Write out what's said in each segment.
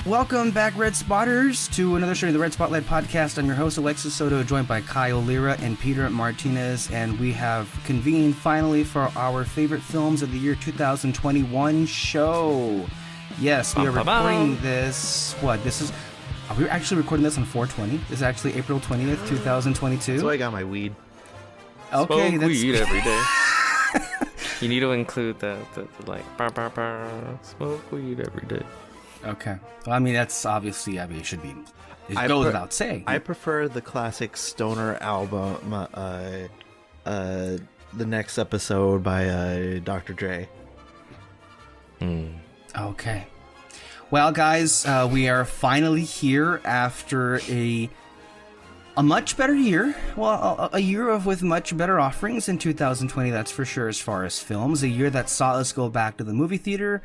Welcome back, Red Spotters, to another show of the Red Spotlight Podcast. I'm your host, Alexis Soto, joined by Kyle Lira and Peter Martinez, and we have convened finally for our favorite films of the year 2021 show. Yes, we are recording this. We're actually recording this on 4/20. This is actually April 20th, 2022. That's why I got my weed. Okay, smoke weed every day. You need to include the like, smoke weed every day. Okay. Well, I mean, that's obviously, it should be. It goes without saying. I prefer the classic stoner album, the next episode by Dr. Dre. Okay. Well, guys, we are finally here after a much better year. Well, a year with much better offerings in 2020, that's for sure, as far as films. A year that saw us go back to the movie theater.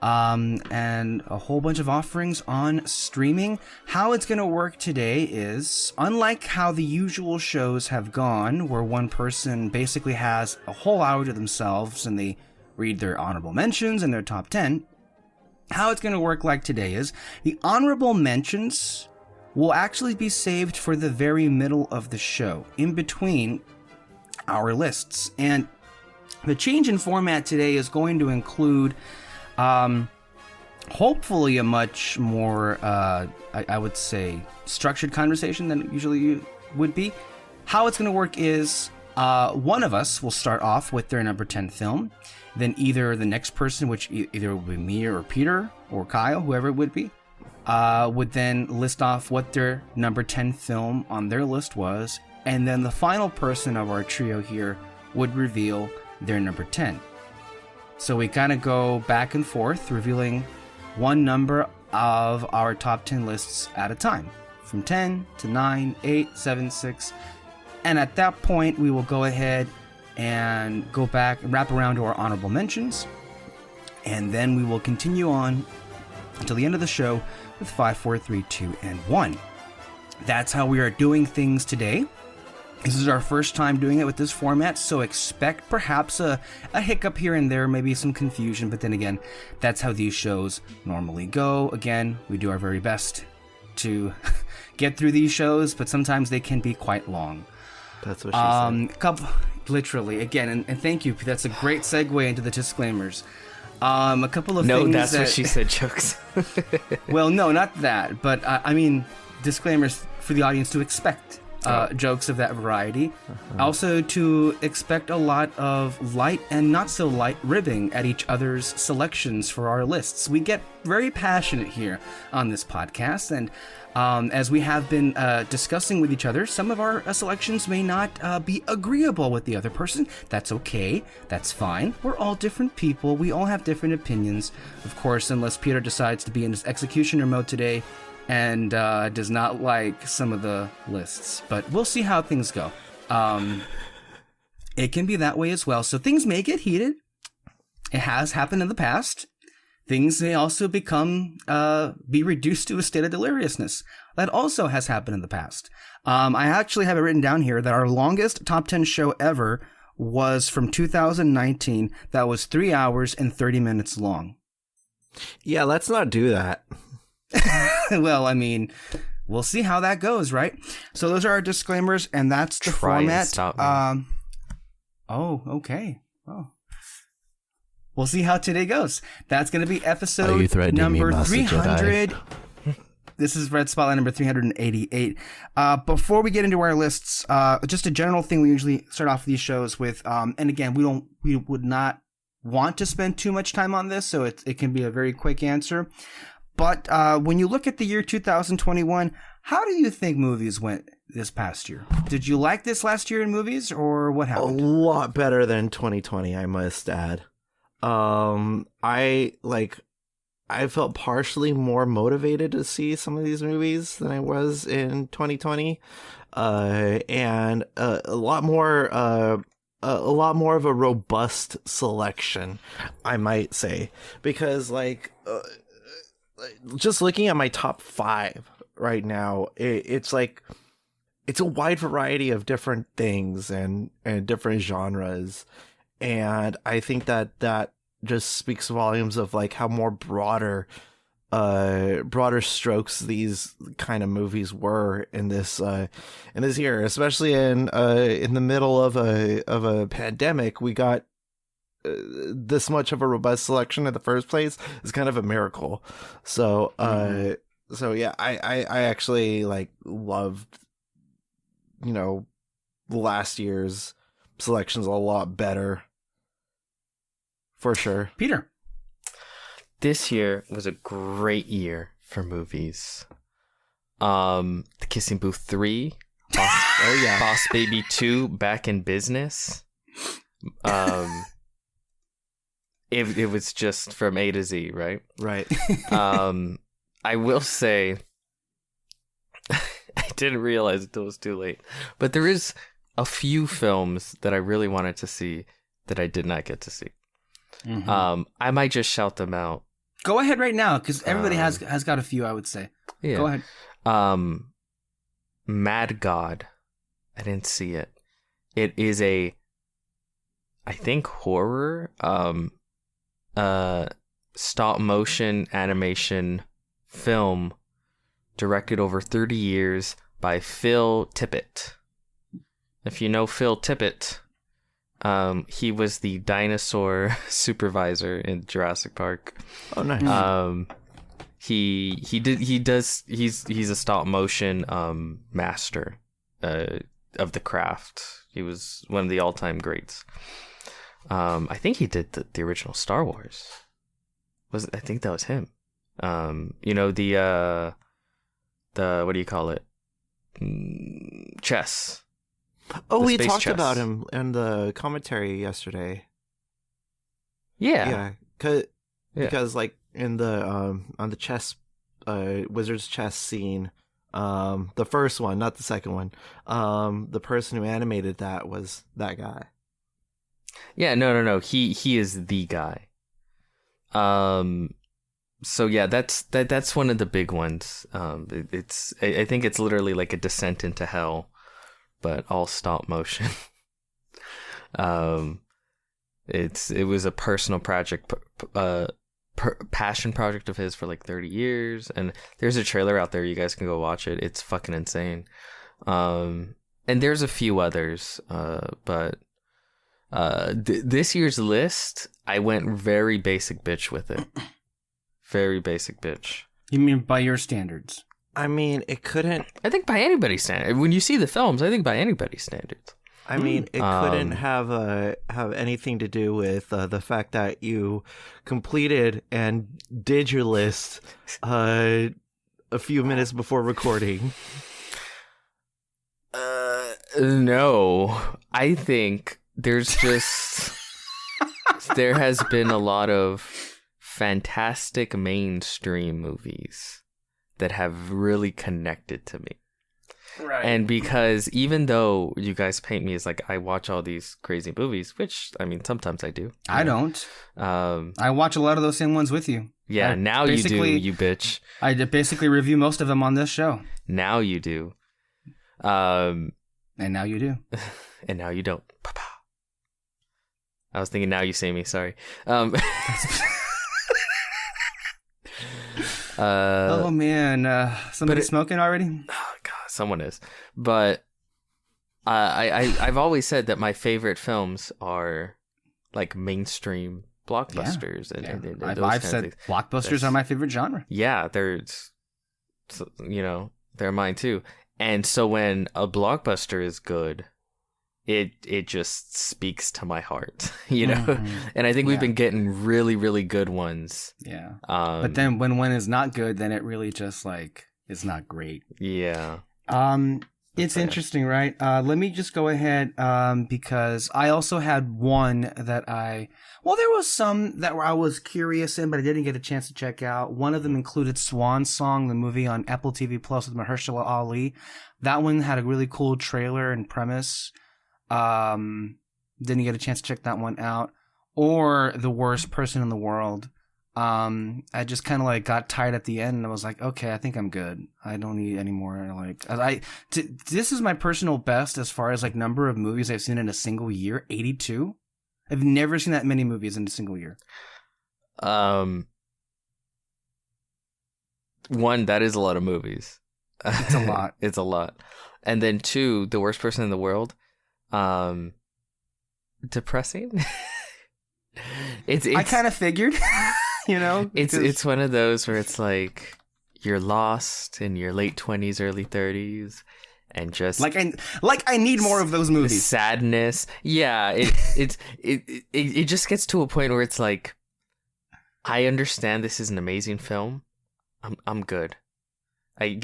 And a whole bunch of offerings on streaming. How it's going to work today is, unlike how the usual shows have gone, where one person basically has a whole hour to themselves and they read their honorable mentions and their top 10, how it's going to work like today is, the honorable mentions will actually be saved for the very middle of the show, in between our lists. And the change in format today is going to include hopefully a much more, I would say, structured conversation than it usually would be. How it's going to work is, one of us will start off with their number 10 film. Then either the next person, which either would be me or Peter or Kyle, whoever it would be, would then list off what their number 10 film on their list was. And then the final person of our trio here would reveal their number 10. So we kind of go back and forth, revealing one number of our top 10 lists at a time, from 10 to 9, 8, 7, 6. And at that point, we will go ahead and go back and wrap around to our honorable mentions. And then we will continue on until the end of the show with 5, 4, 3, 2, and 1. That's how we are doing things today. This is our first time doing it with this format, so expect perhaps a hiccup here and there, maybe some confusion, but then again, that's how these shows normally go. Again, we do our very best to get through these shows, but sometimes they can be quite long. That's what she said. Literally, again, and thank you. That's a great segue into the disclaimers. A couple of things. No, that's what she said, jokes. Well, no, not that, but I mean, disclaimers for the audience to expect. Jokes of that variety. Also to expect a lot of light and not so light ribbing at each other's selections for our lists. We get very passionate here on this podcast, and as we have been discussing with each other, some of our selections may not be agreeable with the other person. That's okay. That's fine. We're all different people. We all have different opinions. Of course, unless Peter decides to be in his executioner mode today and does not like some of the lists. But we'll see how things go. It can be that way as well. So things may get heated. It has happened in the past. Things may also be reduced to a state of deliriousness. That also has happened in the past. I actually have it written down here that our longest top 10 show ever was from 2019. That was 3 hours and 30 minutes long. Yeah, let's not do that. Well, I mean, we'll see how that goes, right? So those are our disclaimers, and that's the format. And stop me. Oh, okay. Oh. We'll see how today goes. That's going to be episode number 300. This is Red Spotlight number 388. Before we get into our lists, just a general thing we usually start off these shows with, and again, we would not want to spend too much time on this, so it can be a very quick answer. But when you look at the year 2021, how do you think movies went this past year? Did you like this last year in movies, or what happened? A lot better than 2020, I must add. I felt partially more motivated to see some of these movies than I was in 2020, and a lot more of a robust selection, I might say, because just looking at my top 5 right now, it's a wide variety of different things and different genres. And I think that just speaks volumes of how more broader broader strokes these kind of movies were in this year, especially in the middle of a pandemic. We got this much of a robust selection in the first place is kind of a miracle. So so yeah, I actually like loved, you know, last year's selections a lot better, for sure. Peter, this year was a great year for movies. The Kissing Booth 3, Boss Baby 2, Back in Business. It was just from A to Z, right? Right. I will say, I didn't realize until it was too late, but there is a few films that I really wanted to see that I did not get to see. Mm-hmm. I might just shout them out. Go ahead right now, because everybody has got a few, I would say. Yeah. Go ahead. Mad God. I didn't see it. It is I think, horror, stop motion animation film directed over 30 years by Phil Tippett. If you know Phil Tippett, he was the dinosaur supervisor in Jurassic Park. Oh, nice. He's a stop motion master of the craft. He was one of the all-time greats. I think he did the original Star Wars. I think that was him. You know, the what do you call it? Chess. Oh, we talked chess. about him in the commentary yesterday. Yeah. Because like in the on the chess Wizard's chess scene, the first one, not the second one, the person who animated that was that guy. Yeah, no. He is the guy. So yeah, that's one of the big ones. I think it's literally like a descent into hell, but all stop motion. It was a personal project, passion project of his for like 30 years, and there's a trailer out there. You guys can go watch it. It's fucking insane. And there's a few others, but this year's list, I went very basic bitch with it. Very basic bitch. You mean by your standards? I mean, it couldn't. I think by anybody's standard. When you see the films, I think by anybody's standards. I mean, it couldn't have anything to do with the fact that you completed and did your list a few minutes before recording. No, I think there's just there has been a lot of fantastic mainstream movies that have really connected to me. Right. And because even though you guys paint me as like I watch all these crazy movies, which I mean sometimes I do. I don't. I watch a lot of those same ones with you. Yeah, now you do, you bitch. I basically review most of them on this show. Now you do. And now you do. And now you don't. I was thinking now you say me, sorry. Oh man, somebody smoking already? Oh god, someone is. But I've always said that my favorite films are like mainstream blockbusters, and I've said blockbusters are my favorite genre. Yeah, they're mine too. And so when a blockbuster is good, it just speaks to my heart, you know. Mm-hmm. And I think we've been getting really, really good ones. Yeah. But then when one is not good, then it really just like is not great. Yeah. It's interesting, right? Let me just go ahead because I also had one that there was some that I was curious in, but I didn't get a chance to check out. One of them included Swan Song, the movie on Apple TV Plus with Mahershala Ali. That one had a really cool trailer and premise. Didn't get a chance to check that one out. Or The Worst Person in the World. I just kind of like got tired at the end and I was like, okay, I think I'm good. I don't need any more. This is my personal best as far as like number of movies I've seen in a single year. 82. I've never seen that many movies in a single year. one, that is a lot of movies. It's a lot. It's a lot. And then two, the worst person in the world. Depressing. it's I kind of figured, it's one of those where it's like you're lost in your late 20s, early 30s, and just I need more of those movies. Sadness. Yeah, it just gets to a point where it's like, I understand this is an amazing film. I'm good. You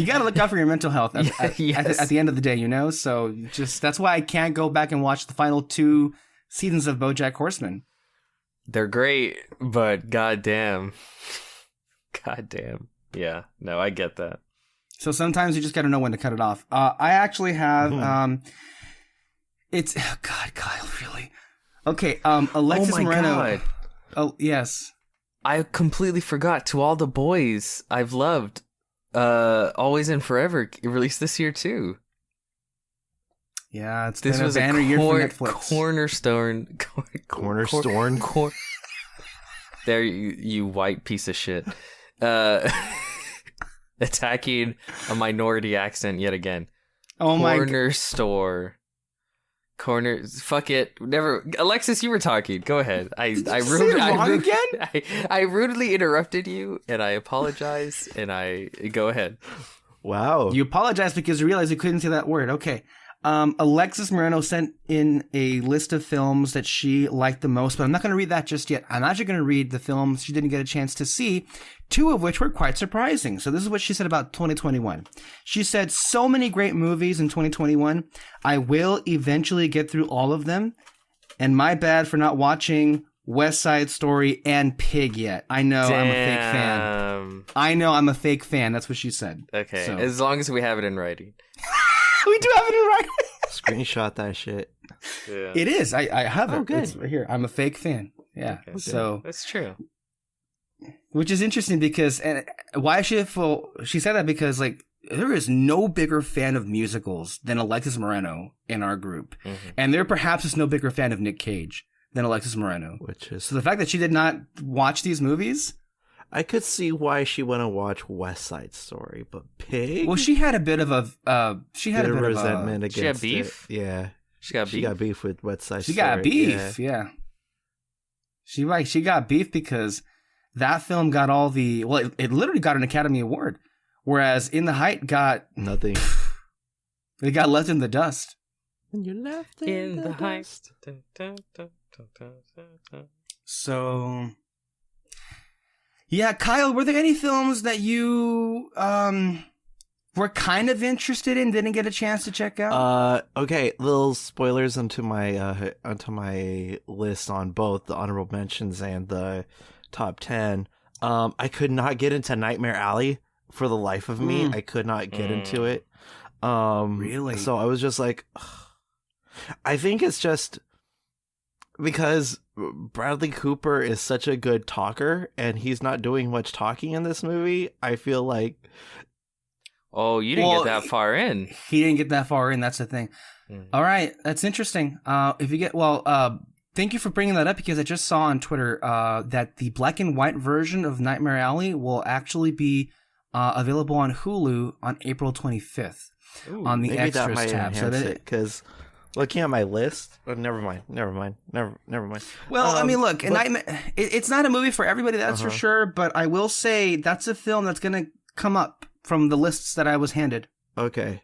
gotta look out for your mental health at the end of the day, So that's why I can't go back and watch the final 2 seasons of BoJack Horseman. They're great, but goddamn. Yeah, no, I get that. So sometimes you just gotta know when to cut it off. I actually have it's God, Kyle, really? Okay, Alexis Moreno. God. Oh yes. I completely forgot. To All the Boys I've Loved, Always and Forever, released this year too. Yeah, this was a banner year for Netflix. Cornerstone. There, you white piece of shit. Attacking a minority accent yet again. Oh my! Fuck it. Never. Alexis, you were talking. Go ahead. I rudely interrupted you, and I apologize. And I go ahead. Wow. You apologize because you realized you couldn't say that word. Okay. Alexis Moreno sent in a list of films that she liked the most, but I'm not going to read that just yet. I'm actually going to read the films she didn't get a chance to see, 2 of which were quite surprising. So this is what she said about 2021. She said, so many great movies in 2021. I will eventually get through all of them. And my bad for not watching West Side Story and Pig yet. I know. Damn. I'm a fake fan. I know I'm a fake fan. That's what she said. Okay. So. As long as we have it in writing. We do have it in writing. Screenshot that shit. Yeah. It is. I have it. Oh, good. It's right here. I'm a fake fan. Yeah. Okay. So that's true. Which is interesting because, and why she said that because like there is no bigger fan of musicals than Alexis Moreno in our group, and there perhaps is no bigger fan of Nick Cage than Alexis Moreno. So the fact that she did not watch these movies. I could see why she went to watch West Side Story, but Pig. Well, she had a bit of a resentment against. She had beef. Yeah, she got beef with West Side Story. She got beef. Yeah. She got beef because that film got all the it literally got an Academy Award, whereas In the Height got nothing. It got left in the dust. And you're left in the dust. So. Yeah, Kyle, were there any films that you were kind of interested in, didn't get a chance to check out? Okay, little spoilers onto my list on both the honorable mentions and the top 10. I could not get into Nightmare Alley for the life of me. I could not get into it. Really? So I was just like, ugh. I think it's just because Bradley Cooper is such a good talker and he's not doing much talking in this movie. I feel like... Oh, you didn't get that far in. He didn't get that far in. That's the thing. All right. That's interesting. Thank you for bringing that up because I just saw on Twitter that the black and white version of Nightmare Alley will actually be available on Hulu on April 25th on the extras tab. So that because looking at my list, never mind. Well, I mean, look, it's not a movie for everybody, that's for sure. But I will say that's a film that's going to come up from the lists that I was handed. Okay.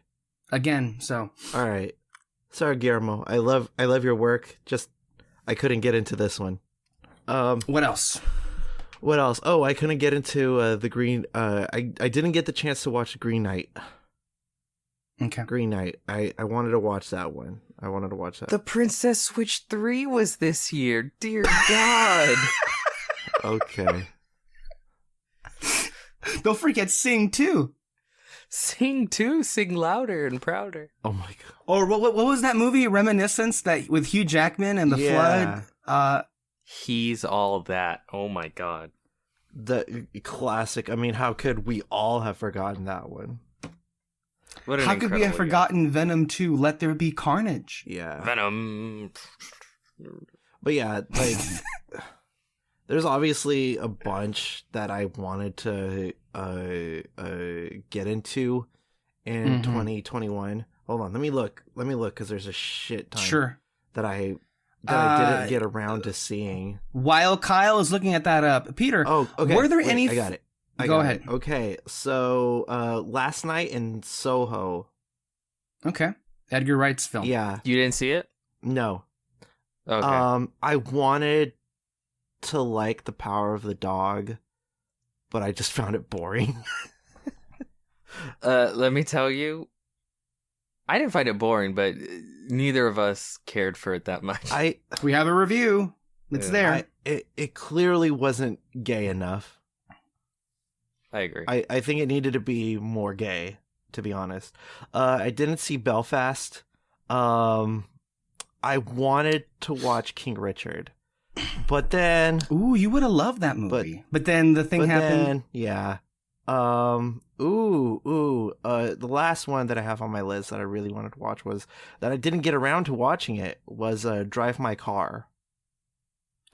Again, so. All right. Sorry, Guillermo. I love your work. Just I couldn't get into this one. What else? Oh, I couldn't get into the Green. I didn't get the chance to watch Green Knight. Okay. Green Knight. I wanted to watch that one. The Princess Switch 3 was this year. Dear God. Okay. Don't forget Sing 2. Sing 2. Sing louder and prouder. Oh my God. Or what was that movie, Reminiscence, that with Hugh Jackman and the flood? He's all that. Oh my God. The classic. I mean, how could we all have forgotten that one? How could we have forgotten Venom 2, Let There Be Carnage? Yeah. Venom. But yeah, like there's obviously a bunch that I wanted to get into in 2021. Hold on, let me look because there's a shit ton Sure. that I didn't get around to seeing. While Kyle is looking at that up, Peter. Oh, okay. Were there Wait, any? I got it. Go ahead. Okay, so Last Night in Soho. Okay, Edgar Wright's film. Yeah. You didn't see it? No. Okay. I wanted to like The Power of the Dog, but I just found it boring. Let me tell you, I didn't find it boring, but neither of us cared for it that much. We have a review. It's Yeah. there. It clearly wasn't gay enough. I agree. I think it needed to be more gay, to be honest. I didn't see Belfast. I wanted to watch King Richard, but then Ooh, you would have loved that movie. But then the thing happened. Yeah. The last one that I have on my list that I really wanted to watch was that I didn't get around to watching it was Drive My Car.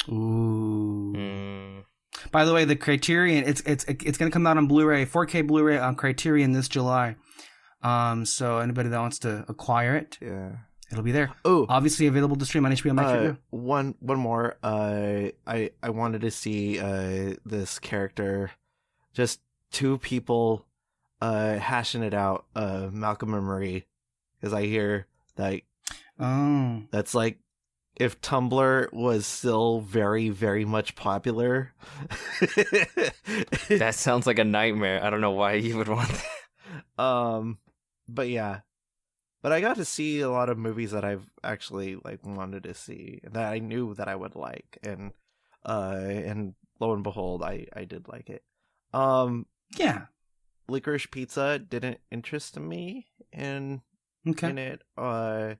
Ooh. By the way, the Criterion, it's going to come out on Blu-ray, 4K Blu-ray on Criterion this July. So anybody that wants to acquire it, Yeah. it'll be there. Oh, Obviously available to stream on HBO Max right now. one more. I wanted to see this character, just two people hashing it out, Malcolm and Marie, because I hear that Oh. that's like if Tumblr was still very, very much popular. That sounds like a nightmare. I don't know why you would want that. But yeah. But I got to see a lot of movies that I've actually wanted to see that I knew that I would like, and lo and behold, I did like it. Yeah. Licorice Pizza didn't interest me in Okay. it. I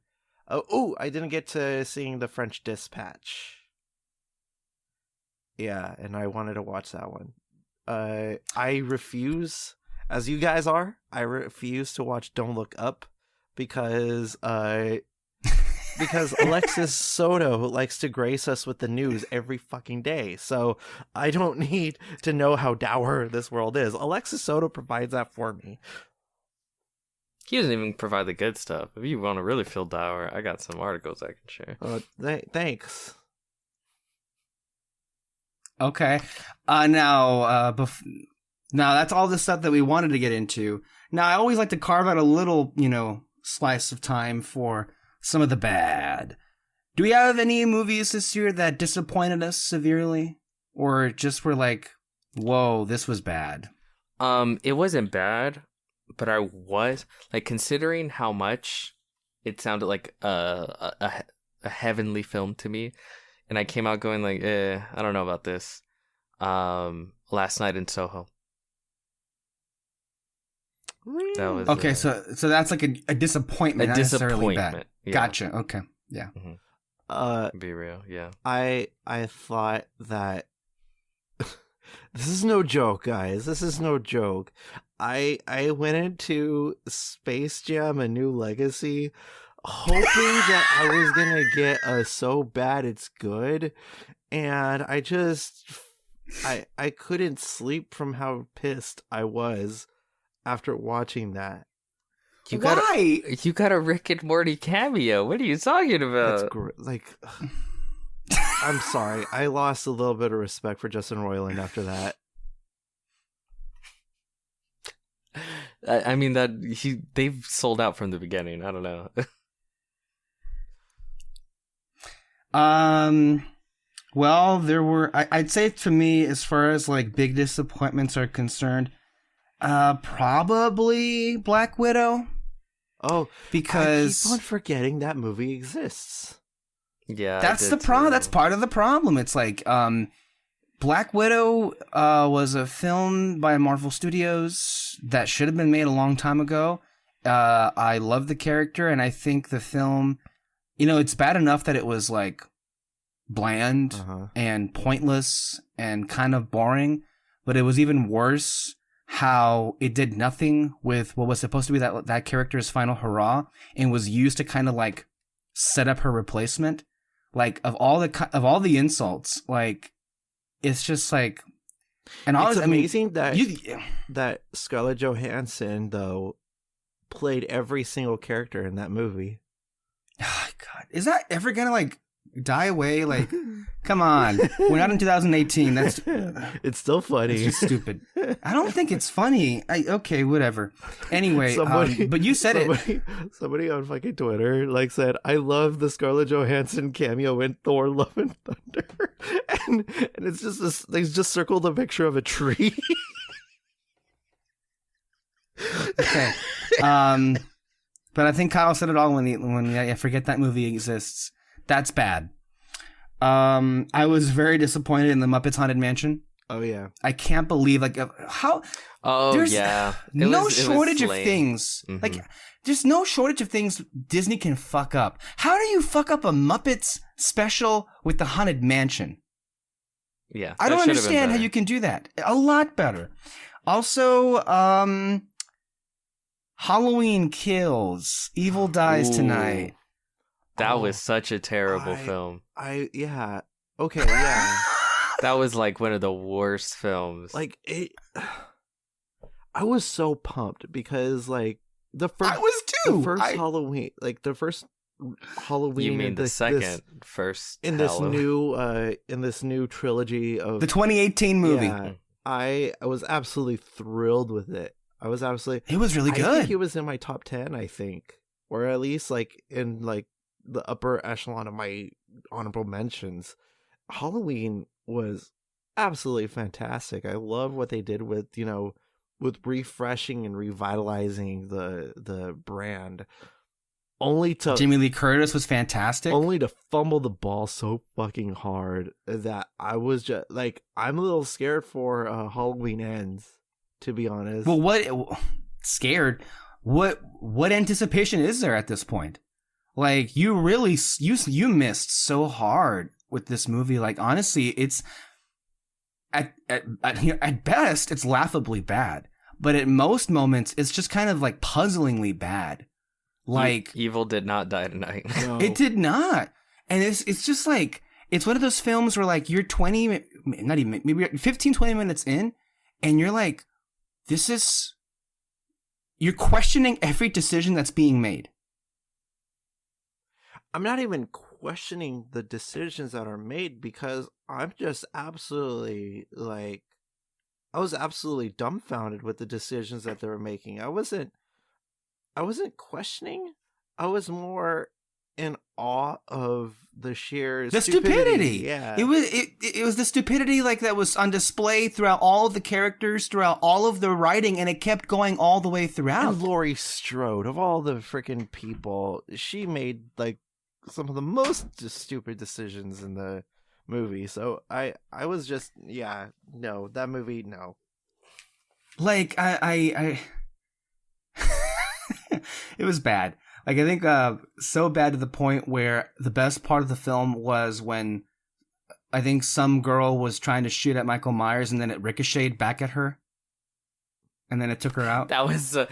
didn't get to seeing The French Dispatch. Yeah, and I wanted to watch that one. I refuse, as you guys are, I refuse to watch Don't Look Up because Alexis Soto likes to grace us with the news every fucking day. So I don't need to know how dour this world is. Alexis Soto provides that for me. He doesn't even provide the good stuff. If you want to really feel dour, I got some articles I can share. Thanks. Okay. Now that's all the stuff that we wanted to get into. Now, I always like to carve out a little, slice of time for some of the bad. Do we have any movies this year that disappointed us severely? Or just were like, whoa, this was bad? It wasn't bad, but I was, considering how much it sounded like a heavenly film to me, and I came out going I don't know about this. Last Night in Soho. That was Okay, so that's like a disappointment, not necessarily bad. Yeah. Gotcha. Okay. Yeah. Be real, yeah. I thought that this is no joke, guys. This is no joke. I went into Space Jam: A New Legacy hoping that I was gonna get a So Bad It's Good, and I couldn't sleep from how pissed I was after watching that. Why? You got a Rick and Morty cameo. What are you talking about? That's I'm sorry. I lost a little bit of respect for Justin Roiland after that. I mean they've sold out from the beginning. I don't know. Well, there were. I'd say to me, as far as big disappointments are concerned, probably Black Widow. Oh, because I keep on forgetting that movie exists. Yeah, that's the problem. That's part of the problem. It's Black Widow was a film by Marvel Studios that should have been made a long time ago. I love the character, and I think the film, it's bad enough that it was bland and pointless and kind of boring, but it was even worse how it did nothing with what was supposed to be that character's final hurrah and was used to kind of set up her replacement. Of all the insults, it's just like, and It's honestly, amazing I mean, that Scarlett Johansson though played every single character in that movie. oh, God, is that ever gonna like die away? Like, come on, we're not in 2018. That's It's still funny. it's just stupid. I don't think it's funny. Okay, whatever. Anyway, but you said it. Somebody on fucking Twitter like said, "I love the Scarlett Johansson cameo in Thor: Love and Thunder," and it's just this. They just circled a picture of a tree. Okay. But I think Kyle said it all when I forget that movie exists. That's bad. I was very disappointed in the Muppets Haunted Mansion. Oh yeah, I can't believe like how. Oh there's yeah, no shortage of lame. things. Mhm. Like there's no shortage of things Disney can fuck up. How do you fuck up a Muppets special with the Haunted Mansion? Yeah, I don't understand how you can do that. A lot better. Also, Halloween Kills. Evil Dies Tonight. That was such a terrible film. yeah. Okay, yeah. That was like one of the worst films. Like it. I was so pumped because like the first. I was too. The first Halloween, like the first Halloween. You mean the first in Halloween? this new trilogy of The 2018 movie. Yeah, I was absolutely thrilled with it. I was absolutely. It was really I good. think it was in my top 10. I think, or at least like in like the upper echelon of my honorable mentions. Halloween was absolutely fantastic. I love what they did with with refreshing and revitalizing the brand. Only to Jamie Lee Curtis was fantastic. only to fumble the ball so fucking hard that I was just like, I'm a little scared for Halloween Ends, to be honest. Well, what scared? What anticipation is there at this point? Like you really you missed so hard with this movie. Like honestly, it's at best it's laughably bad, but at most moments it's just kind of like puzzlingly bad. Like Evil did not die tonight. No. it did not, and it's just like it's one of those films where like you're 20, not even maybe 15, 20 minutes in, and you're like, you're questioning every decision that's being made. I'm not even questioning the decisions that are made because I'm just absolutely like, I was absolutely dumbfounded with the decisions that they were making. I wasn't questioning. I was more in awe of the sheer stupidity. Yeah, It was the stupidity like that was on display throughout all of the characters, throughout all of the writing, and it kept going all the way throughout. And Laurie Strode, of all the freaking people, she made like some of the most stupid decisions in the movie. So I was just, yeah, no, that movie, no. Like I it was bad. Like I think so bad to the point where the best part of the film was when I think some girl was trying to shoot at Michael Myers and then it ricocheted back at her. And then it took her out. That was there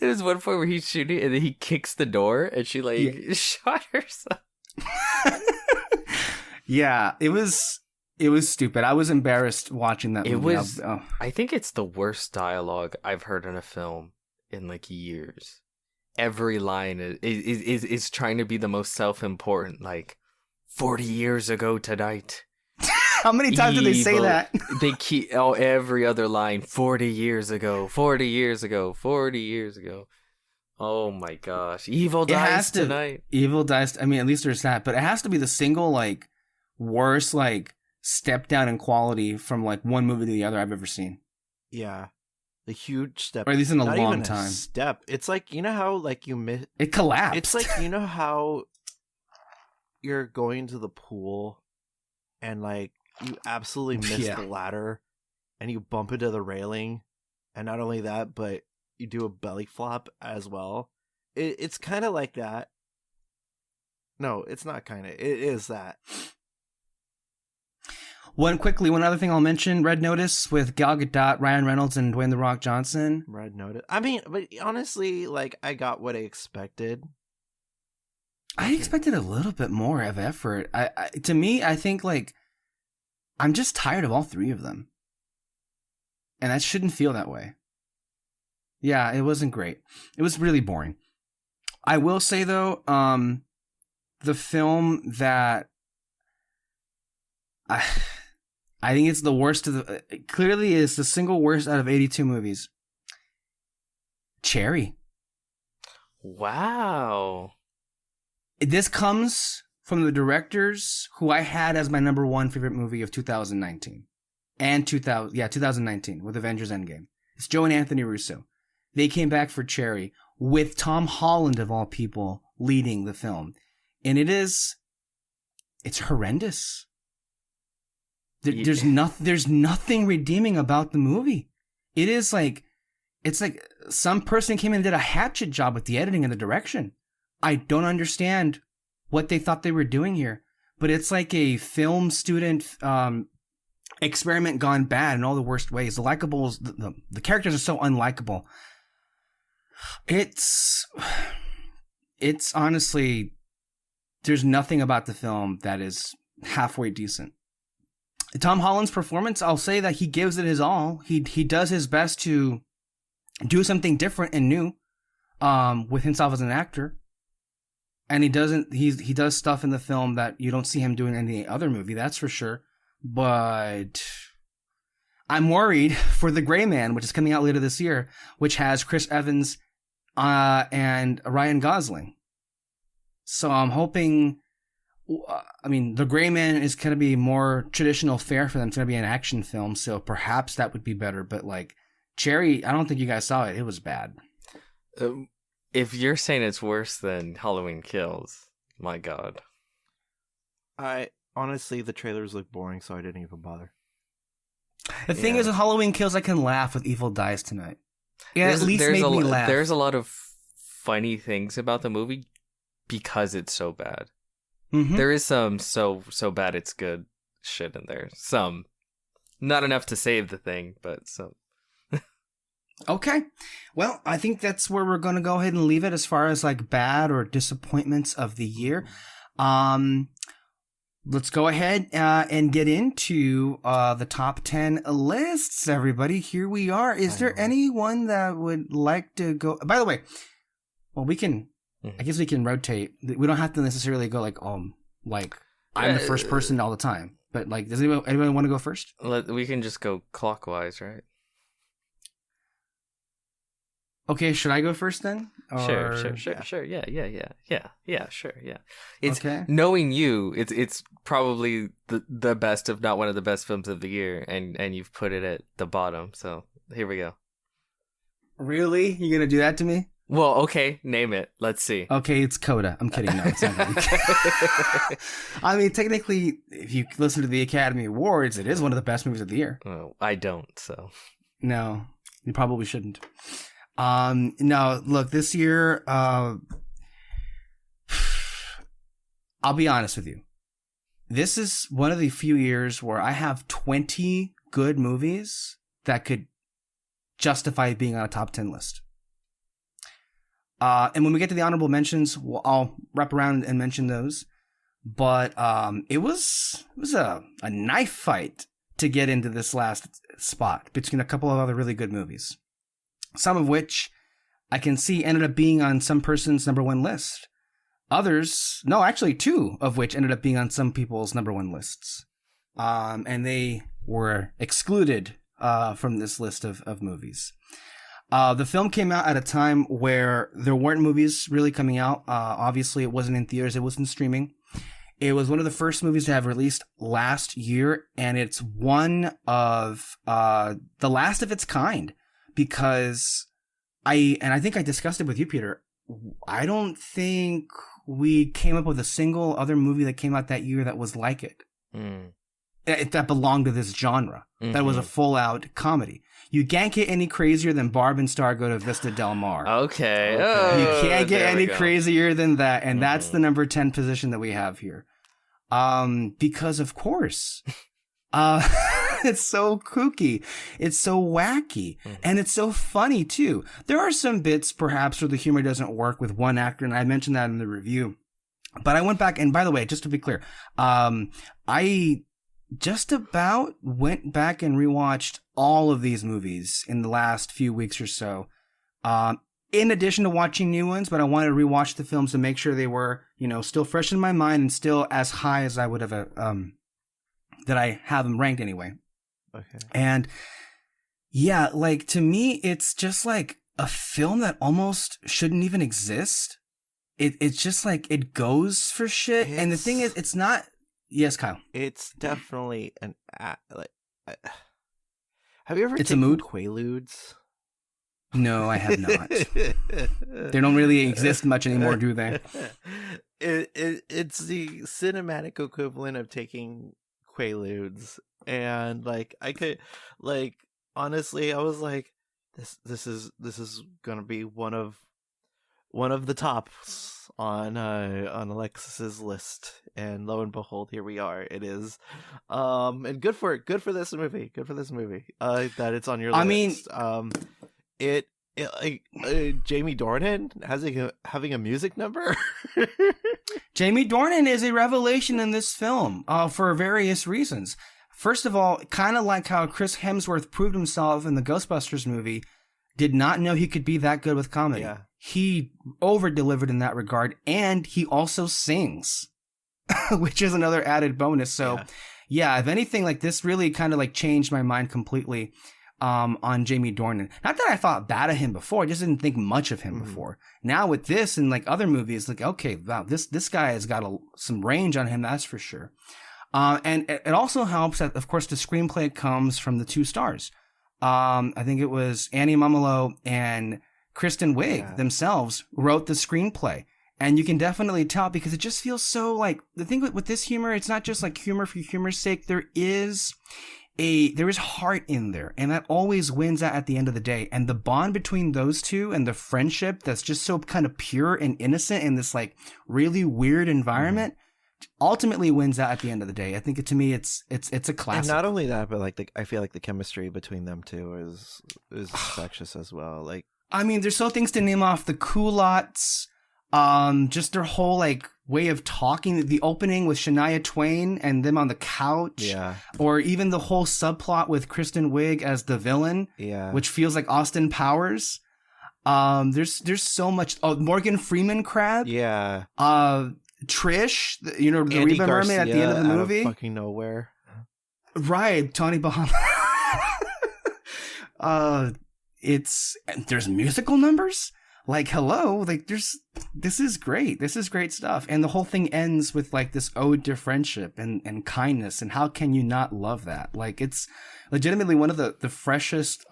was one point where he's shooting and then he kicks the door and she shot herself. Yeah, it was stupid. I was embarrassed watching that movie. I think it's the worst dialogue I've heard in a film in like years. Every line is trying to be the most self-important, like 40 years ago tonight. How many times did they say that? They keep every other line 40 years ago, 40 years ago, 40 years ago. Oh my gosh. Evil dies tonight. Evil dies. I mean, at least there's that, but it has to be the single like worst like step down in quality from like one movie to the other I've ever seen. Yeah. The huge step. Or at least in a Not long even time. A step. It's like, you know how like you miss. It collapsed. It's like, you know how you're going to the pool and like you absolutely miss the ladder and you bump into the railing, and not only that, but you do a belly flop as well. It's kind of like that. No, it's not kind of. It is that. One other thing I'll mention: Red Notice with Gal Gadot, Ryan Reynolds, and Dwayne The Rock Johnson. Red Notice. I mean, but honestly, like I got what I expected. I expected a little bit more of effort. To me, I think like I'm just tired of all three of them, and that shouldn't feel that way. Yeah, it wasn't great. It was really boring. I will say though, the film that I think it's the worst of the clearly is the single worst out of 82 movies. Cherry. Wow. This comes from the directors who I had as my number one favorite movie of 2019 and 2019 with Avengers Endgame. It's Joe and Anthony Russo. They came back for Cherry with Tom Holland of all people leading the film, and it's horrendous. There's nothing redeeming about the movie. It's like some person came in and did a hatchet job with the editing and the direction. I don't understand what they thought they were doing here, but it's like a film student experiment gone bad in all the worst ways. The characters are so unlikable. It's honestly, there's nothing about the film that is halfway decent. Tom Holland's performance, I'll say that he gives it his all. He does his best to do something different and new with himself as an actor. And he does stuff in the film that you don't see him doing in any other movie, that's for sure. But I'm worried for The Gray Man, which is coming out later this year, which has Chris Evans and Ryan Gosling. So I'm hoping, The Gray Man is going to be more traditional fare for them. It's going to be an action film, so perhaps that would be better. But like Cherry, I don't think you guys saw it. It was bad. If you're saying it's worse than Halloween Kills, my God. Honestly, the trailers look boring, so I didn't even bother. The thing is, with Halloween Kills, I can laugh with Evil Dies Tonight. Yeah, at least made me laugh. There's a lot of funny things about the movie because it's so bad. Mm-hmm. There is some so bad it's good shit in there. Some. Not enough to save the thing, but some. Okay. Well, I think that's where we're going to go ahead and leave it as far as like bad or disappointments of the year. Let's go ahead and get into the top 10 lists, everybody. Here we are. Is there anyone that would like to go? By the way, well, I guess we can rotate. We don't have to necessarily go I'm the first person all the time. But like, does anyone want to go first? We can just go clockwise, right? Okay, should I go first then? Sure. Yeah, sure, yeah. It's okay. Knowing you, it's probably the best, if not one of the best films of the year, and you've put it at the bottom. So here we go. Really? You're gonna do that to me? Well, okay, name it. Let's see. Okay, it's Coda. I'm kidding. No, it's not. I mean, technically, if you listen to the Academy Awards, it is one of the best movies of the year. Oh, I don't, so. No, you probably shouldn't. No, look, this year, I'll be honest with you. This is one of the few years where I have 20 good movies that could justify being on a top 10 list. And when we get to the honorable mentions, I'll wrap around and mention those. But it was a knife fight to get into this last spot between a couple of other really good movies. Some of which I can see ended up being on some person's number one list. Actually two of which ended up being on some people's number one lists. And they were excluded from this list of movies. The film came out at a time where there weren't movies really coming out. Obviously, it wasn't in theaters. It was in streaming. It was one of the first movies to have released last year, and it's one of the last of its kind. Because I think I discussed it with you, Peter. I don't think we came up with a single other movie that came out that year that was like it. That belonged to this genre. Mm-hmm. That was a full-out comedy. You can't get any crazier than Barb and Star Go to Vista Del Mar. Okay. You can't get any crazier than that. And that's the number 10 position that we have here. Because, of course... it's so kooky. It's so wacky. And it's so funny, too. There are some bits, perhaps, where the humor doesn't work with one actor, and I mentioned that in the review. But I went back, and by the way, just to be clear, I just about went back and rewatched all of these movies in the last few weeks or so. In addition to watching new ones, but I wanted to rewatch the films to make sure they were, still fresh in my mind and still as high as I would have, that I have them ranked anyway. Okay. And yeah, like to me, it's just like a film that almost shouldn't even exist. It's just like it goes for shit. And the thing is, it's not. Yes, Kyle. It's definitely an have you ever It's a taken mood? Quaaludes? No, I have not. They don't really exist much anymore, do they? It's the cinematic equivalent of taking Quaaludes, and like I could, like, honestly, I was like, this is gonna be one of the tops on Alexis's list, and lo and behold, here we are. It is, and good for this movie. Good for this movie. That it's on your list. I mean, Jamie Dornan having a music number. Jamie Dornan is a revelation in this film for various reasons. First of all, kind of like how Chris Hemsworth proved himself in the Ghostbusters movie, did not know he could be that good with comedy. Yeah. He over-delivered in that regard, and he also sings, which is another added bonus. So, yeah, if anything, like this really kind of like changed my mind completely on Jamie Dornan. Not that I thought bad of him before, I just didn't think much of him before. Now with this and like other movies, like, okay, wow, this guy has got some range on him, that's for sure. And it also helps that, of course, the screenplay comes from the two stars. I think it was Annie Mumolo and Kristen Wiig themselves wrote the screenplay. And you can definitely tell because it just feels so like, the thing with this humor, it's not just like humor for humor's sake. There is heart in there, and that always wins out at the end of the day. And the bond between those two and the friendship that's just so kind of pure and innocent in this like really weird environment ultimately wins out at the end of the day. I think to me it's a classic. And not only that, but like I feel like the chemistry between them two is infectious as well. Like, I mean, there's so things to name off: the culottes, just their whole like way of talking, the opening with Shania Twain and them on the couch, or even the whole subplot with Kristen Wiig as the villain, which feels like Austin Powers. There's so much. Oh, Morgan Freeman crab, Trish, the Andy Reba Mermaid at the end of the movie, out of fucking nowhere, right? Tony Bahama. There's musical numbers. Like, hello, like this is great. This is great stuff. And the whole thing ends with like this ode to friendship and kindness. And how can you not love that? Like, it's legitimately one of the freshest,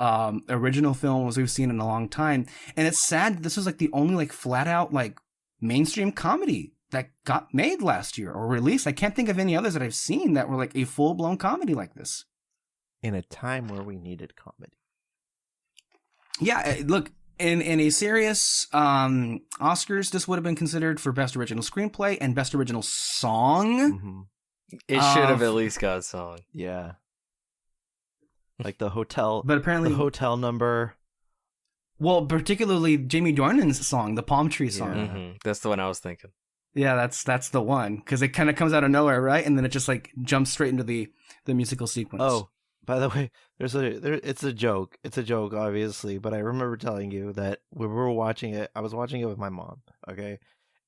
original films we've seen in a long time. And it's sad that this was like the only like flat out like mainstream comedy that got made last year or released. I can't think of any others that I've seen that were like a full blown comedy like this. In a time where we needed comedy. Yeah, look, in a serious Oscars, this would have been considered for Best Original Screenplay and Best Original Song. It should have at least got a song. Yeah. Like the hotel, but apparently the hotel number. Well, particularly Jamie Dornan's song, the Palm Tree song. That's the one I was thinking. Yeah, that's the one, because it kind of comes out of nowhere, right? And then it just like jumps straight into the musical sequence. Oh, by the way, it's a joke. It's a joke, obviously, but I remember telling you that when we were watching it, I was watching it with my mom, okay?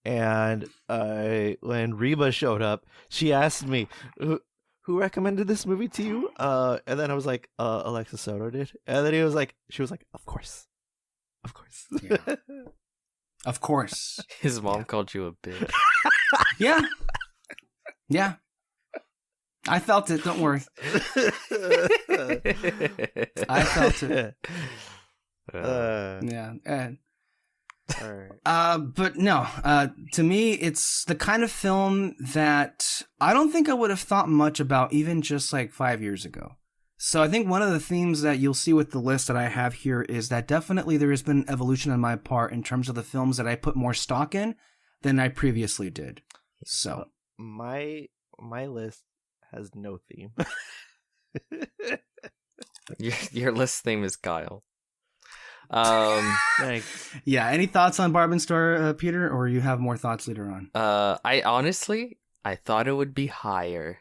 And when Reba showed up, she asked me, who recommended this movie to you? And then I was like, Alexis Soto did. And then she was like, of course. Of course. Yeah. Of course. His mom called you a bitch. Yeah. Yeah. I felt it. Don't worry. I felt it. Yeah. And, all right. But no, to me, it's the kind of film that I don't think I would have thought much about even just like 5 years ago. So I think one of the themes that you'll see with the list that I have here is that definitely there has been an evolution on my part in terms of the films that I put more stock in than I previously did. So my list has no theme. Your list theme is Guile. Thanks. Yeah. Any thoughts on Barb and Star, Peter, or you have more thoughts later on? I thought it would be higher.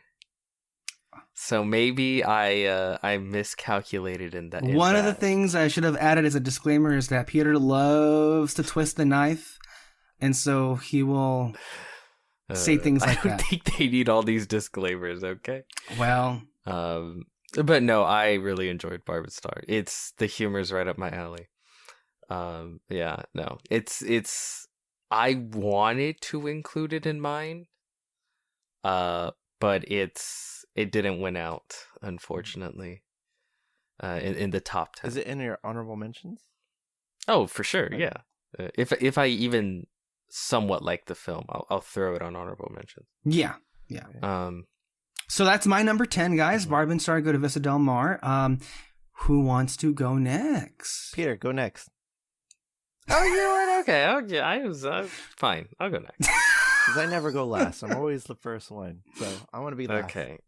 So maybe I miscalculated in that. One of the things I should have added as a disclaimer is that Peter loves to twist the knife, and so he will say things like I don't that. think they need all these disclaimers, okay? Well, but no, I really enjoyed Barb and Star. The humor's right up my alley. Yeah, no, it's. I wanted to include it in mine, but it didn't win out, unfortunately. In the top 10. Is it in your honorable mentions? Oh, for sure, Okay. yeah. If I even somewhat like the film, I'll throw it on honorable mentions. yeah. So that's my number 10, guys. Barb and Star go to Vista Del Mar. Who wants to go next? Peter, go next. Oh, you know what? Okay, I was fine. I'll go next. Because I never go last. I'm always the first one. So I want to be last. Okay.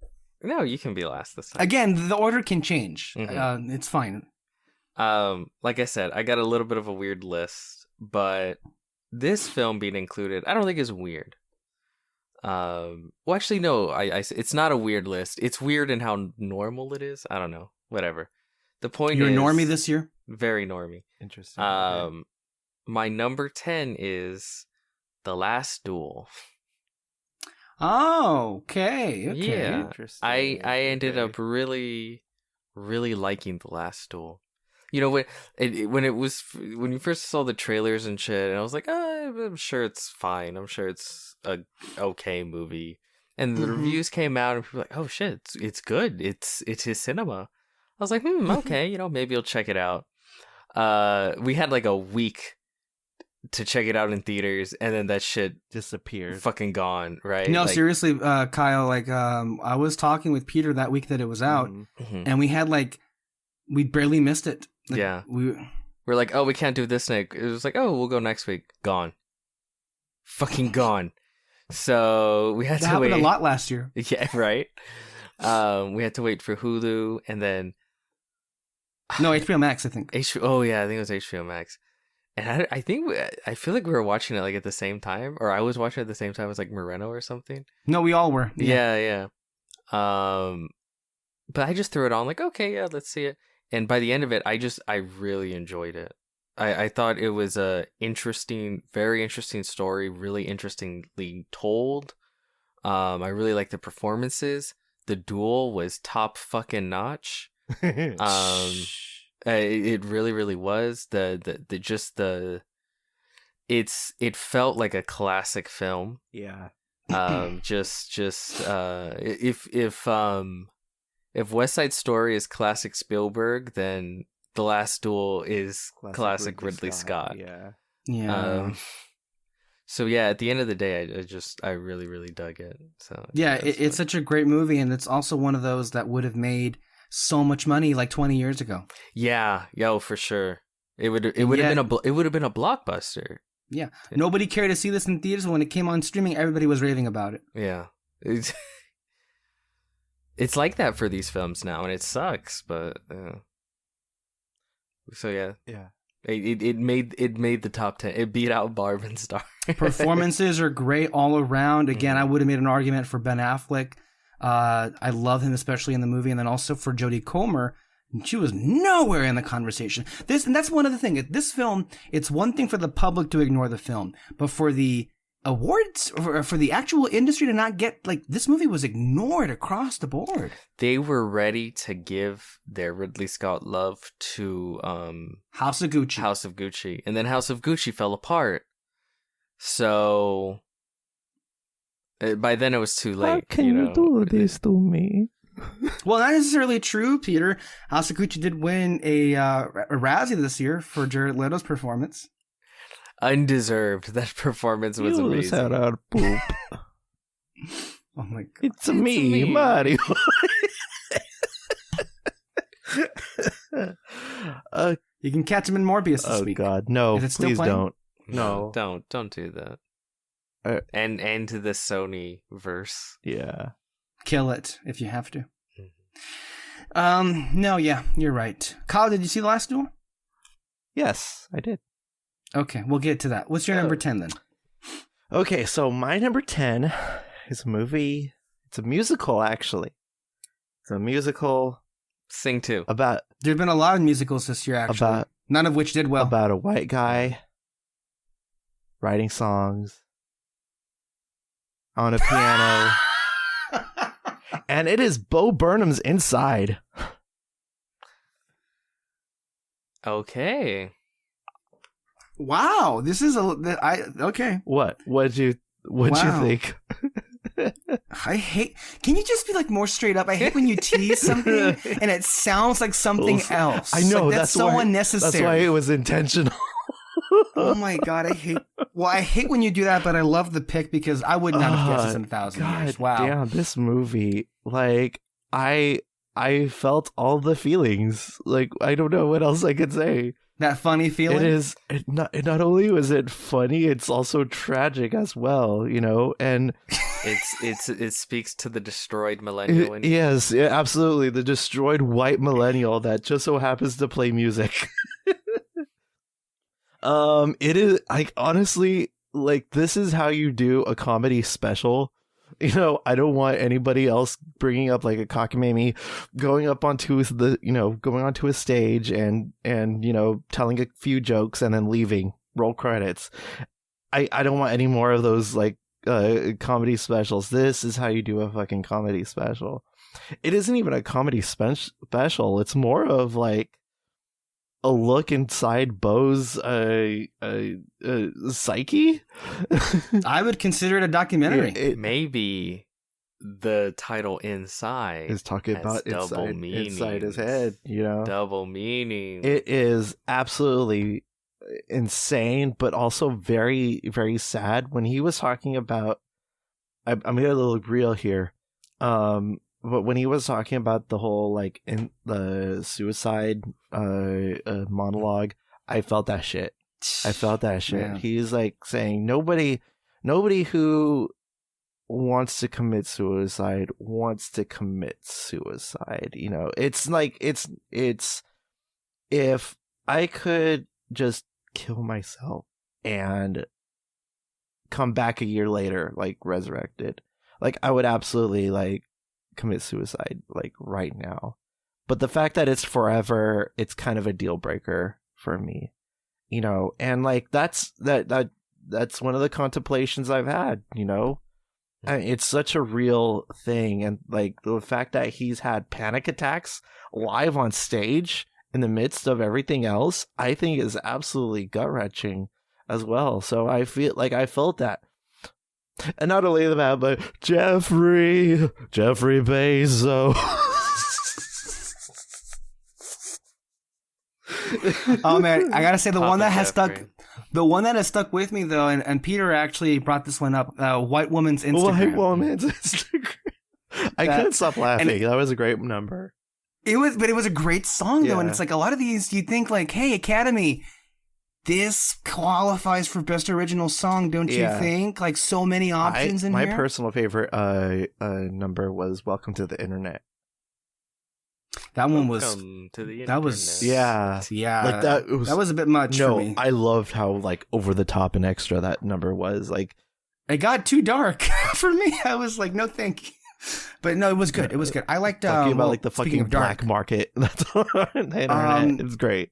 No, you can be last this time. Again, the order can change. Mhm. It's fine. Like I said, I got a little bit of a weird list, but this film being included, I don't think is weird. Well, actually, no. It's not a weird list. It's weird in how normal it is. I don't know. Whatever. The point You're is, normie this year? very normie. Interesting. Okay. My number 10 is The Last Duel. Oh, okay. Yeah. Interesting. I ended Okay. up really, really liking The Last Duel. You know, when you first saw the trailers and shit, and I was like, I'm sure it's fine. I'm sure it's a okay movie. And the Mhm. reviews came out, and people were like, oh shit, it's good. It's his cinema. I was like, okay, maybe I'll check it out. We had like a week to check it out in theaters, and then that shit Disappeared. fucking gone, right? No, Like, seriously, Kyle, I was talking with Peter that week that it was out, Mhm. mhm. and we barely missed it. Like, Yeah. We We're like, oh, we can't do this next. It was like, oh, we'll go next week. Gone. Fucking gone. So we had that to happened wait. a lot last year. Yeah, right. We had to wait for Hulu, and then No, HBO Max, I think. HBO. Oh yeah, I think it was HBO Max. And I feel like we were watching it like at the same time, or I was watching it at the same time as like Moreno or something. No, we all were. Yeah. But I just threw it on like, okay, yeah, let's see it. And by the end of it, I really enjoyed it. I thought it was a very interesting story, really interestingly told. I really liked the performances. The duel was top fucking notch. It really, really was. It felt like a classic film. Yeah. If West Side Story is classic Spielberg, then The Last Duel is classic Ridley Scott. Yeah. Yeah. So yeah, at the end of the day, I really, really dug it. So Yeah, it's such a great movie, and it's also one of those that would have made so much money like 20 years ago. yeah, for sure. It would have been a blockbuster. Yeah. Nobody cared to see this in theaters. When it came on streaming, everybody was raving about it. Yeah, it's like that for these films now, and it sucks. But so yeah, it made the top 10. It beat out Barb and Star. Performances are great all around. Again, I would have made an argument for Ben Affleck. I love him, especially in the movie, and then also for Jodie Comer. She was nowhere in the conversation. And that's one of the things. This film, it's one thing for the public to ignore the film, but for the awards, for the actual industry to not get, like, this movie was ignored across the board. They were ready to give their Ridley Scott love to House of Gucci. House of Gucci, and then House of Gucci fell apart. So by then it was too late. How can you do this to me? Well, not necessarily true, Peter. House of Gucci did win a Razzie this year for Jared Leto's performance. Undeserved. That performance was amazing. Said I'd poop. Oh my god! It's me, Mario. You can catch him in Morbius this week. God, no! Is it still Please playing? don't. No, don't do that. And to the Sony verse. Yeah. Kill it if you have to. No, yeah, you're right. Kyle, did you see The Last Duel? Yes, I did. Okay, we'll get to that. What's your number 10 then? Okay, so my number 10 is a movie. It's a musical, actually. It's a musical Sing 2. about There've been a lot of musicals this year, actually. None of which did well. about a white guy writing songs on a piano. And it is Bo Burnham's Inside. Okay. Wow, this is okay. What'd you Wow. think? I hate. Can you just be like more straight up? I hate when you tease something and it sounds like something else. I know, Like, that's so why, unnecessary. That's why it was intentional. Oh my god, I hate. Well, I hate when you do that, but I love the pick because I would not have guessed this in 1,000 years. Wow. Damn, this movie, like I felt all the feelings. Like I don't know what else I could say. That funny feeling. It not only was it funny, it's also tragic as well, you know, and It speaks to the destroyed millennial. yes, yeah, absolutely, the destroyed white millennial that just so happens to play music. It is like honestly, like this is how you do a comedy special. You know, I don't want anybody else bringing up like a cockamamie, going onto a stage and telling a few jokes and then leaving. Roll credits. I don't want any more of those like comedy specials. This is how you do a fucking comedy special. It isn't even a comedy special. It's more of like a look inside Bo's psyche. I would consider it a documentary. Maybe the title Inside is talking about inside his head, you know. Double meaning. It is absolutely insane, but also very, very sad. When he was talking about, I'm gonna get a little real here. But when he was talking about the whole like in the suicide monologue, I felt that shit. Man. He's like saying nobody who wants to commit suicide wants to commit suicide. You know, it's like it's if I could just kill myself and come back a year later, like resurrected, like I would absolutely like commit suicide like right now. But the fact that it's forever, it's kind of a deal breaker for me, you know. And like that's one of the contemplations I've had, you know. It's such a real thing, and like the fact that he's had panic attacks live on stage in the midst of everything else, I think is absolutely gut-wrenching as well. So I felt that. And not only that, but Jeffrey Bezos. Oh man, I gotta say the one that has Jeffrey. stuck, the one that has stuck with me though, and Peter actually brought this one up. White woman's Instagram. White woman's Instagram. I couldn't stop laughing. That was a great number. It was a great song though, and Yeah. it's like a lot of these you think like, hey, Academy, this qualifies for best original song, don't you Yeah. think? Like so many options in my here. personal favorite number was "Welcome to the Internet." That one was. Welcome to the that was- internet. Yeah, Like that was a bit much for me. I loved how like over the top and extra that number was. Like It got too dark for me. I was like, no, thank you. But no, it was good. It was good. I liked talking about like the speaking fucking of dark, black market. That's on the internet. It's great.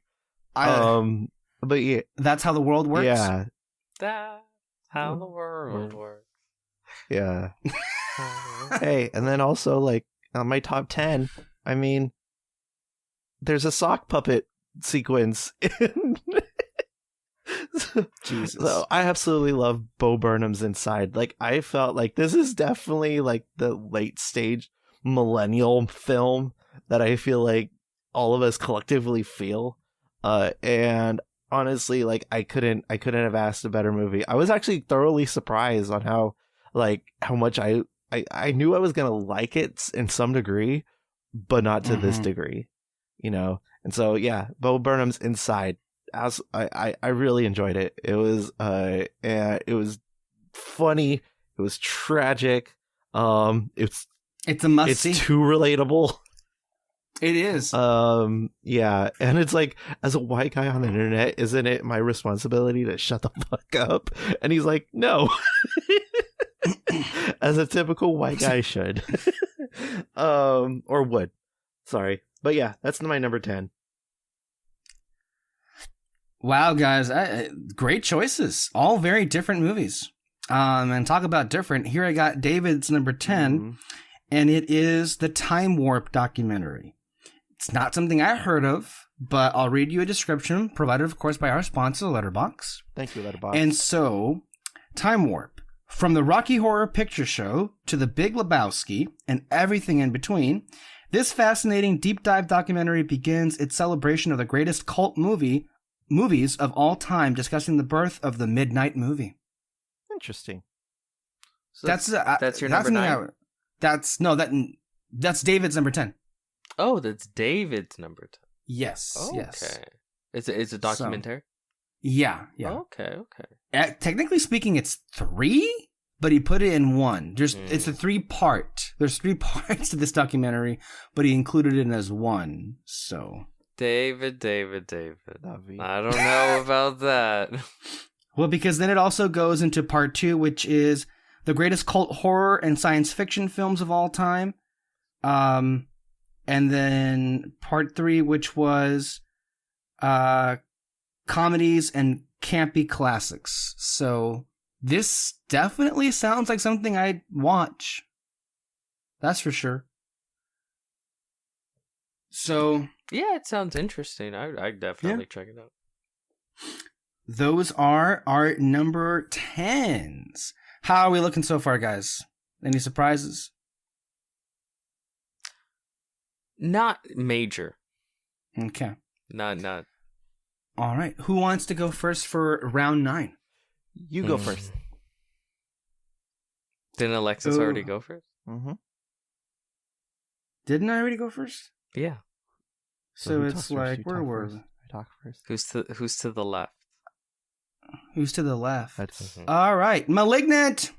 But yeah, that's how the world works. yeah, That's how the world works. yeah. Hey, and then also like on my top 10, I mean, there's a sock puppet sequence in. Jesus. So I absolutely love Bo Burnham's Inside. Like I felt like this is definitely like the late stage millennial film that I feel like all of us collectively feel. And honestly, like I couldn't have asked a better movie. I was actually thoroughly surprised on how much I knew I was gonna like it in some degree, but not to this degree, you know. And so yeah, Bo Burnham's Inside. As I really enjoyed it. It was funny. It was tragic. It's a must see. It's too relatable. It is. Yeah, and it's like, as a white guy on the internet, isn't it my responsibility to shut the fuck up? And he's like, no. As a typical white guy should. Or would. Sorry. But yeah, that's my number 10. Wow, guys, great choices. All very different movies. And talk about different. Here I got David's number 10, and it is the Time Warp documentary. It's not something I heard of, but I'll read you a description provided, of course, by our sponsor, Letterboxd. Thank you, Letterboxd. And so, Time Warp. From the Rocky Horror Picture Show to the Big Lebowski and everything in between, this fascinating deep dive documentary begins its celebration of the greatest cult movies of all time, discussing the birth of the Midnight Movie. Interesting. So that's your number 9? That's David's number 10. Oh, that's David's number 10. Yes. Okay. Yes. It's a documentary? So, yeah. Okay. Technically speaking, it's 3, but he put it in 1. It's a 3-part. There's 3 parts to this documentary, but he included it as 1. So David. I don't know about that. Well, because then it also goes into part 2, which is the greatest cult horror and science fiction films of all time. And then part 3, which was comedies and campy classics. So this definitely sounds like something I'd watch. That's for sure. So yeah, it sounds interesting. I'd definitely check it out. Those are our number 10s. How are we looking so far, guys? Any surprises? Not major. Okay. Not. All right. Who wants to go first for round 9? You go first. Didn't Alexis already go first? Mm-hmm. Didn't I already go first? Yeah. So it's like, where were we? I talk first. Who's to the left? Who's to the left? That's all right. Malignant.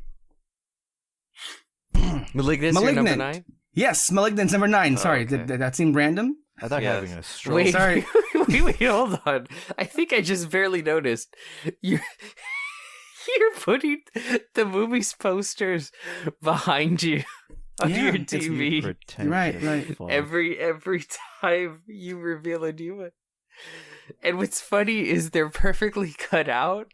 Malignant's your number 9? Yes, Malignant's number 9. Sorry, okay. did that seem random? I thought you were having a stroke. Wait, sorry. wait, hold on. I think I just barely noticed. You're putting the movie's posters behind you on your TV. Right. Every time you reveal a new one. And what's funny is they're perfectly cut out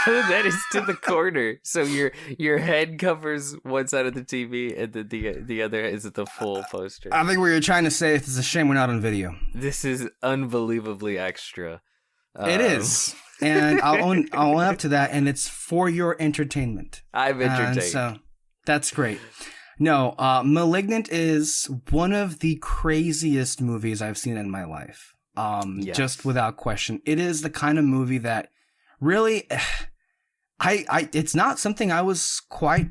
so that it's to the corner. So your head covers one side of the TV and then the other is the full poster. I think what you're trying to say is it's a shame we're not on video. This is unbelievably extra. It is. And I'll own up to that, and it's for your entertainment. I'm entertained. So that's great. No, Malignant is one of the craziest movies I've seen in my life. Just without question. It is the kind of movie that really, it's not something I was quite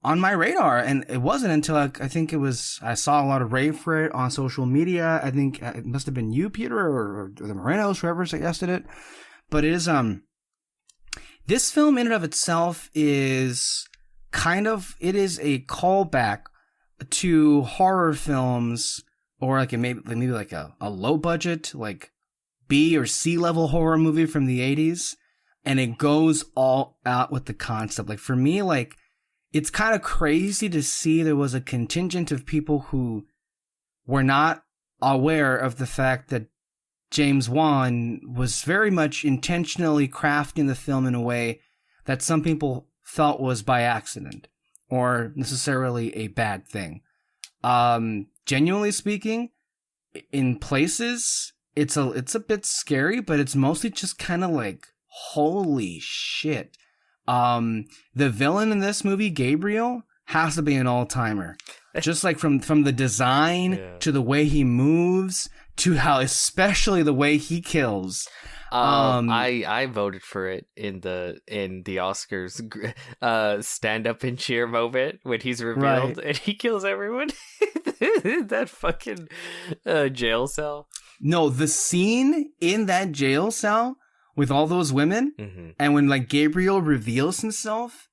on my radar, and it wasn't until I think I saw a lot of rave for it on social media. I think it must have been you, Peter, or the Morenos, whoever suggested it. But it is, this film in and of itself is it is a callback to horror films, or maybe like a low budget, like B or C level horror movie from the 80s. And it goes all out with the concept. Like for me, like it's kind of crazy to see there was a contingent of people who were not aware of the fact that James Wan was very much intentionally crafting the film in a way that some people felt was by accident or necessarily a bad thing. Genuinely speaking, in places, it's a bit scary, but it's mostly just kind of like, holy shit. The villain in this movie, Gabriel, has to be an all-timer. Just like from the design to the way he moves to how, especially the way he kills. I voted for it in the Oscars stand up and cheer moment when he's revealed and he kills everyone. That fucking jail cell. No, the scene in that jail cell with all those women, and when like Gabriel reveals himself,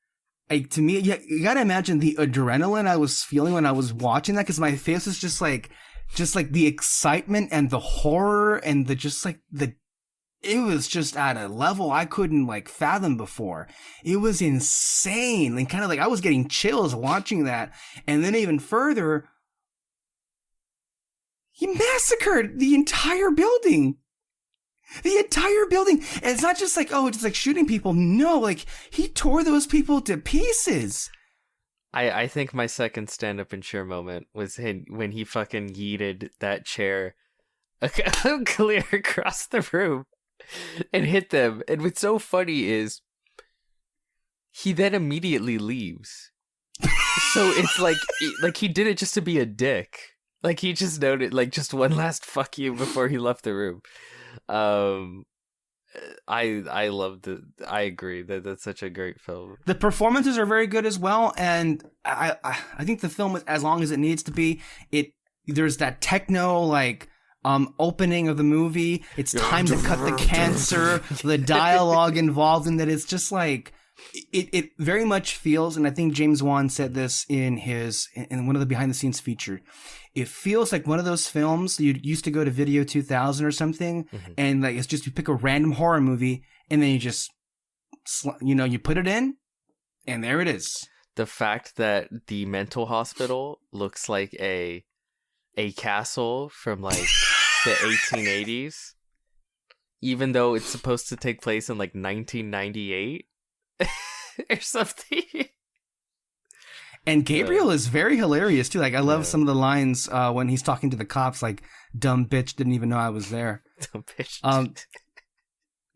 like to me, you gotta imagine the adrenaline I was feeling when I was watching that, because my face was just like just like the excitement and the horror and it was just at a level I couldn't like fathom before. It was insane. And kind of like I was getting chills watching that. And then even further, he massacred the entire building. The entire building. And it's not just like, oh, it's like shooting people. No, like he tore those people to pieces. I think my second stand-up and cheer moment was when he fucking yeeted that chair clear across the room and hit them. And what's so funny is he then immediately leaves. So it's like he did it just to be a dick. Like he just noted like just one last fuck you before he left the room. I loved it. I agree that that's such a great film. The performances are very good as well, and I think the film is as long as it needs to be. There's that techno like opening of the movie. It's time to cut the cancer. The dialogue involved in that is just like it very much feels, and I think James Wan said this in one of the behind the scenes feature. It feels like one of those films you used to go to Video 2000 or something, and like it's just you pick a random horror movie and then you just you put it in, and there it is. The fact that the mental hospital looks like a castle from like the 1880s, even though it's supposed to take place in like 1998 or something. And Gabriel is very hilarious too. Like I love some of the lines when he's talking to the cops, like "dumb bitch didn't even know I was there." Dumb bitch.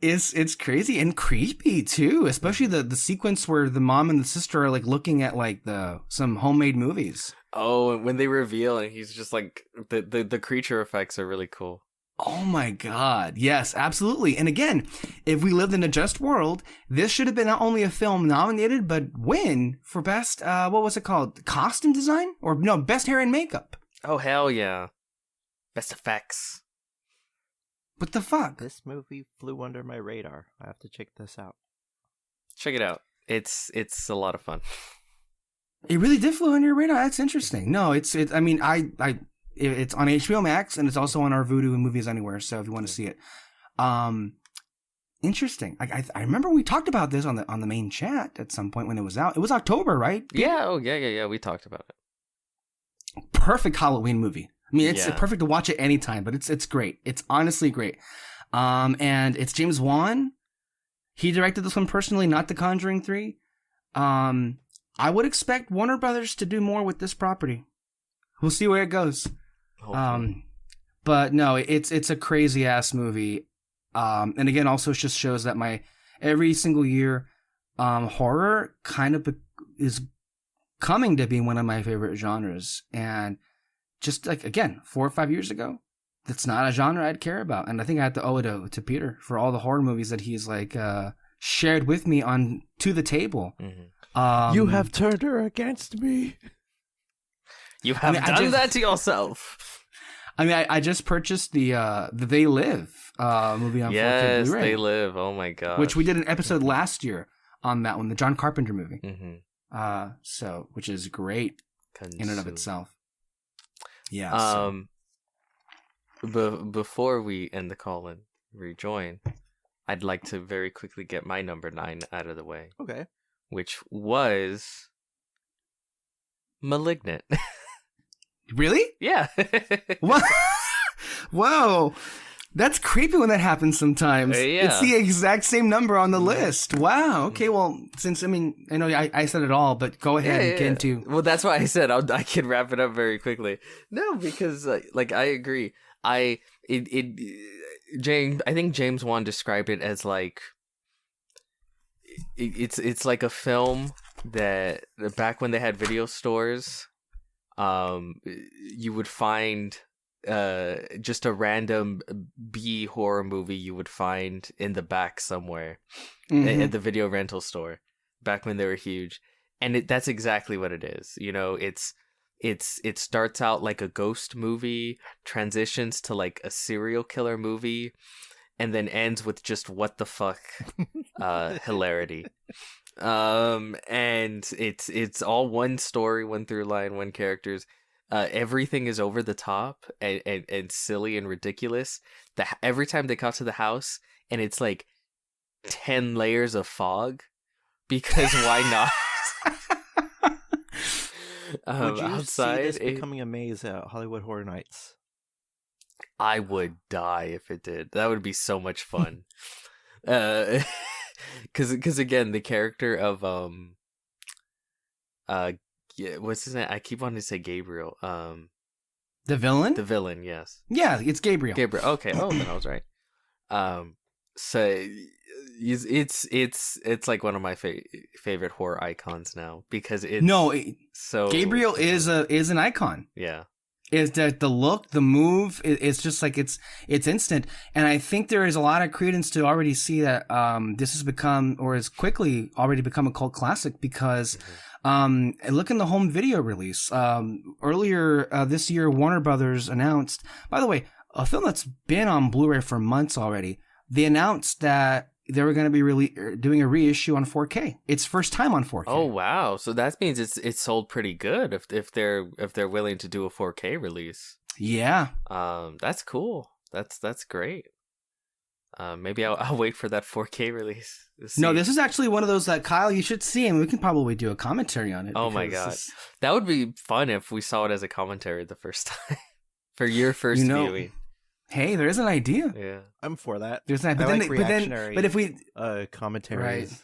It's crazy and creepy too, especially the sequence where the mom and the sister are like looking at like some homemade movies. Oh, and when they reveal and he's just like the creature effects are really cool. Oh my God. Yes, absolutely. And again, if we lived in a just world, this should have been not only a film nominated, but win for best, what was it called? Costume design? Or no, best hair and makeup. Oh, hell yeah. Best effects. What the fuck? This movie flew under my radar. I have to check this out. Check it out. It's a lot of fun. It really did flew under your radar. That's interesting. No, it's on HBO Max, and it's also on our Vudu and Movies Anywhere. So if you want to see it, interesting. I remember we talked about this on the main chat at some point when it was out. It was October, right? Yeah. Oh yeah. We talked about it. Perfect Halloween movie. I mean, it's perfect to watch it anytime, but it's great. It's honestly great. And it's James Wan. He directed this one personally, not The Conjuring 3. I would expect Warner Brothers to do more with this property. We'll see where it goes. But no, it's a crazy ass movie. And again, also just shows that every single year, horror kind of is coming to be one of my favorite genres. And just like, again, 4 or 5 years ago, that's not a genre I'd care about. And I think I had to owe it to Peter for all the horror movies that he's like, shared with me on To the Table. Mm-hmm. You have turned her against me. You have done that to yourself. I mean, I just purchased the They Live movie on 4K Yes, Blu-ray. They Live. Oh my god. Which we did an episode last year on that one, the John Carpenter movie. Mm-hmm. Which is great in and of itself. Yeah. Before we end the call and rejoin, I'd like to very quickly get my number 9 out of the way. Okay. Which was Malignant. Really? Yeah. What? Whoa. That's creepy when that happens sometimes. Yeah. It's the exact same number on the list. Wow. Okay, well, I know I said it all, but go ahead and get into... Well, that's why I said I can wrap it up very quickly. No, because, I agree. I think James Wan described it as, like... It's like a film that, back when they had video stores... you would find just a random B horror movie you would find in the back somewhere at the video rental store back when they were huge, and that's exactly what it is. You know, it starts out like a ghost movie, transitions to like a serial killer movie, and then ends with just what the fuck hilarity. And it's all one story, one through line, one characters. everything is over the top and silly and ridiculous. Every time they got to the house, and it's like 10 layers of fog, because why not? Would you Outside, see this becoming a maze at Hollywood Horror Nights? I would die if it did. That would be so much fun. Because again, the character of yeah, what's his name? I keep wanting to say Gabriel. The villain? The villain, yes. Yeah, it's Gabriel. Gabriel. Okay. Oh, then I was right. So it's like one of my favorite horror icons now, because it's so Gabriel is an icon. Yeah. Is that the look, the move? It's just like it's instant, and I think there is a lot of credence to already see that this has become, or has quickly already become, a cult classic, because look in the home video release. Earlier this year, Warner Brothers announced, by the way, a film that's been on Blu-ray for months already. They announced that they were going to be doing a reissue on 4K. It's first time on 4K. Oh wow! So that means it's sold pretty good if they're willing to do a 4K release. Yeah. That's cool. That's great. Maybe I'll wait for that 4K release. No, this is actually one of those that, Kyle, you should see, and we can probably do a commentary on it. Oh my god, that would be fun if we saw it as a commentary the first time for your first viewing. Hey, there is an idea. Yeah, I'm for that. There's an, but if we commentaries. Right.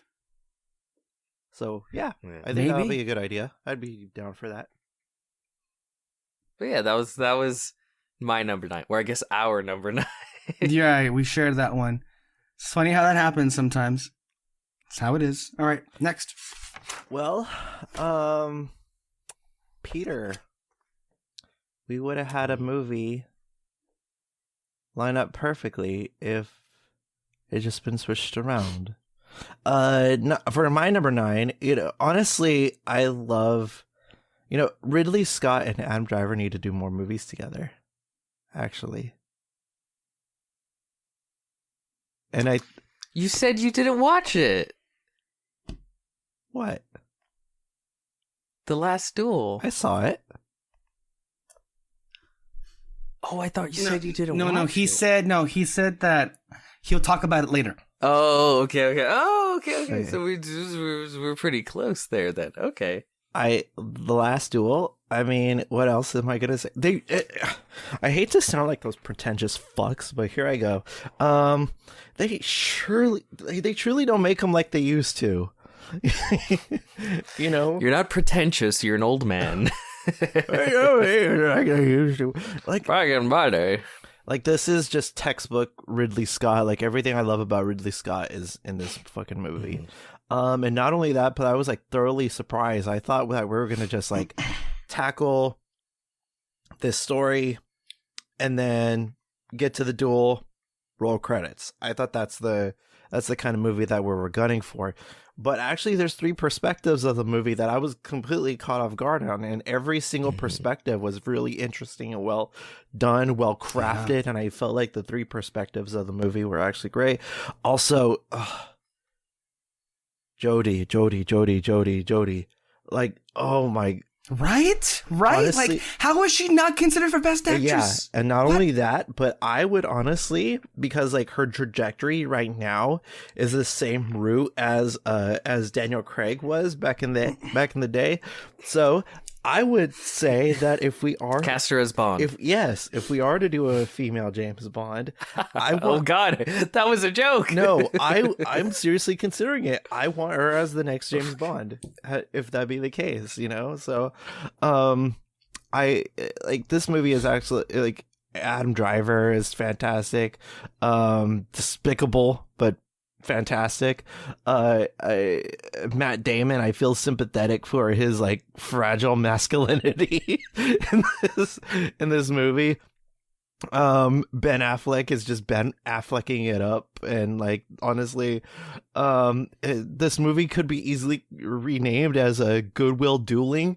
So yeah, I think Maybe. that'll be a good idea. I'd be down for that. but yeah, that was my number 9, or I guess our number 9. Yeah, we shared that one. It's funny how that happens sometimes. It's how it is. All right, next. Well, Peter, we would have had a movie line up perfectly if it just been switched around. For my number 9, honestly, I love, Ridley Scott and Adam Driver need to do more movies together, actually. And You said you didn't watch it. What? The Last Duel. I saw it. Oh, I thought you said you didn't watch it. He said that he'll talk about it later. Oh, okay. Oh, okay. So we're pretty close there then. Okay. The Last Duel, I mean, what else am I gonna say? I hate to sound like those pretentious fucks, but here I go. They truly don't make them like they used to. You're not pretentious, you're an old man. Like I used to. Like back in my day. Like, this is just textbook Ridley Scott. Like, everything I love about Ridley Scott is in this fucking movie. And not only that, but I was like thoroughly surprised. I thought that we were gonna just like tackle this story and then get to the duel, roll credits. I thought that's the kind of movie that we were gunning for. But actually, there's 3 perspectives of the movie that I was completely caught off guard on, and every single perspective was really interesting and well done, well crafted, and I felt like the 3 perspectives of the movie were actually great. Also, Jodie. Like, oh my. Right? Honestly, like, how was she not considered for Best Actress? Yeah, and not only that, but I would honestly, because like her trajectory right now is the same route as Daniel Craig was back in the day. So I would say that if we are cast her as Bond, if we are to do a female James Bond, I want, oh god, that was a joke. No, I'm seriously considering it. I want her as the next James Bond, if that be the case, So, I like this movie is actually like Adam Driver is fantastic, despicable but fantastic. Matt Damon, I feel sympathetic for his like fragile masculinity in this movie. Ben Affleck is just Ben Afflecking it up, and like honestly, this movie could be easily renamed as a Goodwill Dueling.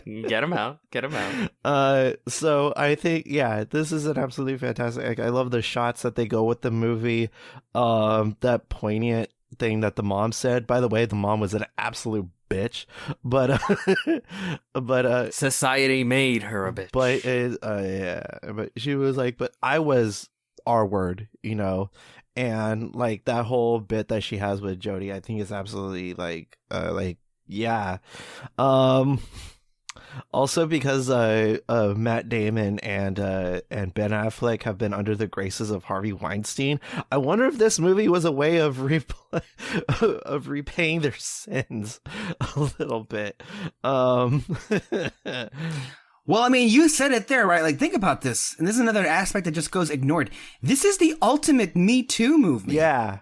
Get him out. So I think, yeah, this is an absolutely fantastic. I love the shots that they go with the movie. That poignant thing that the mom said. By the way, the mom was an absolute bitch, but Society made her a bitch. But yeah, but she was like, but I was R word, you know, and like that whole bit that she has with Jodie, I think is absolutely yeah. Also because Matt Damon and Ben Affleck have been under the graces of Harvey Weinstein, I wonder if this movie was a way of of repaying their sins a little bit. Well, I mean, you said it there, right? Like, think about this. And this is another aspect that just goes ignored. This is the ultimate Me Too movement. Yeah.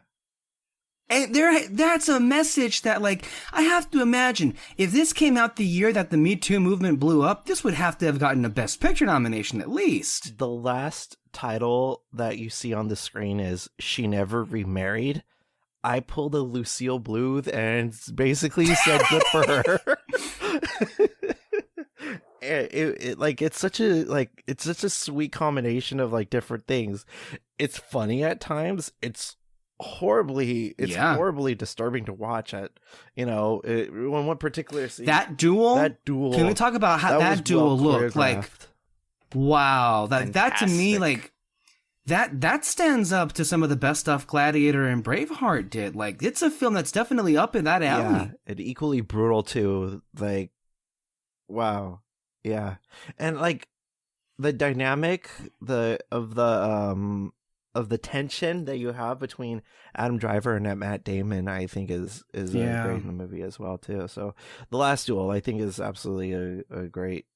And that's a message that, like, I have to imagine, if this came out the year that the Me Too movement blew up, this would have to have gotten a Best Picture nomination at least. The last title that you see on the screen is She Never Remarried. I pulled a Lucille Bluth and basically said good for her. It's such a sweet combination of like different things. It's funny at times. It's horribly disturbing to watch at, you know, in one particular scene. That duel. Can we talk about how that duel looked like? Wow. That to me, like, that stands up to some of the best stuff Gladiator and Braveheart did. Like, it's a film that's definitely up in that alley. Yeah, and equally brutal too. Like, wow. Yeah. And like the dynamic of the tension that you have between Adam Driver and Matt Damon, I think is great in the movie as well too. So The Last Duel, I think, is absolutely a great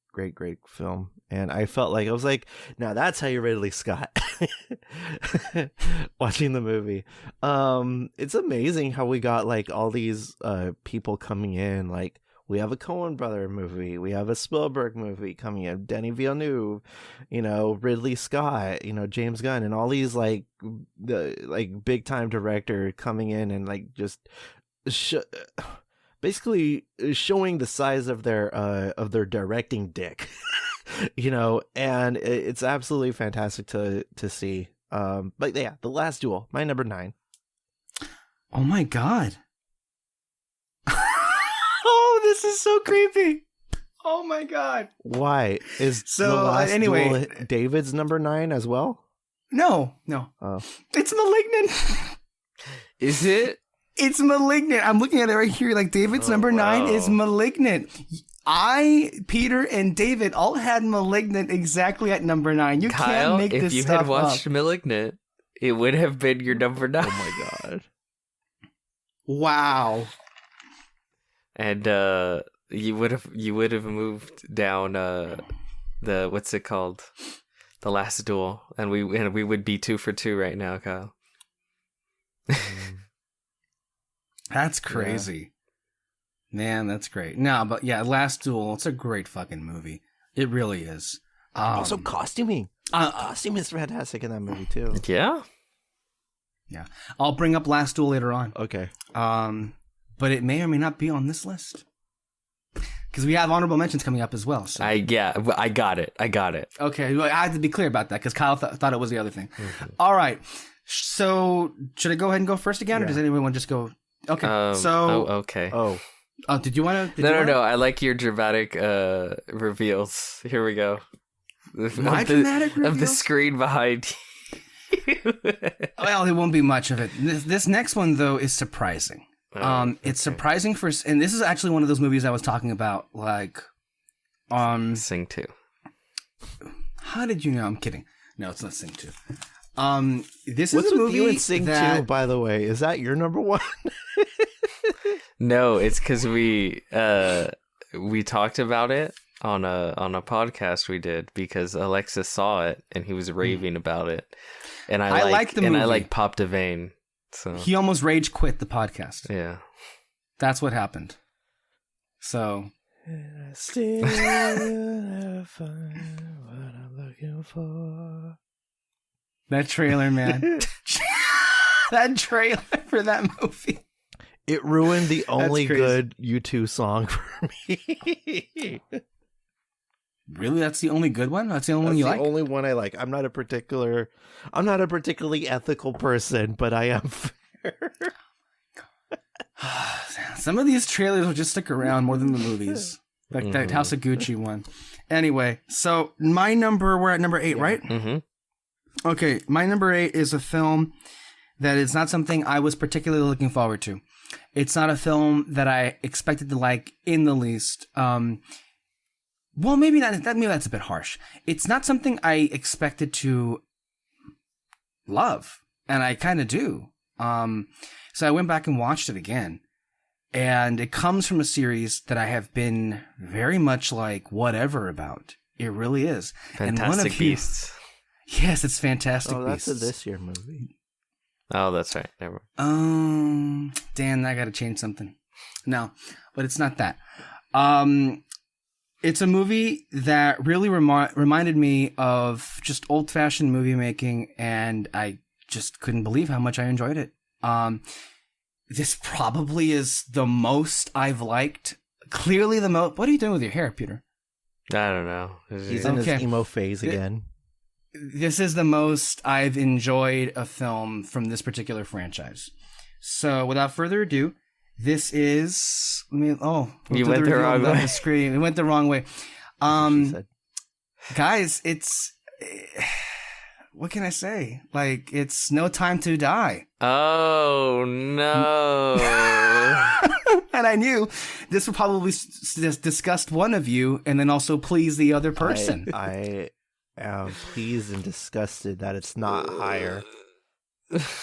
film. And I felt like I was like, now that's how you're Ridley Scott. Watching the movie, it's amazing how we got like all these people coming in. Like, we have a Coen brother movie, we have a Spielberg movie coming in, Denis Villeneuve, you know, Ridley Scott, you know, James Gunn, and all these like big time director coming in and like just basically showing the size of their directing dick. You know, and it's absolutely fantastic to see. But yeah, The Last Duel, my number 9. Oh my god. Oh, this is so creepy. Oh my god. Why is The Last Duel David's number 9 as well? No. Oh, it's Malignant. Is it? It's Malignant. I'm looking at it right here. Like, David's number 9 is Malignant. Peter, and David all had Malignant exactly at number 9. You Kyle, can't make this stuff up. if you had watched Malignant, it would have been your number 9. Oh my god. Wow. And you would have moved down the what's it called? The Last Duel, and we would be 2 for 2 right now, Kyle. That's crazy. Yeah. Man, that's great. No, but yeah, Last Duel, it's a great fucking movie. It really is. Also costuming. Costume is fantastic in that movie too. Yeah. Yeah. I'll bring up Last Duel later on. Okay. But it may or may not be on this list. Because we have honorable mentions coming up as well. So. I got it. Okay, well, I had to be clear about that because Kyle thought it was the other thing. Mm-hmm. All right. So, should I go ahead and go first again, or does anyone just go? Okay. Okay. Oh, did you want to? No. I like your dramatic reveals. Here we go. My dramatic reveals? Of the screen behind you. Well, there won't be much of it. This next one, though, is surprising. It's surprising and this is actually one of those movies I was talking about, like, Sing 2. How did you know? I'm kidding. No, it's not Sing 2. This What's is a with movie you and Sing 2, by the way? Is that your number 1? No, it's because we talked about it on a podcast we did because Alexis saw it and he was raving about it, and I liked the movie. And I like popped a vein. So he almost rage quit the podcast. Yeah, that's what happened. So still never find what I'm looking for. That trailer, man. That trailer for that movie. It ruined the only good U2 song for me. Really? That's the only good one? That's the only one you like? That's the only one I like. I'm not a particularly ethical person, but I am fair. Some of these trailers will just stick around more than the movies. Like that House of Gucci one. Anyway, so we're at number 8, right? Mm-hmm. Okay, my number 8 is a film that is not something I was particularly looking forward to. It's not a film that I expected to like in the least. Well, maybe not. Maybe that's a bit harsh. It's not something I expected to love, and I kind of do. So I went back and watched it again, and it comes from a series that I have been very much like whatever about. It really is. Fantastic Beasts. Yes, it's Fantastic That's Beasts. a this year movie. Oh, that's right. Never mind. Dan, I gotta change something. No, but it's not that. It's a movie that really reminded me of just old-fashioned movie making, and I just couldn't believe how much I enjoyed it. This probably is the most I've liked. Clearly the most. What are you doing with your hair, Peter? I don't know. He's in his emo phase again. This is the most I've enjoyed a film from this particular franchise. So, without further ado, this is. You went the wrong way. The screen. It went the wrong way. Guys, it's. What can I say? Like, it's No Time to Die. Oh no! And I knew this would probably disgust one of you, and then also please the other person. I am pleased and disgusted that it's not higher.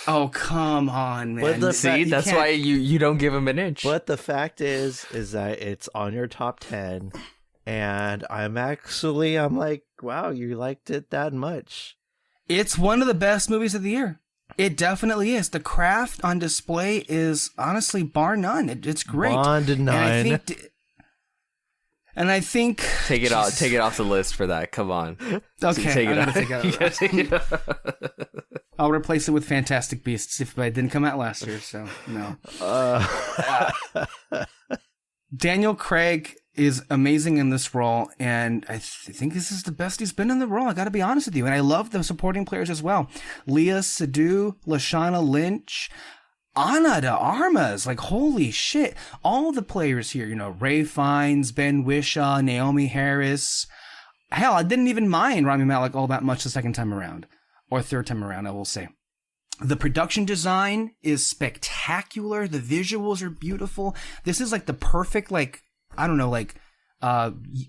Oh, come on, man. That's why you don't give him an inch. But the fact is that it's on your top 10, and I'm like, wow, you liked it that much. It's one of the best movies of the year. It definitely is. The craft on display is honestly bar none. It's great. Bar none. And I think take it off the list for that. Come on. Okay, I'm gonna take it off. I'll replace it with Fantastic Beasts if it didn't come out last year. So no. Daniel Craig is amazing in this role, and I think this is the best he's been in the role. I got to be honest with you, and I love the supporting players as well. Leah Seydoux, Lashana Lynch, Ana de Armas, like holy shit! All the players here, Ray Fiennes, Ben Whishaw, Naomi Harris. Hell, I didn't even mind Rami Malek all that much the second time around, or third time around, I will say. The production design is spectacular. The visuals are beautiful. This is like the perfect,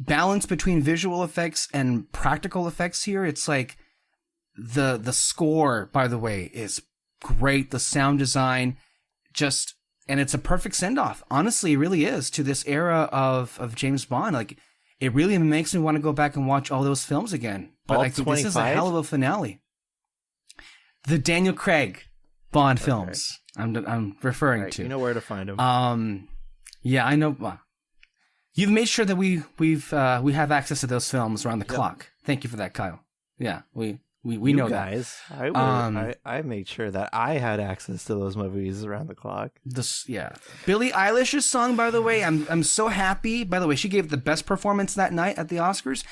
balance between visual effects and practical effects here. It's like the score, by the way, is great. The sound design, and it's a perfect send-off. Honestly, it really is to this era of James Bond. Like, it really makes me want to go back and watch all those films again. But I think this is a hell of a finale. The Daniel Craig Bond films. I'm referring to. You know where to find them. Yeah, I know. You've made sure that we have access to those films around the clock. Thank you for that, Kyle. Yeah, we know guys, that. I made sure that I had access to those movies around the clock. Billie Eilish's song, by the way, I'm so happy. By the way, she gave the best performance that night at the Oscars,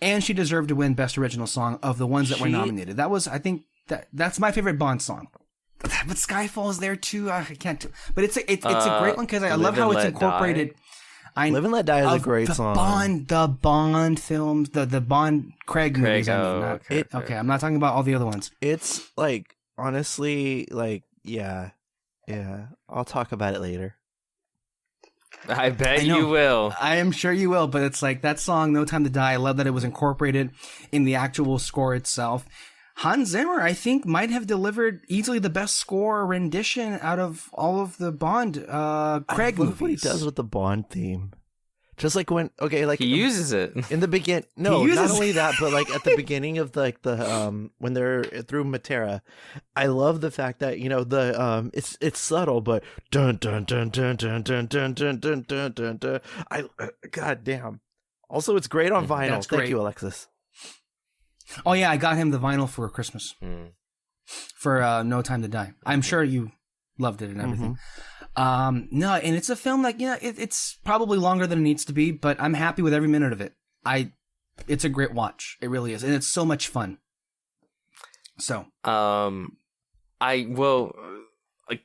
and she deserved to win Best Original Song of the ones that were nominated. That was, I think, that's my favorite Bond song. But Skyfall is there too. I can't. But it's a great one because I love how it's incorporated. Live and Let Die is a great song. The Bond films, the Bond Craig movies. Okay, I'm not talking about all the other ones. It's like, honestly, like, yeah. I'll talk about it later. I bet you will. I am sure you will. But it's like that song, No Time to Die. I love that it was incorporated in the actual score itself. Hans Zimmer, I think, might have delivered easily the best score rendition out of all of the Bond Craig movies. What he does with the Bond theme. Just like when, he uses it in the beginning. No, not only that, but like at the beginning of the when they're through Matera, I love the fact that it's subtle, but dun dun dun dun dun dun dun dun dun dun dun dun. God damn. Also, it's great on vinyl. Thank you, Alexis. Oh yeah, I got him the vinyl for Christmas for No Time to Die. I'm sure you loved it and everything. No, and it's a film like it's probably longer than it needs to be, but I'm happy with every minute of it. It's a great watch. It really is, and it's so much fun. So, I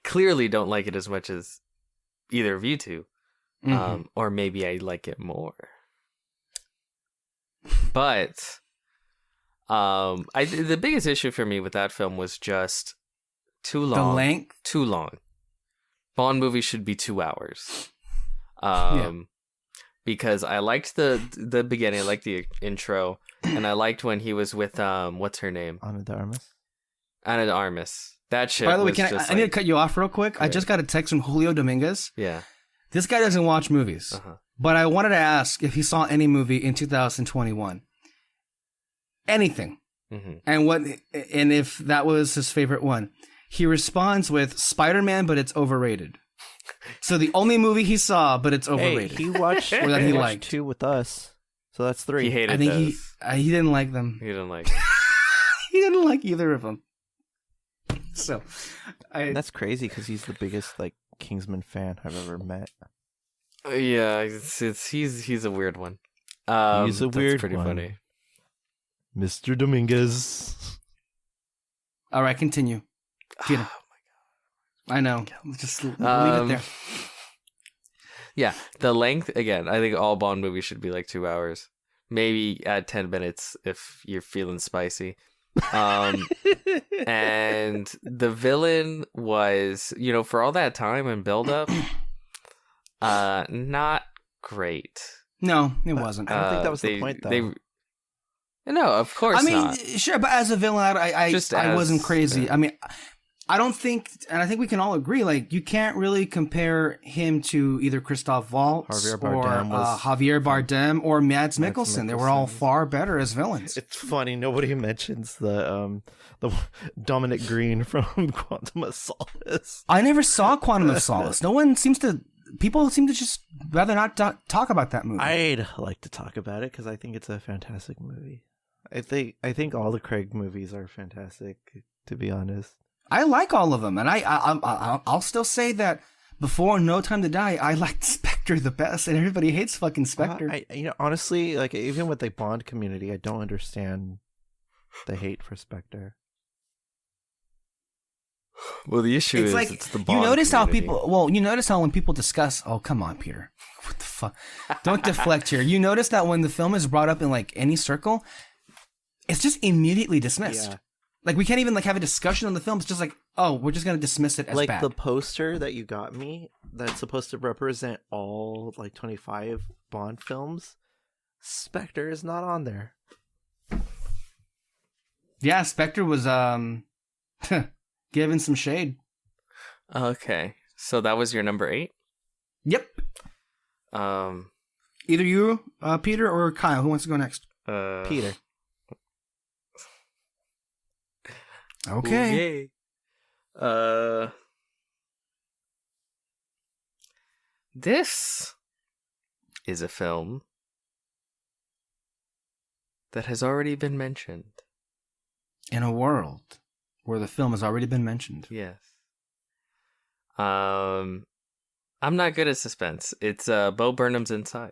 clearly don't like it as much as either of you two. Or maybe I like it more. But the biggest issue for me with that film was just too long. The length? Too long. Bond movies should be 2 hours. Because I liked the beginning, I liked the intro, and I liked when he was with what's her name? Ana de Armas. Ana de Armas. That shit. By the way, was just I need to cut you off real quick. I just got a text from Julio Dominguez. Yeah. This guy doesn't watch movies, but I wanted to ask if he saw any movie in 2021. Anything. And if that was his favorite one. He responds with Spider-Man, but it's overrated. So the only movie he saw, but it's overrated. Hey, he watched, or that he liked 2 with us. So that's 3. He hated I think those. he didn't like them. He didn't like it. He didn't like either of them. So, that's crazy because he's the biggest like Kingsman fan I've ever met. Yeah, he's a weird one. He's a weird pretty one. funny. Mr. Dominguez. All right, continue. Peter. Oh my God. I know. Just leave it there. Yeah, the length, again, I think all Bond movies should be like 2 hours. Maybe add 10 minutes if you're feeling spicy. And the villain was, for all that time and build up, not great. No, it wasn't. I don't think that was the point, though. No, of course not. Sure, but as a villain, I wasn't crazy. Yeah. I mean, I don't think, and I think we can all agree, like, you can't really compare him to either Christoph Waltz or Javier Bardem or Mads Mikkelsen. They were all far better as villains. It's funny, nobody mentions the Dominic Green from Quantum of Solace. I never saw Quantum of Solace. People seem to just rather not talk about that movie. I'd like to talk about it because I think it's a fantastic movie. I think all the Craig movies are fantastic, to be honest. I like all of them, and I'll still say that before No Time to Die, I liked Spectre the best, and everybody hates fucking Spectre. Honestly, like even with the Bond community, I don't understand the hate for Spectre. Well, the issue is like, it's the Bond you notice community. you notice how when people discuss, oh come on, Peter, what the fuck? Don't deflect here. You notice that when the film is brought up in like any circle, it's just immediately dismissed. Yeah. Like, we can't even like have a discussion on the film. It's just like, oh, we're just gonna dismiss it as like bad. the poster that you got me that's supposed to represent all like 25 Bond films. Spectre is not on there. Yeah, Spectre was giving some shade. Okay, so that was your number 8. Yep. Either you, Peter, or Kyle. Who wants to go next? Peter. Okay. This is a film that has already been mentioned. In a world where the film has already been mentioned. Yes. I'm not good at suspense. It's Bo Burnham's Inside.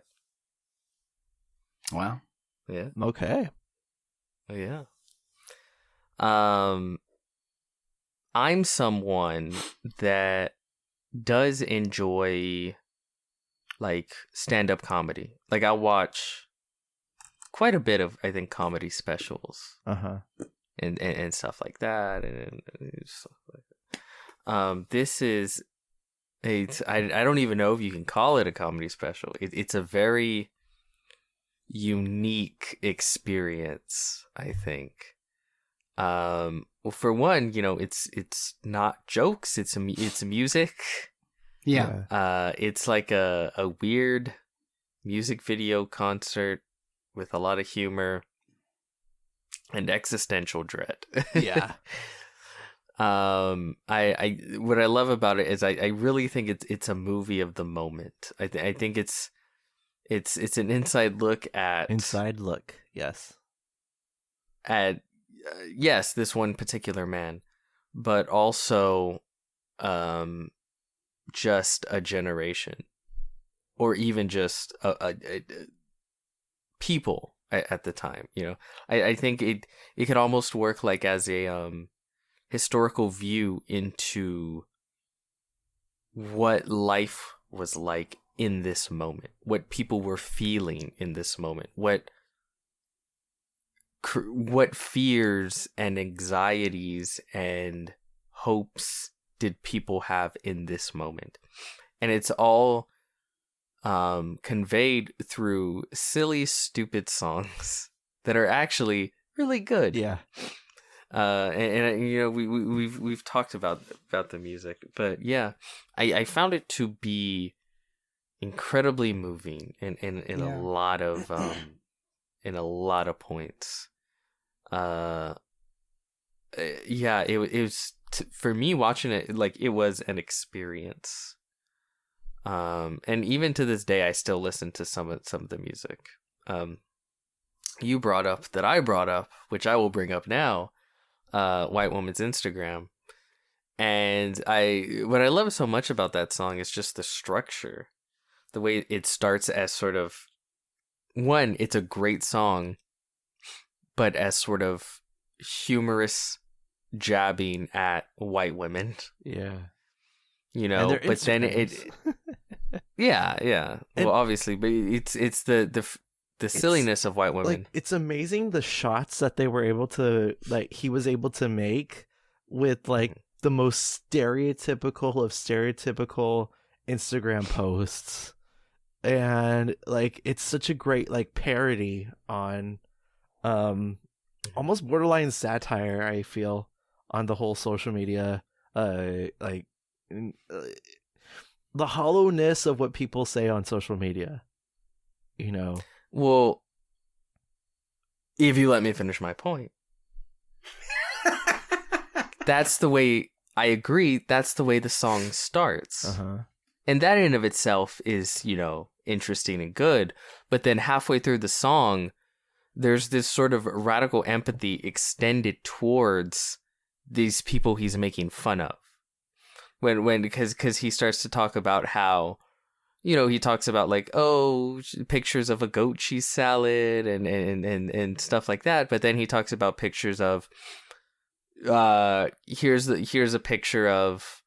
Wow. Yeah. Okay. Oh, yeah. I'm someone that does enjoy like stand-up comedy. Like I watch quite a bit of, I think, comedy specials. And stuff like that and stuff like that. This is I don't even know if you can call it a comedy special. It's a very unique experience, I think. Well, for one, it's not jokes. It's music. Yeah. It's like a weird music video concert with a lot of humor and existential dread. Yeah. I what I love about it is I really think it's a movie of the moment. I think it's an inside look. Yes. At yes, this one particular man, but also just a generation, or even just a people at the time. I think it could almost work like as a historical view into what life was like in this moment, what people were feeling in this moment, what fears and anxieties and hopes did people have in this moment. And it's all conveyed through silly, stupid songs that are actually really good. Yeah. And you know, we've talked about the music, but yeah, I found it to be incredibly moving in a lot of in a lot of points. Yeah, it was for me watching it, like, it was an experience. And even to this day, I still listen to some of the music. You brought up that I brought up, which I will bring up now. White Woman's Instagram. And what I love so much about that song is just the structure. The way it starts as sort of, one, it's a great song, but as sort of humorous jabbing at white women. Yeah. You know, but then yeah. Well, obviously, but it's the silliness of white women. Like, it's amazing the shots that they were able to, like, he was able to make with, like, the most stereotypical of stereotypical Instagram posts. And, like, it's such a great, like, parody on almost borderline satire, I feel, on the whole social media, like, the hollowness of what people say on social media, you know. Well, if you let me finish my point. That's the way, I agree, that's the way the song starts. Uh-huh. And that in of itself is, you know, interesting and good. But then halfway through the song, there's this sort of radical empathy extended towards these people he's making fun of. Because he starts to talk about how, you know, he talks about, like, oh, pictures of a goat cheese salad and stuff like that. But then he talks about pictures of, here's a picture of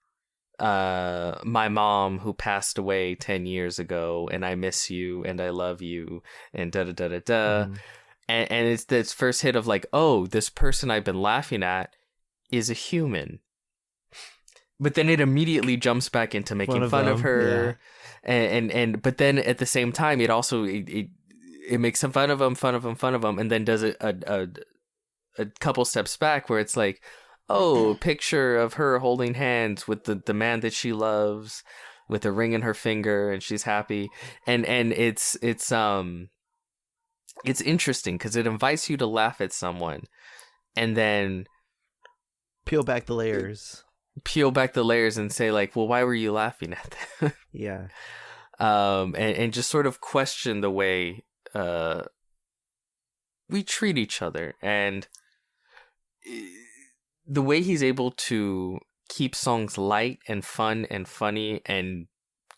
my mom who passed away 10 years ago, and I miss you and I love you and da da da da da. And it's this first hit of, like, oh, this person I've been laughing at is a human. But then it immediately jumps back into making fun of her. Yeah. And but then at the same time, it also it makes some fun of him, and then does a couple steps back where it's like, oh, picture of her holding hands with the man that she loves, with a ring in her finger, and she's happy. And it's interesting because it invites you to laugh at someone, and then peel back the layers and say, like, well, why were you laughing at that? Yeah. And just sort of question the way we treat each other, and the way he's able to keep songs light and fun and funny and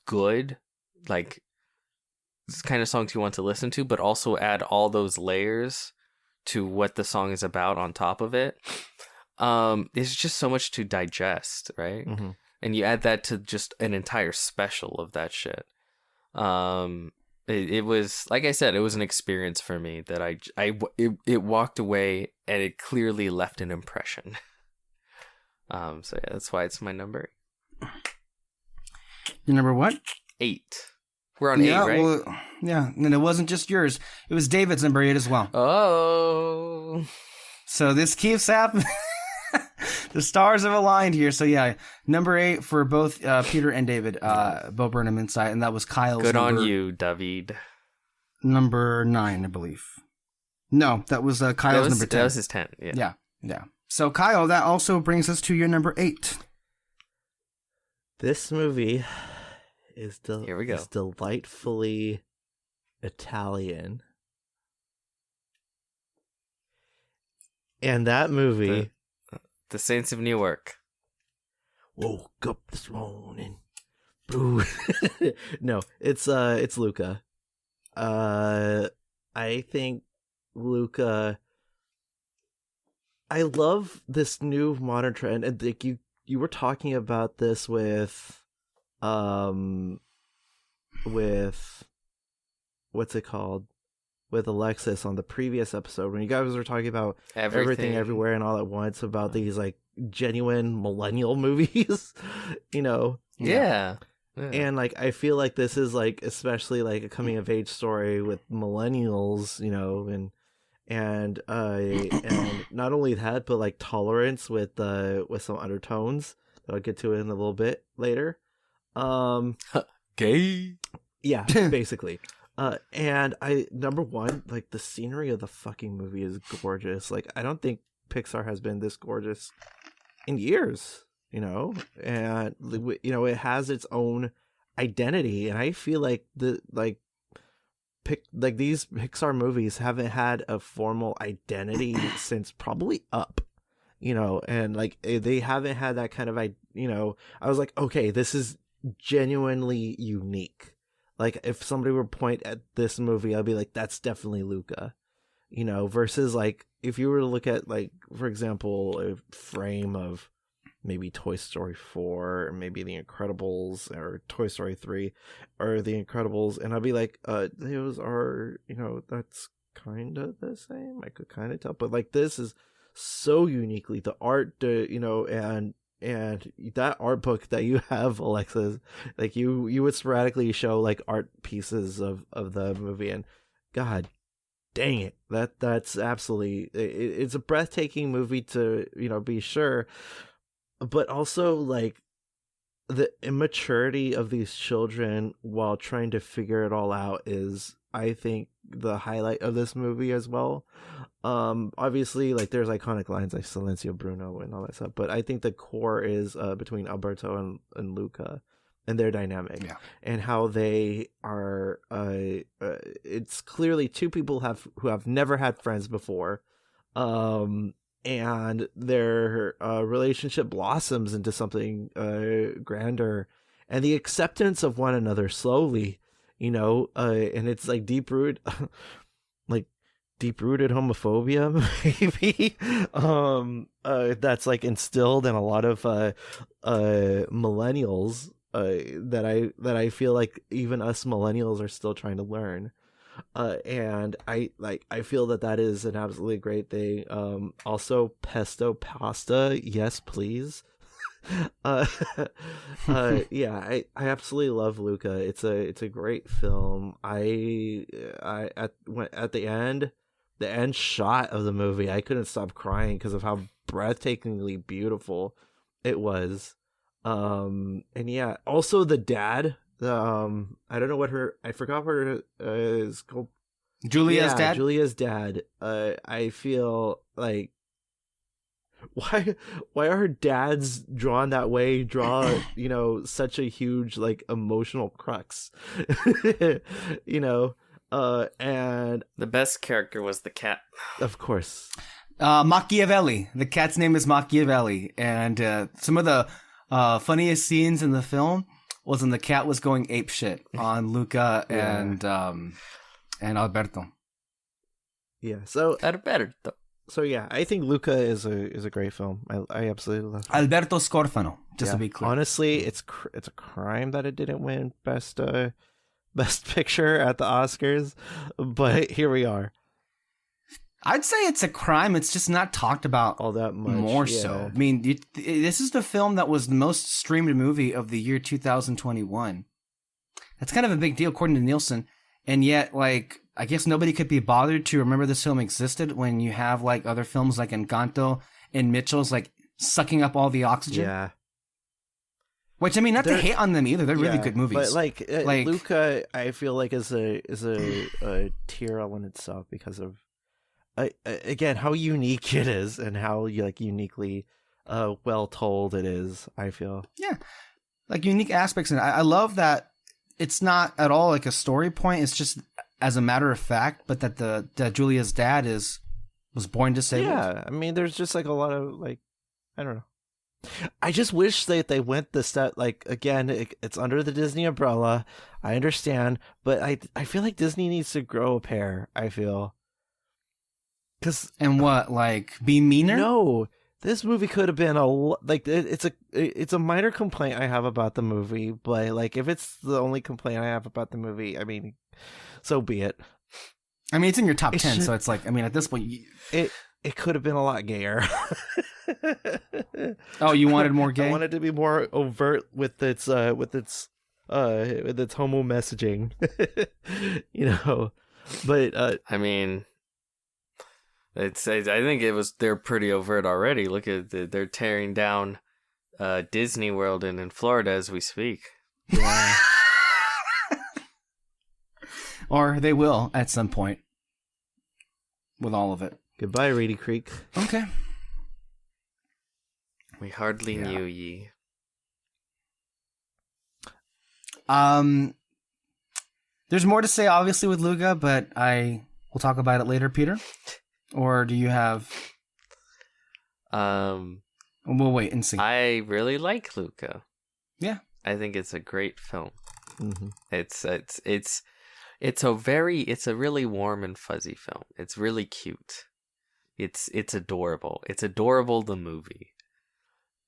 good, like this kind of songs you want to listen to, but also add all those layers to what the song is about on top of it. There's just so much to digest, right? Mm-hmm. And you add that to just an entire special of that shit. It was, like I said, it was an experience for me that it walked away and it clearly left an impression. So yeah, that's why it's my number. Your number what? 8. We're on 8, right? Well, yeah, and it wasn't just yours. It was David's number 8 as well. Oh. So this keeps happening. The stars have aligned here. So yeah, number 8 for both Peter and David, Bo Burnham Insight, and that was Kyle's Good number. on you, David. Number 9, I believe. No, that was Kyle's number 10. That was his 10, yeah. Yeah. So Kyle, that also brings us to your number 8. This movie is Here we go. is delightfully Italian. And that movie... The Saints of Newark. Woke up this morning. Blue. No, it's Luca. I think Luca... I love this new modern trend, and like you were talking about this with with what's it called? With Alexis on the previous episode when you guys were talking about everything everywhere and all at once about these like genuine millennial movies, you know. Yeah. And like I feel like this is like especially like a coming of age story with millennials, you know, and not only that but like tolerance with some undertones that I'll get to in a little bit later. Gay. Yeah, basically. And number one, like the scenery of the fucking movie is gorgeous. Like I don't think Pixar has been this gorgeous in years, you know, and you know it has its own identity, and I feel like these Pixar movies haven't had a formal identity since probably Up, you know, and like they haven't had that kind of I was like, okay, this is genuinely unique. Like if somebody were to point at this movie, I'd be like, that's definitely Luca, you know, versus like if you were to look at like, for example, a frame of maybe Toy Story 4 or maybe The Incredibles or Toy Story 3 or The Incredibles, and I'd be like, those are, you know, that's kind of the same. I could kind of tell, but like this is so uniquely the art, you know, and that art book that you have, Alexis, like you would sporadically show like art pieces of the movie, and god dang it, that's absolutely it's a breathtaking movie to, you know, be sure, but also like the immaturity of these children while trying to figure it all out is, I think, the highlight of this movie as well. Obviously, like there's iconic lines like Silencio Bruno and all that stuff, but I think the core is between Alberto and Luca and their dynamic, and how they are. It's clearly two people who have never had friends before, and their relationship blossoms into something grander, and the acceptance of one another slowly, you know, and it's like deep rooted homophobia, maybe, that's like instilled in a lot of millennials, that I feel like even us millennials are still trying to learn. And I feel that is an absolutely great thing. Also pesto pasta, yes please. Yeah, I absolutely love Luca. It's a great film. At the end shot of the movie, I couldn't stop crying because of how breathtakingly beautiful it was. And yeah, also the dad, I don't know I forgot what her is called. Julia's dad. Julia's dad. I feel like why are dads drawn that way? You know, such a huge like emotional crux. You know, and the best character was the cat, of course. Machiavelli. The cat's name is Machiavelli, and some of the funniest scenes in the film was when the cat was going ape shit on Luca and Alberto. Yeah, so Alberto. So yeah, I think Luca is a great film. I absolutely love it. Alberto Scorfano, just to be clear. Honestly, it's a crime that it didn't win best picture at the Oscars, but here we are. I'd say it's a crime. It's just not talked about all that much. More so. I mean, this is the film that was the most streamed movie of the year 2021. That's kind of a big deal according to Nielsen. And yet, like, I guess nobody could be bothered to remember this film existed when you have, like, other films like Encanto and Mitchell's, like, sucking up all the oxygen. Yeah. Which, I mean, not to hate on them either. They're really good movies. But, like Luca, I feel like is a tier all in itself because of, again, how unique it is and how, like, uniquely well told it is, I feel. Yeah. Like, unique aspects. And I love that it's not at all like a story point. It's just as a matter of fact, but that Julia's dad was born disabled. Yeah, I mean, there's just like a lot of like, I don't know. I just wish that they went the step, like, again, it's under the Disney umbrella. I understand, but I feel like Disney needs to grow a pair. I feel. And what, like, be meaner? No, This movie could have been it's a minor complaint I have about the movie, but like if it's the only complaint I have about the movie, I mean, so be it. I mean, it's in your top 10, so it's like, I mean, at this point, it could have been a lot gayer. Oh, you wanted more gay? I wanted to be more overt with its homo messaging, you know. But I mean, I think they're pretty overt already. Look at they're tearing down Disney World in Florida as we speak. yeah. Or they will at some point with all of it. Goodbye, Reedy Creek. Okay. We hardly knew ye. There's more to say, obviously, with Luca, but we'll talk about it later, Peter. Or do you have? We'll wait and see. I really like Luca. Yeah, I think it's a great film. Mm-hmm. It's a really warm and fuzzy film. It's really cute. It's adorable. It's adorable, the movie.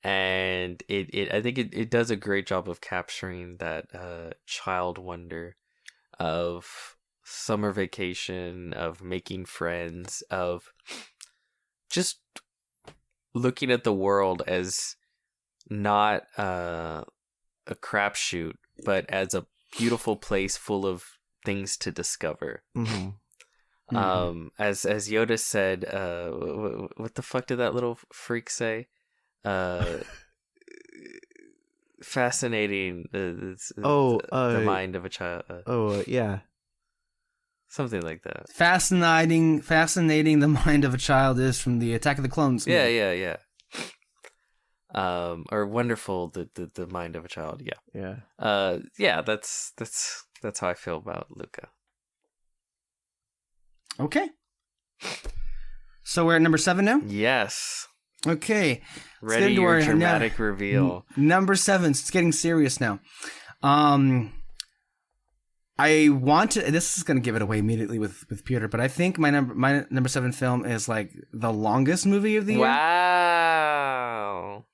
And I think it does a great job of capturing that child wonder of summer vacation, of making friends, of just looking at the world as not a crapshoot, but as a beautiful place full of things to discover. Mm-hmm. As Yoda said, what the fuck did that little freak say? Fascinating. The mind of a child. Yeah. Something like that. Fascinating. The mind of a child is from the Attack of the Clones. Yeah. Or wonderful. The mind of a child. Yeah. Yeah. That's how I feel about Luca. Okay. So we're at number 7 now? Yes. Okay. Ready your dramatic reveal. Number 7. It's getting serious now. I want to. This is going to give it away immediately with Peter, but I think my number 7 film is like the longest movie of the year. Wow.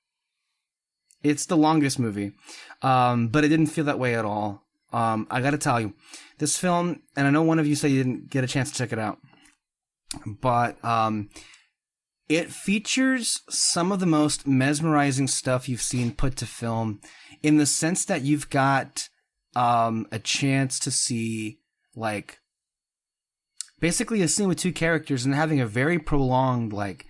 It's the longest movie, but it didn't feel that way at all. I got to tell you, this film, and I know one of you said you didn't get a chance to check it out, but it features some of the most mesmerizing stuff you've seen put to film, in the sense that you've got a chance to see, like, basically a scene with two characters and having a very prolonged, like,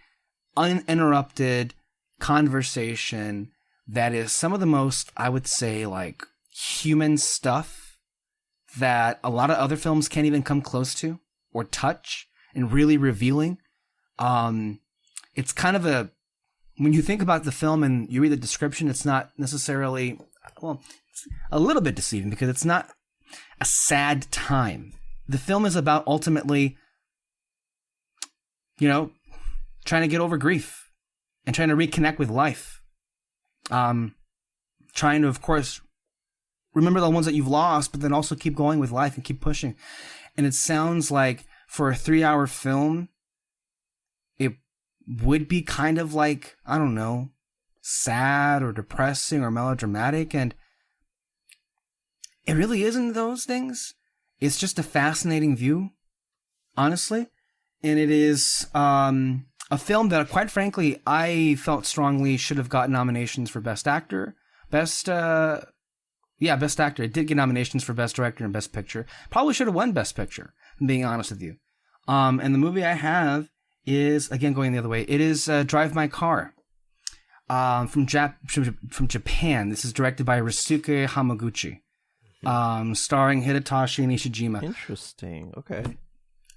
uninterrupted conversation that is some of the most, I would say, like, human stuff that a lot of other films can't even come close to or touch, and really revealing. It's kind of when you think about the film and you read the description, it's not necessarily, well, it's a little bit deceiving because it's not a sad time. The film is about ultimately, trying to get over grief and trying to reconnect with life. Trying to, of course, remember the ones that you've lost, but then also keep going with life and keep pushing. And it sounds like for a 3-hour film, it would be kind of like, I don't know, sad or depressing or melodramatic. And it really isn't those things. It's just a fascinating view, honestly. And it is a film that, quite frankly, I felt strongly should have gotten nominations for Best Actor. Best Actor. It did get nominations for Best Director and Best Picture. Probably should have won Best Picture, I'm being honest with you. And the movie I have is, again, going the other way. It is Drive My Car from Japan. This is directed by Ryusuke Hamaguchi, starring Hidetoshi Nishijima. Interesting. Okay.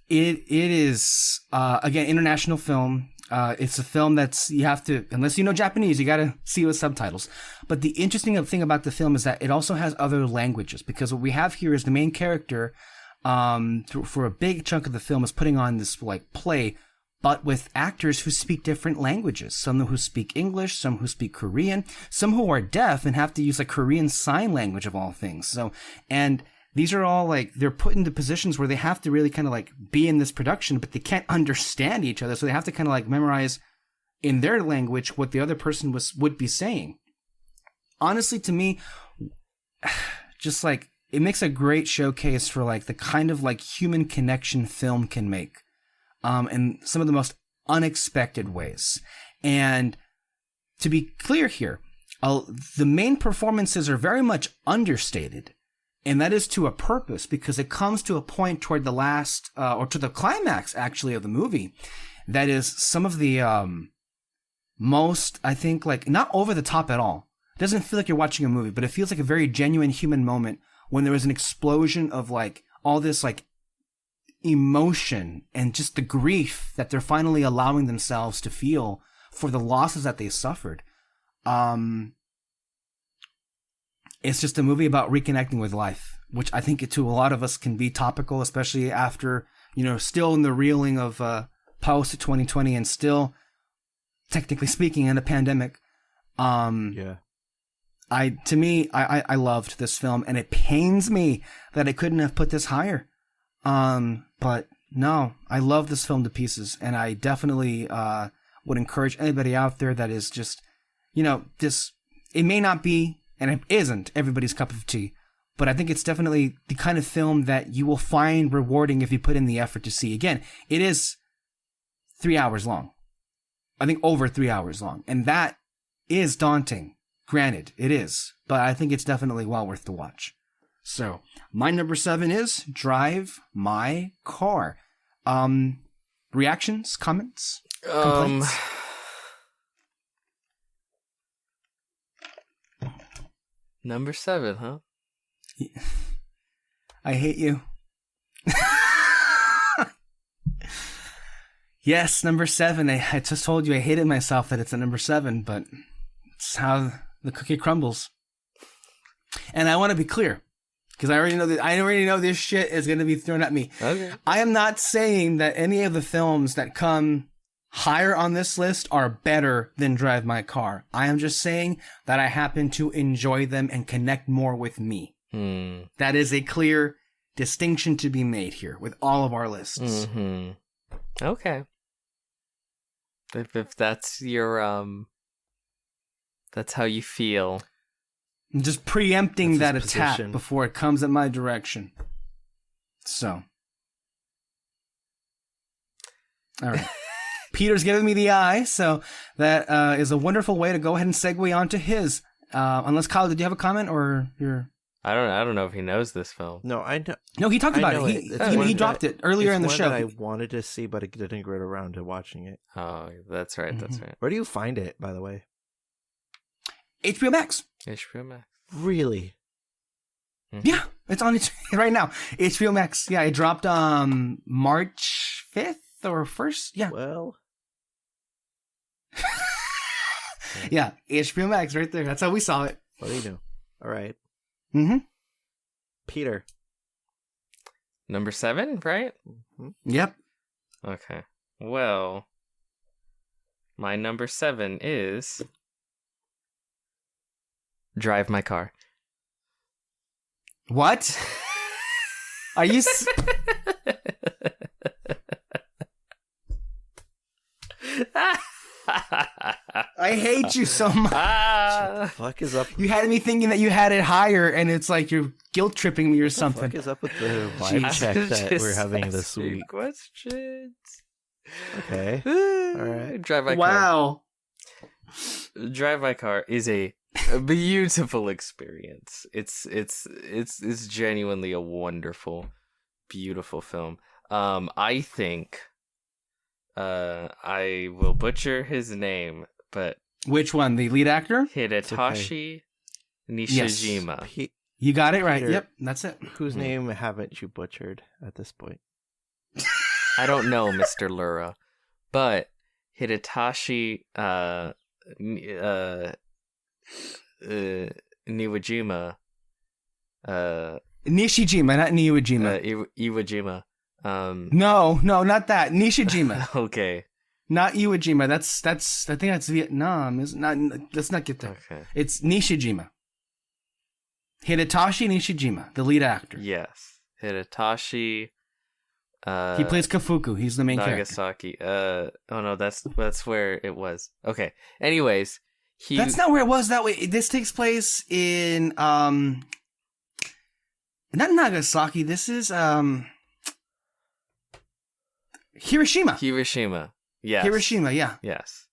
It is, again, international film. It's a film that's, you have to, unless you know Japanese, you got to see it with subtitles. But the interesting thing about the film is that it also has other languages, because what we have here is the main character, for a big chunk of the film, is putting on this like play, but with actors who speak different languages. Some who speak English, some who speak Korean, some who are deaf and have to use like Korean Sign Language of all things. So, and these are all like, they're put into positions where they have to really kind of like be in this production, but they can't understand each other. So they have to kind of like memorize in their language what the other person would be saying. Honestly, to me, just like it makes a great showcase for like the kind of like human connection film can make, in some of the most unexpected ways. And to be clear here, the main performances are very much understated, and that is to a purpose, because it comes to a point toward the last, or to the climax actually of the movie, that is some of the most, I think, like not over the top at all. It doesn't feel like you're watching a movie, but it feels like a very genuine human moment when there was an explosion of like all this like emotion and just the grief that they're finally allowing themselves to feel for the losses that they suffered. It's just a movie about reconnecting with life, which I think to a lot of us can be topical, especially after, still in the reeling of post 2020 and still, technically speaking, in a pandemic. Yeah. I loved this film, and it pains me that I couldn't have put this higher. But no, I love this film to pieces, and I definitely would encourage anybody out there that is just, it may not be, and it isn't everybody's cup of tea, but I think it's definitely the kind of film that you will find rewarding if you put in the effort to see. Again, it is 3 hours long. I think over 3 hours long, and that is daunting. Granted, it is, but I think it's definitely well worth the watch. So, my number 7 is Drive My Car. Reactions, comments, complaints? Number 7, huh? I hate you. Yes, number 7. I just told you I hated myself that it's a number 7, but it's how the cookie crumbles. And I want to be clear, because I already know this shit is going to be thrown at me. Okay. I am not saying that any of the films that come higher on this list are better than Drive My Car. I am just saying that I happen to enjoy them and connect more with me. That is a clear distinction to be made here with all of our lists. Mm-hmm. Okay. If that's your that's how you feel. I'm just preempting that attack position before it comes in my direction. So. All right. Peter's giving me the eye, so that is a wonderful way to go ahead and segue onto his. Unless, Kyle, did you have a comment or you're... I don't know if he knows this film. No, I know. No, he talked about it. He dropped it earlier in the show. That I wanted to see, but I didn't get around to watching it. Oh, that's right. That's right. Where do you find it, by the way? HBO Max. HBO Max. Really? Mm-hmm. Yeah, it's on it right now. HBO Max. Yeah, it dropped March 5th or 1st. Yeah. Well. Yeah, HBO Max right there. That's how we saw it. What do you know? All right. Mm-hmm. Peter. Number 7, right? Mm-hmm. Yep. Okay. Well, my number 7 is Drive My Car. What? Are you... I hate you so much. What the fuck is up? You had me thinking that you had it higher, and it's like you're guilt tripping me or something. What the fuck is up with the vibe check that we're having this week? Questions. Okay. All right. Drive My Car. Wow. Drive My Car is a beautiful experience. It's genuinely a wonderful, beautiful film. I think I will butcher his name, but Which one? The lead actor? Hidetoshi Nishijima. You got it right. Peter, Yep, that's it. Whose name haven't you butchered at this point? I don't know, Mr. Lira, but Hidetoshi Niwajima. Nishijima, not Niwajima. Iwajima. No, not that. Nishijima. Okay. Not Iwo Jima. That's I think that's Vietnam. It's not. Let's not get there. Okay. It's Nishijima. Hidetoshi Nishijima, the lead actor. Yes. Hidetoshi He plays Kafuku. He's the main character. Nagasaki. Oh no, that's where it was. Okay. Anyways, that's not where it was that way. This takes place in not Nagasaki. This is Hiroshima. Hiroshima. Yes. Hiroshima, yeah. Yes.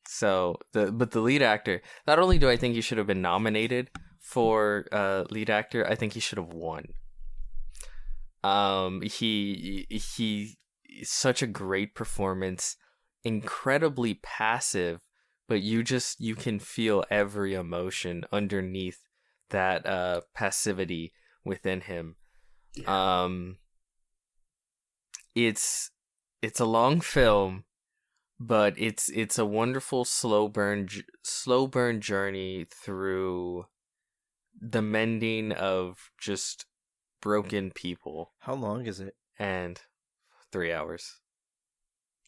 So the lead actor, not only do I think he should have been nominated for lead actor, I think he should have won. He such a great performance, incredibly passive, but you can feel every emotion underneath that passivity within him. Yeah. It's a long film, but it's a wonderful slow burn journey through the mending of just broken people. How long is it? And 3 hours.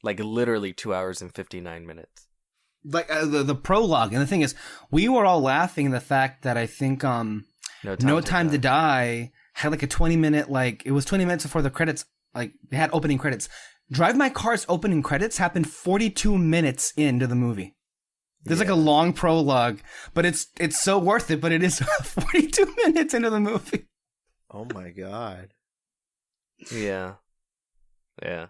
Like literally 2 hours and 59 minutes. Like the prologue, and the thing is, we were all laughing at the fact that I think No Time to Die had like a 20-minute, like, it was 20 minutes before the credits, like, they had opening credits. Drive My Car's opening credits happened 42 minutes into the movie. There's like a long prologue, but it's so worth it, but it is 42 minutes into the movie. Oh my god. Yeah. Yeah.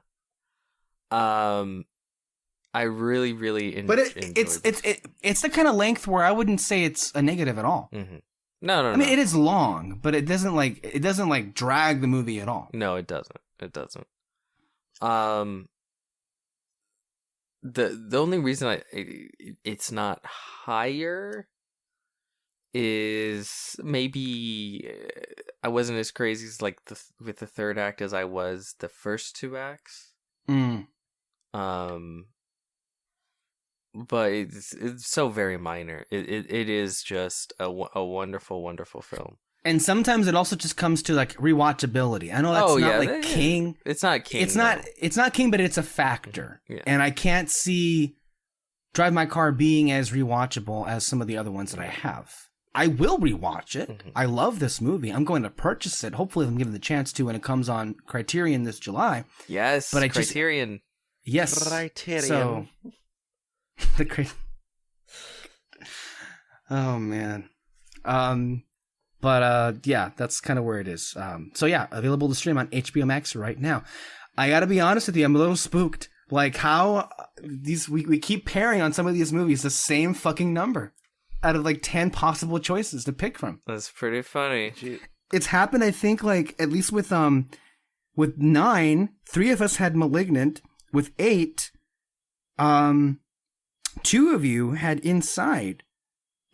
I really, really enjoyed it. It's the kind of length where I wouldn't say it's a negative at all. Mm-hmm. No. I mean, it is long, but it doesn't drag the movie at all. No, it doesn't. It doesn't. The only reason it's not higher is maybe I wasn't as crazy as with the third act as I was the first two acts. But it's so very minor. It is just a wonderful, wonderful film. And sometimes it also just comes to like rewatchability. I know that's not king. It's not king. It's not king, but it's a factor. Yeah. And I can't see Drive My Car being as rewatchable as some of the other ones that I have. I will rewatch it. Mm-hmm. I love this movie. I'm going to purchase it. Hopefully, I'm given the chance to when it comes on Criterion this July. Yes, but Criterion. Yes, Criterion. So oh man. But yeah, that's kind of where it is. So yeah, available to stream on HBO Max right now. I gotta be honest with you, I'm a little spooked. Like how we keep pairing on some of these movies the same fucking number out of like 10 possible choices to pick from. That's pretty funny. It's happened, I think, like at least with 9, 3 of us had Malignant. With 8, 2 of you had Inside,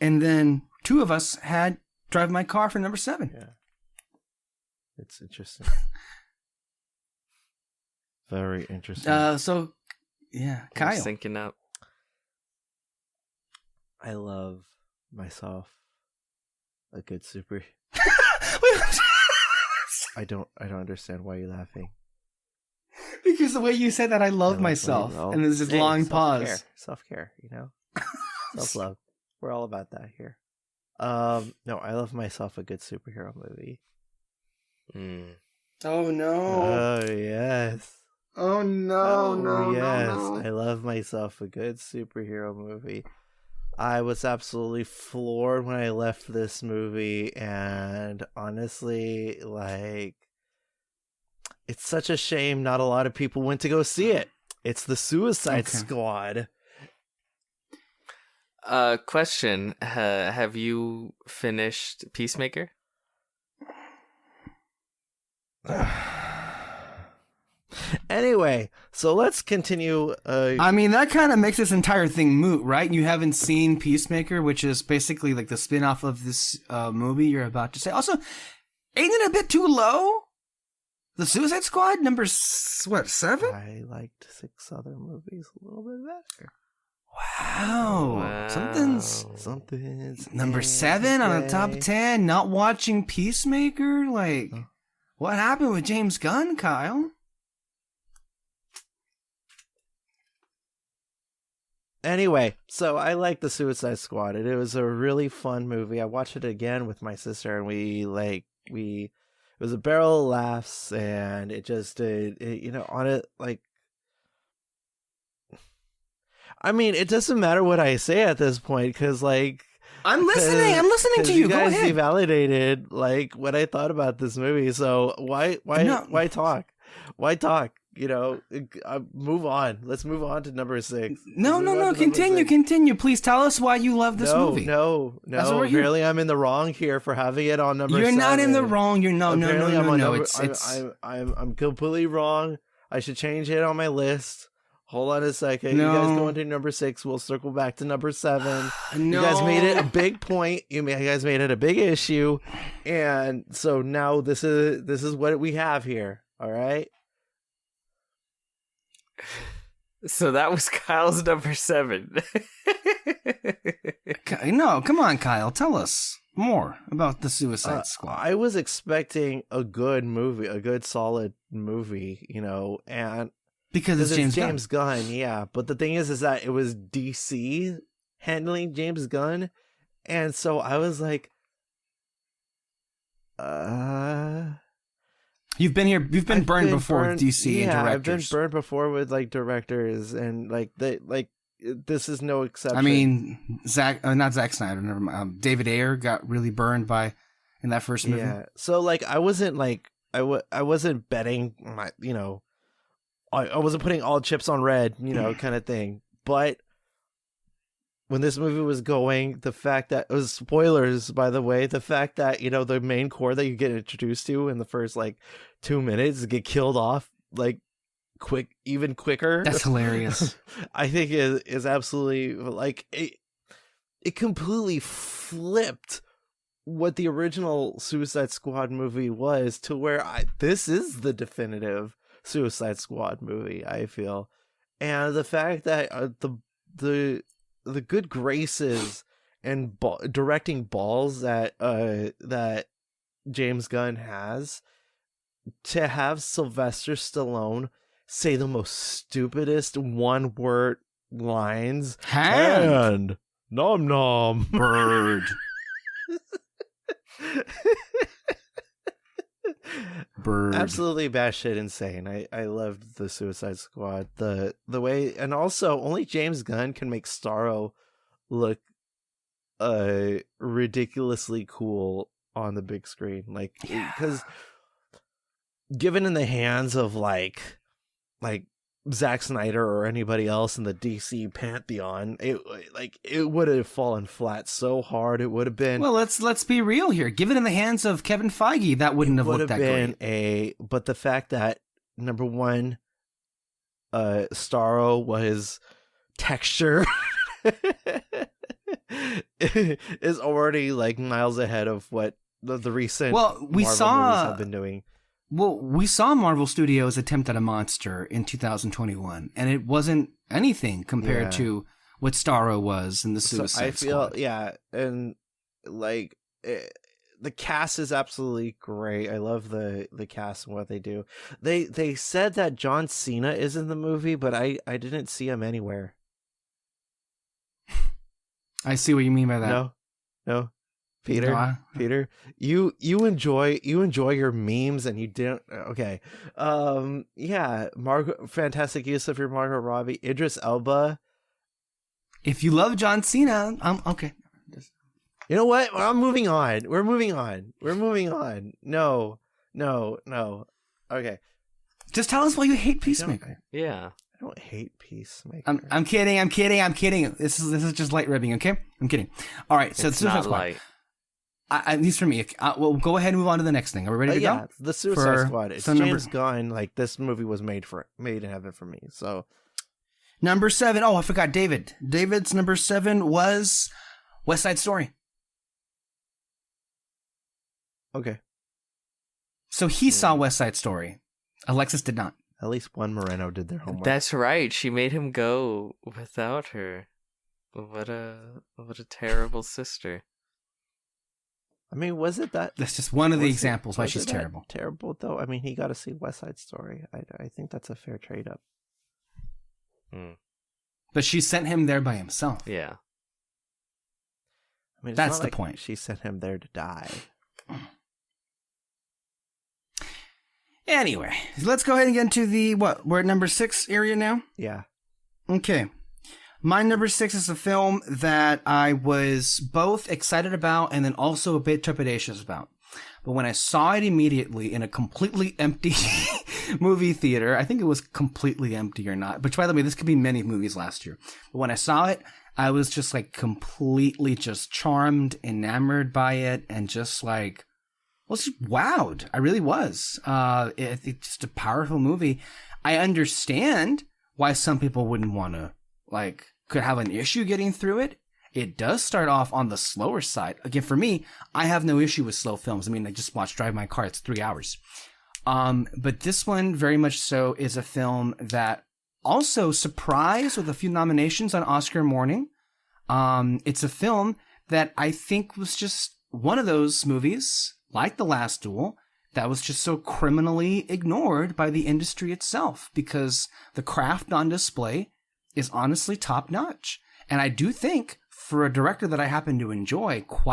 and then 2 of us had Drive My Car for number 7. Yeah. It's interesting. Very interesting. So, yeah, Kyle. Syncing up. I love myself a good super. I don't understand why you're laughing. Because the way you said that, I love myself, and there's this long pause. Self-care, you know, self-love. We're all about that here. No, I love myself a good superhero movie. Oh no! Oh yes! Oh no! No! Yes, no. I love myself a good superhero movie. I was absolutely floored when I left this movie, and honestly, like, it's such a shame not a lot of people went to go see it. It's the Suicide Squad. Question: have you finished Peacemaker? Anyway, so let's continue. I mean, that kind of makes this entire thing moot, right? You haven't seen Peacemaker, which is basically like the spin-off of this movie you're about to say. Also, ain't it a bit too low? The Suicide Squad, number 7? I liked 6 other movies a little bit better. Wow. Something's number 7 on the top 10. Not watching Peacemaker? Like, what happened with James Gunn, Kyle? Anyway, so I like the Suicide Squad. It was a really fun movie. I watched it again with my sister, and we was a barrel of laughs, and it just on it, like, I mean, it doesn't matter what I say at this point, because, like, I'm listening to you. You Go guys ahead. validated, like, what I thought about this movie, so why talk? Why talk? Move on. Let's move on to number 6. No. Continue. Please tell us why you love this movie. No. Apparently, I'm in the wrong here for having it on number 7. You're not in the wrong. You're no. I'm completely wrong. I should change it on my list. Hold on a second. No. You guys go into number 6. We'll circle back to number 7. No. You guys made it a big point. You guys made it a big issue, and so now this is what we have here. All right. So that was Kyle's number 7. No, come on, Kyle. Tell us more about the Suicide Squad. I was expecting a good movie, a good solid movie, and because it's James Gunn, yeah. But the thing is that it was DC handling James Gunn, and so I was like, You've been burned before with DC and directors. I've been burned before with like directors, and this is no exception. I mean, not Zack Snyder. Never mind. David Ayer got really burned in that first movie. Yeah. So like, I wasn't betting my, I wasn't putting all chips on red, kind of thing. But when this movie was going, the fact that it was spoilers, by the way, the fact that, the main core that you get introduced to in the first like 2 minutes get killed off like even quicker. That's hilarious. I think is absolutely like it completely flipped what the original Suicide Squad movie was to where this is the definitive Suicide Squad movie, I feel. And the fact that the good graces and directing balls that James Gunn has, to have Sylvester Stallone say the most stupidest one-word lines. Hand. Nom nom. Bird. Bird. Absolutely batshit insane. I loved the Suicide Squad. The way, and also only James Gunn can make Starro look ridiculously cool on the big screen. Like, because given in the hands of like Zack Snyder or anybody else in the DC pantheon, it would have fallen flat so hard. It would have been, well, let's be real here. Give it in the hands of Kevin Feige, that wouldn't have looked that great. But the fact that number one, Starro was texture is already like miles ahead of what the recent Marvel movies have been doing. Well, we saw Marvel Studios attempt at a monster in 2021, and it wasn't anything compared to what Starro was in the Suicide Squad. And like the cast is absolutely great. I love the cast and what they do. They said that John Cena is in the movie, but I didn't see him anywhere. I see what you mean by that. No. Peter, you enjoy your memes, and you didn't. Okay, fantastic use of your Margot Robbie, Idris Elba. If you love John Cena, I'm okay. You know what? I'm moving on. We're moving on. No. Okay, just tell us why you hate Peacemaker. Yeah. I don't hate Peacemaker. I'm kidding. This is just light ribbing, okay? I'm kidding. All right, so it's not light. At least for me. Well, go ahead and move on to the next thing. Are we ready to go? The Suicide Squad. It's James Gunn. Like, this movie was made in heaven for me. So, number 7. Oh, I forgot David. David's number 7 was West Side Story. Okay. So he saw West Side Story. Alexis did not. At least one Moreno did their homework. That's right. She made him go without her. What a terrible sister. I mean, was it that? That's just one of the examples why she's terrible. Terrible, though. I mean, he got to see West Side Story. I think that's a fair trade-up. But she sent him there by himself. Yeah. I mean, that's the point. She sent him there to die. Anyway, let's go ahead and get into the, we're at number 6 area now? Yeah. Okay. My number 6 is a film that I was both excited about and then also a bit trepidatious about. But when I saw it immediately in a completely empty movie theater, I think it was completely empty or not, but by the way, this could be many movies last year. But when I saw it, I was just like completely just charmed, enamored by it, and just like, was just wowed. I really was. It's just a powerful movie. I understand why some people wouldn't want to, like, could have an issue getting through it. It does start off on the slower side. Again, for me, I have no issue with slow films. I mean, I just watched Drive My Car. It's 3 hours. But this one, very much so, is a film that also surprised with a few nominations on Oscar morning. It's a film that I think was just one of those movies, like The Last Duel, that was just so criminally ignored by the industry itself, because the craft on display is honestly top notch. And I do think, for a director that I happen to enjoy, who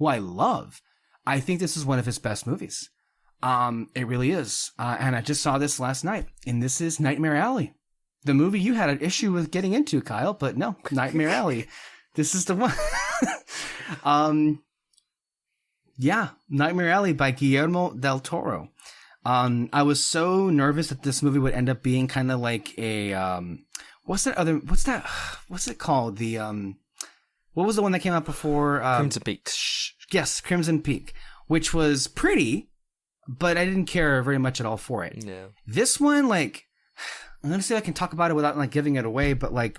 I love, I think this is one of his best movies. It really is. And I just saw this last night, and this is Nightmare Alley. The movie you had an issue with getting into, Kyle, but no, Nightmare Alley. This is the one. Yeah, Nightmare Alley by Guillermo del Toro. I was so nervous that this movie would end up being kind of like a, what's it called? What was the one that came out before? Crimson Peak. Yes, Crimson Peak, which was pretty, but I didn't care very much at all for it. Yeah. This one, like, I'm going to see if I can talk about it without like giving it away, but like,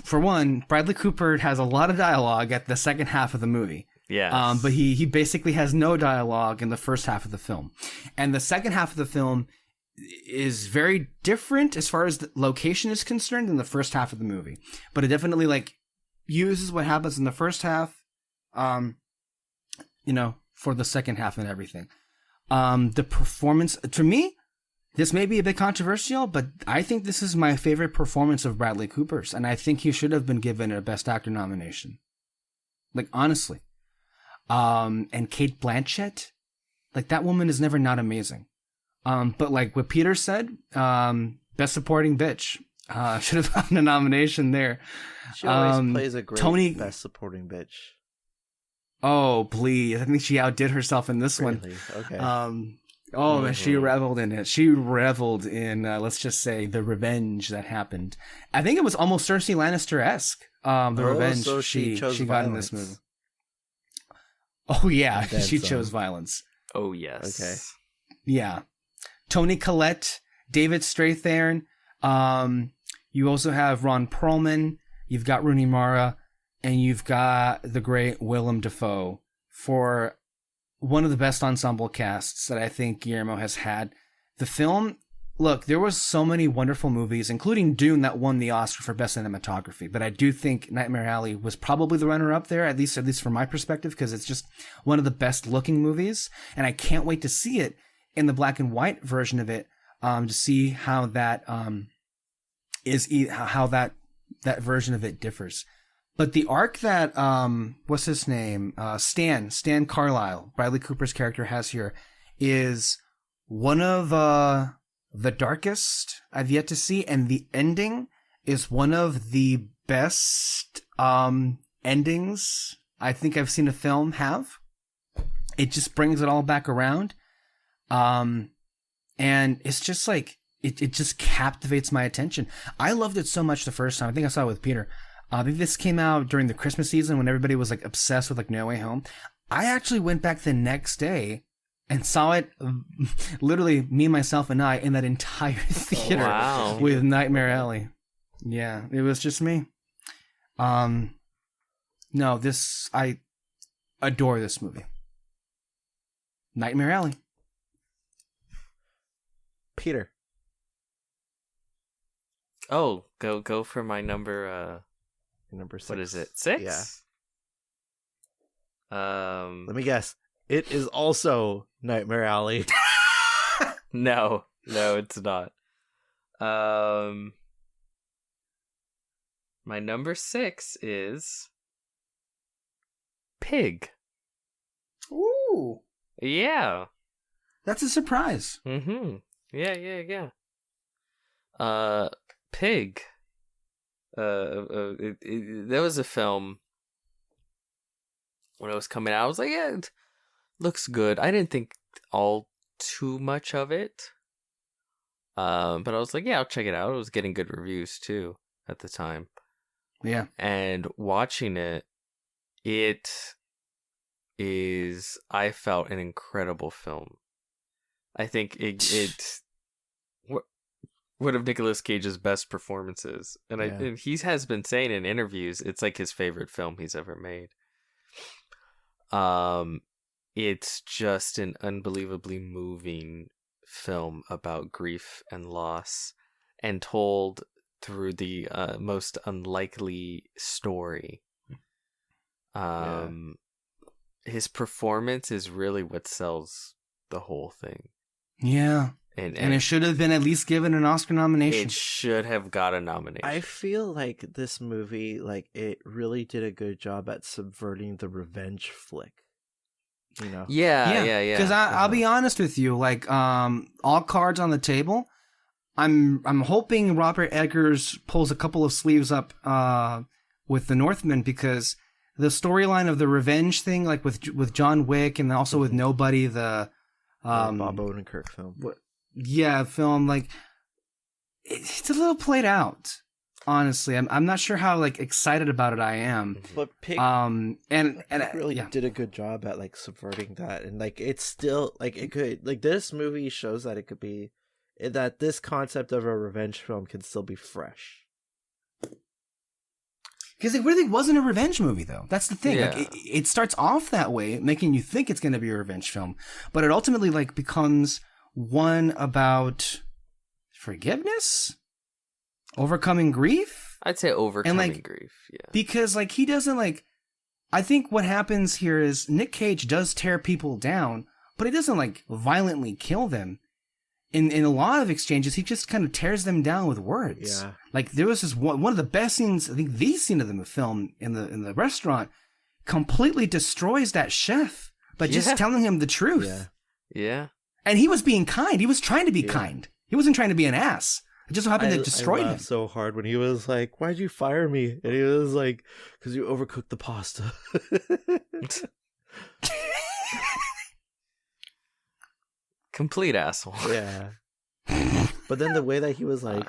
for one, Bradley Cooper has a lot of dialogue at the second half of the movie. Yeah. But he basically has no dialogue in the first half of the film. And the second half of the film is very different as far as the location is concerned than the first half of the movie. But it definitely like uses what happens in the first half, for the second half and everything. The performance, to me, this may be a bit controversial, but I think this is my favorite performance of Bradley Cooper's. And I think he should have been given a Best Actor nomination. Like, honestly. And Cate Blanchett, like, that woman is never not amazing. But like what Peter said, Best Supporting Bitch, should have gotten a nomination there. She always plays a great Best Supporting Bitch. Oh, please. I think she outdid herself in this one. Okay. Man, she reveled in it. She reveled in, let's just say, the revenge that happened. I think it was almost Cersei Lannister-esque, the revenge so she got violence in this movie. Oh, yeah, she some. chose violence. Oh, yes. Okay. Yeah. Toni Collette, David Strathairn. You also have Ron Perlman. You've got Rooney Mara. And you've got the great Willem Dafoe for one of the best ensemble casts that I think Guillermo has had. The film, look, there was so many wonderful movies, including Dune, that won the Oscar for Best Cinematography. But I do think Nightmare Alley was probably the runner-up there, at least from my perspective, because it's just one of the best-looking movies. And I can't wait to see it in the black and white version of it, to see how that that version of it differs. But the arc that, what's his name? Stan Carlisle, Bradley Cooper's character, has here is one of the darkest I've yet to see. And the ending is one of the best endings I think I've seen a film have. It just brings it all back around. And it's just like, it just captivates my attention. I loved it so much the first time. I think I saw it with Peter. I think this came out during the Christmas season when everybody was like obsessed with like No Way Home. I actually went back the next day and saw it, literally me, myself, and I in that entire theater with Nightmare Alley. Yeah, it was just me. I adore this movie. Nightmare Alley. Peter. Oh, go for my number. Number 6. What is it? 6? Yeah. Let me guess. It is also Nightmare Alley. No, it's not. My number 6 is Pig. Ooh. Yeah. That's a surprise. Mm-hmm. Yeah. Pig. That was a film when it was coming out. I was like, yeah, it looks good. I didn't think all too much of it. But I was like, yeah, I'll check it out. It was getting good reviews too at the time. Yeah. And watching it, I felt an incredible film. I think it's one of Nicolas Cage's best performances. And he has been saying in interviews, it's like his favorite film he's ever made. It's just an unbelievably moving film about grief and loss, and told through the most unlikely story. His performance is really what sells the whole thing. Yeah. And it should have been at least given an Oscar nomination. It should have got a nomination. I feel like this movie, like, it really did a good job at subverting the revenge flick. You know? Yeah. Because I'll be honest with you, like, all cards on the table. I'm hoping Robert Eggers pulls a couple of sleeves up with the Northman, because the storyline of the revenge thing, like with John Wick and also with Nobody, the Bob Odenkirk film. Film, like, it's a little played out. Honestly, I'm not sure how like excited about it I am. But Pig, and really did a good job at like subverting that, and like it's still like it could, like, this movie shows that it could be, that this concept of a revenge film can still be fresh. Because it really wasn't a revenge movie, though. That's the thing. Yeah. Like, it starts off that way, making you think it's going to be a revenge film, but it ultimately like becomes one about forgiveness, overcoming grief. I'd say overcoming grief. Yeah. Because like he doesn't like. I think what happens here is Nick Cage does tear people down, but he doesn't like violently kill them. In a lot of exchanges, he just kind of tears them down with words. Yeah. Like there was this one of the best scenes, I think the scene of the film in the restaurant completely destroys that chef by just telling him the truth. Yeah. And he was being kind. He was trying to be kind. He wasn't trying to be an ass. It just so happened to destroy him. So hard when he was like, "Why'd you fire me?" And he was like, "Because you overcooked the pasta." Complete asshole. Yeah. But then the way that he was like,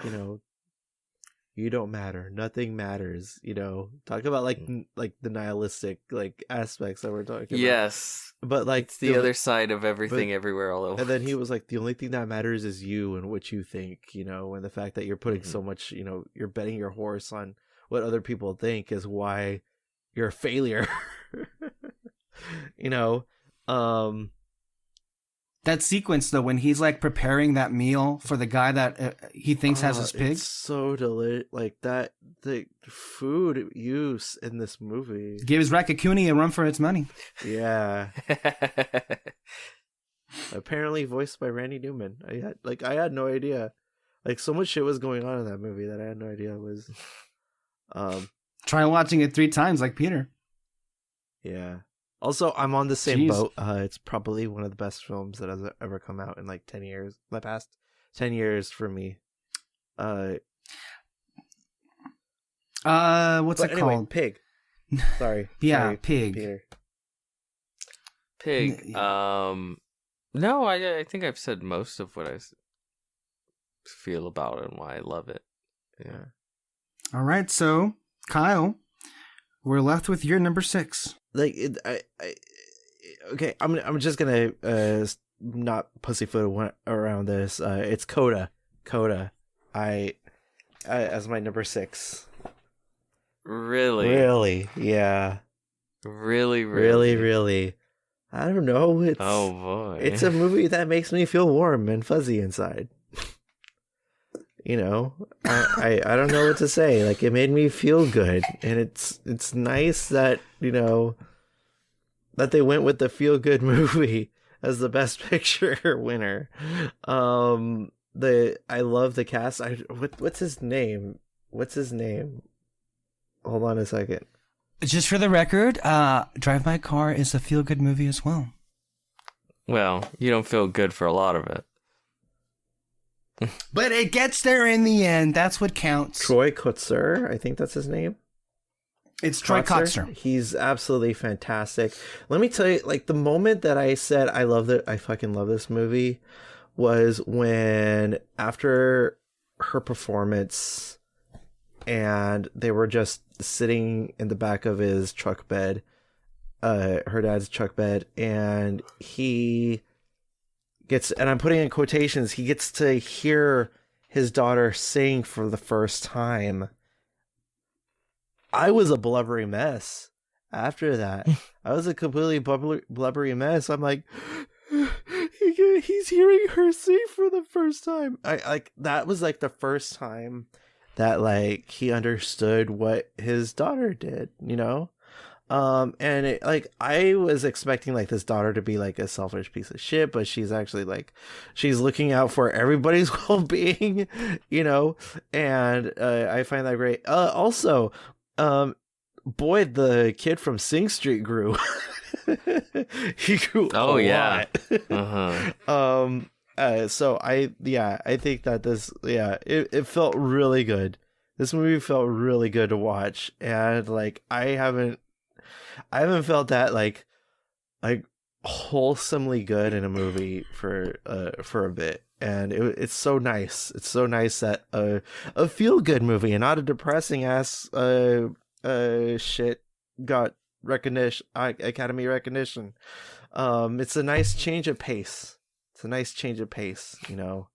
you don't matter, nothing matters, talk about like the nihilistic like aspects that we're talking about. Yes. But like it's the other side of everything, everywhere, all over. And then he was like, the only thing that matters is you and what you think, and the fact that you're putting so much, you're betting your horse on what other people think is why you're a failure. That sequence though, when he's like preparing that meal for the guy that he thinks has his pig, it's so delicious. Like that, the food use in this movie gives Raccacoonie a run for its money. Yeah. Apparently voiced by Randy Newman. I had no idea. Like, so much shit was going on in that movie that I had no idea was. Try watching it 3 times like Peter. Yeah. Also, I'm on the same boat. It's probably one of the best films that has ever come out in like 10 years. The past 10 years for me. What's it called? Pig. Sorry. Yeah, Sorry, Pig. Peter. Pig. No, I think I've said most of what I feel about it and why I love it. Yeah. All right, so Kyle, we're left with your number 6. Like okay, I'm just gonna not pussyfoot around this. It's Coda. I as my number 6. Really, yeah. Really. I don't know. It's, oh boy, it's a movie that makes me feel warm and fuzzy inside. I don't know what to say. Like, it made me feel good, and it's nice that that they went with the feel good movie as the best picture winner. I love the cast. What's his name? Hold on a second. Just for the record, Drive My Car is a feel good movie as well. Well, you don't feel good for a lot of it. But it gets there in the end. That's what counts. Troy Kotsur, I think that's his name. It's Troy Kotsur. He's absolutely fantastic. Let me tell you, like, the moment that I said I fucking love this movie was when, after her performance, and they were just sitting in the back of his truck bed, her dad's truck bed, and he gets, and I'm putting in quotations, he gets to hear his daughter sing for the first time. I was a blubbery mess after that. I was a completely blubbery mess. I'm like, he's hearing her sing for the first time. That was like the first time that like he understood what his daughter did, you know? And it, like, I was expecting like this daughter to be like a selfish piece of shit, but she's actually like, she's looking out for everybody's well-being, you know? And I find that great. Also, boy, the kid from Sing Street grew. He grew a lot. So I think that this, it felt really good. This movie felt really good to watch, and like I haven't felt that like wholesomely good in a movie for a bit, and it's so nice. It's so nice that a feel good movie and not a depressing ass shit got Academy recognition. It's a nice change of pace. You know.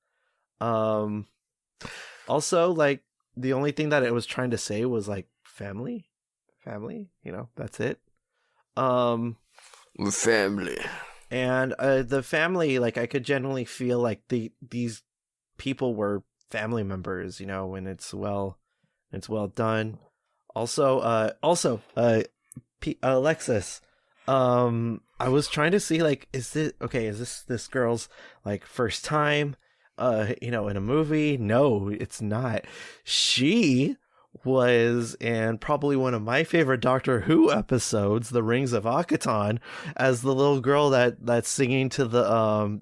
Also, like, the only thing that it was trying to say was like family, you know, that's it. Family. And the family, like, I could generally feel like these people were family members, you know, when it's well done. Also, Alexis, I was trying to see, like, is this girl's like first time you know, in a movie? No, it's not. She was in probably one of my favorite Doctor Who episodes, The Rings of Akaton, as the little girl that's singing to the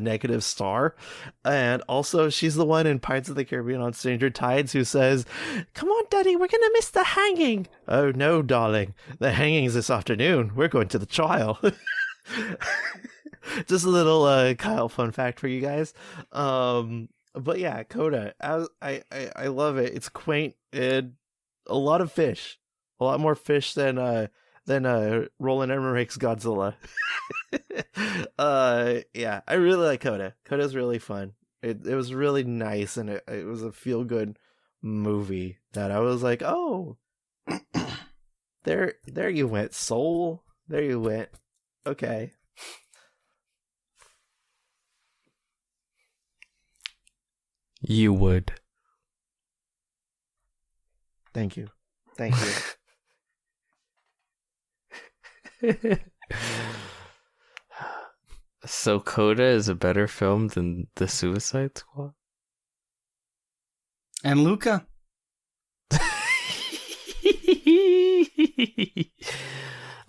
negative star. And also she's the one in Pirates of the Caribbean on Stranger Tides who says, "Come on, Daddy, we're gonna miss the hanging." "Oh no, darling, the hanging's this afternoon. We're going to the trial." Just a little Kyle fun fact for you guys. But yeah, Coda, I love it. It's quaint and a lot of fish, a lot more fish than Roland Emmerich's Godzilla. Yeah, I really like Coda. Coda's really fun. It was really nice, and it was a feel good movie that I was like, oh, there you went, soul. There you went. Okay. You would. Thank you. So Coda is a better film than The Suicide Squad? And Luca.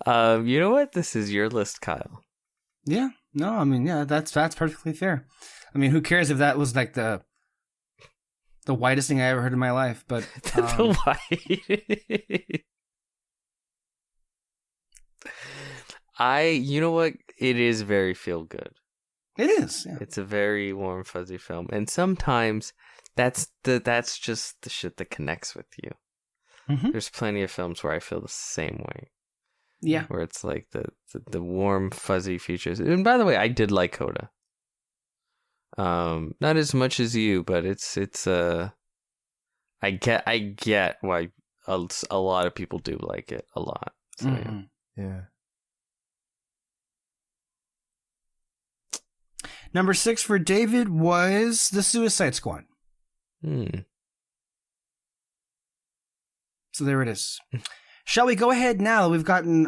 You know what? This is your list, Kyle. Yeah. No, I mean, yeah, that's perfectly fair. I mean, who cares if that was like the whitest thing I ever heard in my life, but The white. You know what? It is very feel good. It is. Yeah. It's a very warm, fuzzy film, and sometimes that's just the shit that connects with you. Mm-hmm. There's plenty of films where I feel the same way. Yeah. Where it's like the warm, fuzzy features. And by the way, I did like Coda. Not as much as you, but it's I get why a lot of people do like it a lot. So, mm-hmm. Yeah. Number 6 for David was The Suicide Squad. So there it is. Shall we go ahead now that we've gotten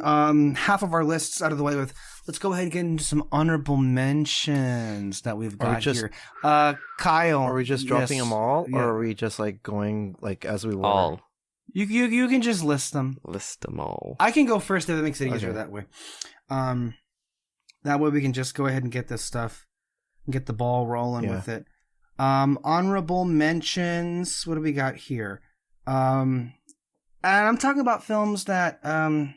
half of our lists out of the way with? Let's go ahead and get into some honorable mentions that we've got here. Kyle, are we just dropping them all, or are we just like going like as we were? All. You can just list them. List them all. I can go first if it makes it easier that way. That way we can just go ahead and get this stuff, and get the ball rolling with it. Honorable mentions. What do we got here? And I'm talking about films that, well,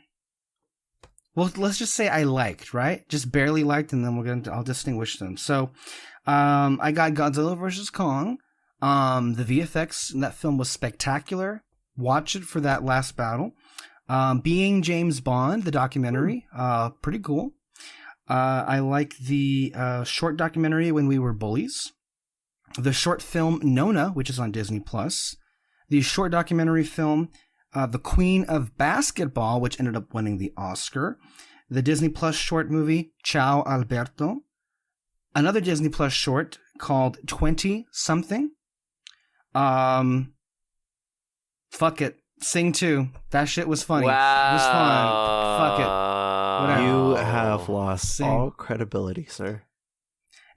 let's just say I liked, right? Just barely liked, and then I'll distinguish them. So, I got Godzilla vs. Kong. The VFX in that film was spectacular. Watch it for that last battle. Being James Bond, the documentary, pretty cool. I like the short documentary When We Were Bullies. The short film Nona, which is on Disney+. The short documentary film The Queen of Basketball, which ended up winning the Oscar. The Disney Plus short movie Ciao Alberto. Another Disney Plus short called 20-something. Fuck it. Sing 2. That shit was funny. Wow. It was fun. Fuck it. Whatever. You have lost all credibility, sir.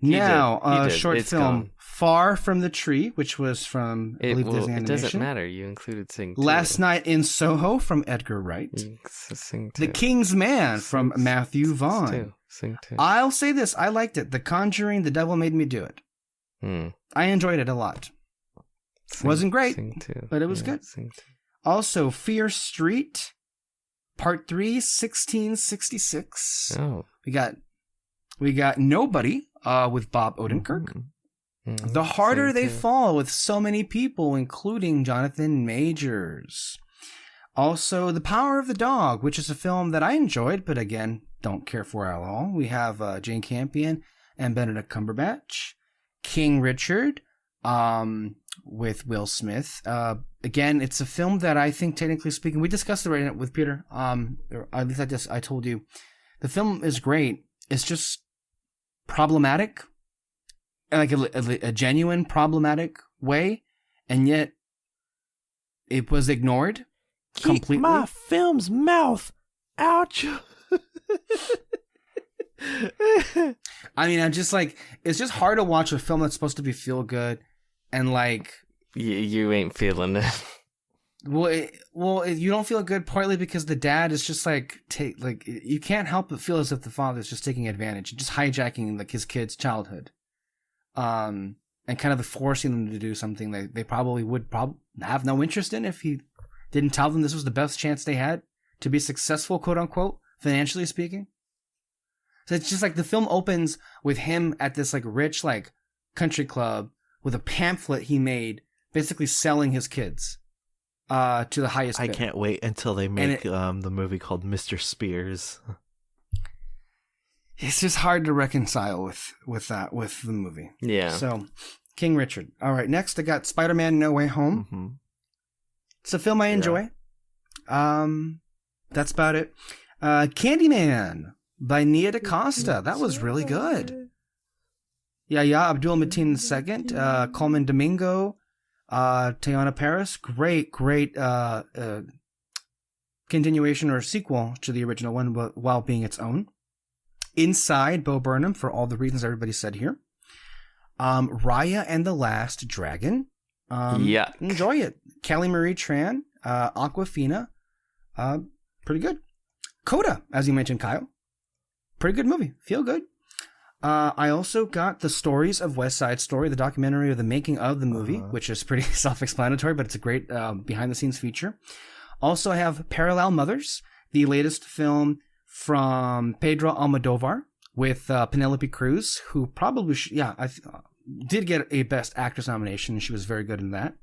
Now, He did. short It's film gone. Far from the Tree, which was from, I believe, Disney It Animation. doesn't matter. You included Sing 2. Last Night in Soho from Edgar Wright. Sing 2. The King's Man from Matthew Vaughn. Sing 2. I'll say this. I liked it. The Conjuring, The Devil Made Me Do It. I enjoyed it a lot. Wasn't great, but it was good. Sing 2. Also, Fear Street, Part 3, 1666. Oh. We got Nobody with Bob Odenkirk. The Harder They Fall with so many people, including Jonathan Majors. Also, The Power of the Dog, which is a film that I enjoyed, but again, don't care for at all. We have Jane Campion and Benedict Cumberbatch. King Richard with Will Smith. Again, it's a film that I think, technically speaking, we discussed it right with Peter. Or at least I told you. The film is great. It's just problematic, like a genuine problematic way, and yet it was ignored completely. Keep my film's mouth out. I mean, I'm just like, it's just hard to watch a film that's supposed to be feel good, and like you ain't feeling it. You don't feel good partly because the dad is just like you can't help but feel as if the father is just taking advantage, just hijacking like his kid's childhood, and kind of forcing them to do something they probably would have no interest in if he didn't tell them this was the best chance they had to be successful, quote unquote, financially speaking. So it's just like the film opens with him at this like rich like country club with a pamphlet he made, basically selling his kids. To the highest bidder. I can't wait until they make the movie called Mr. Spears. It's just hard to reconcile with the movie. Yeah. So, King Richard. All right, next I got Spider-Man No Way Home. Mm-hmm. It's a film I enjoy. That's about it. Candyman by Nia DaCosta. That was really good. Yahya Abdul-Mateen II, Coleman Domingo, Teyana Paris, great continuation or sequel to the original one, while being its own. Inside, Bo Burnham, for all the reasons everybody said here. Raya and the Last Dragon. Enjoy it. Kelly Marie Tran, Aquafina, pretty good. Coda, as you mentioned, Kyle. Pretty good movie. Feel good. I also got The Stories of West Side Story, the documentary of the making of the movie, which is pretty self-explanatory, but it's a great behind-the-scenes feature. Also, I have Parallel Mothers, the latest film from Pedro Almodovar with Penelope Cruz, who probably did get a Best Actress nomination, and she was very good in that.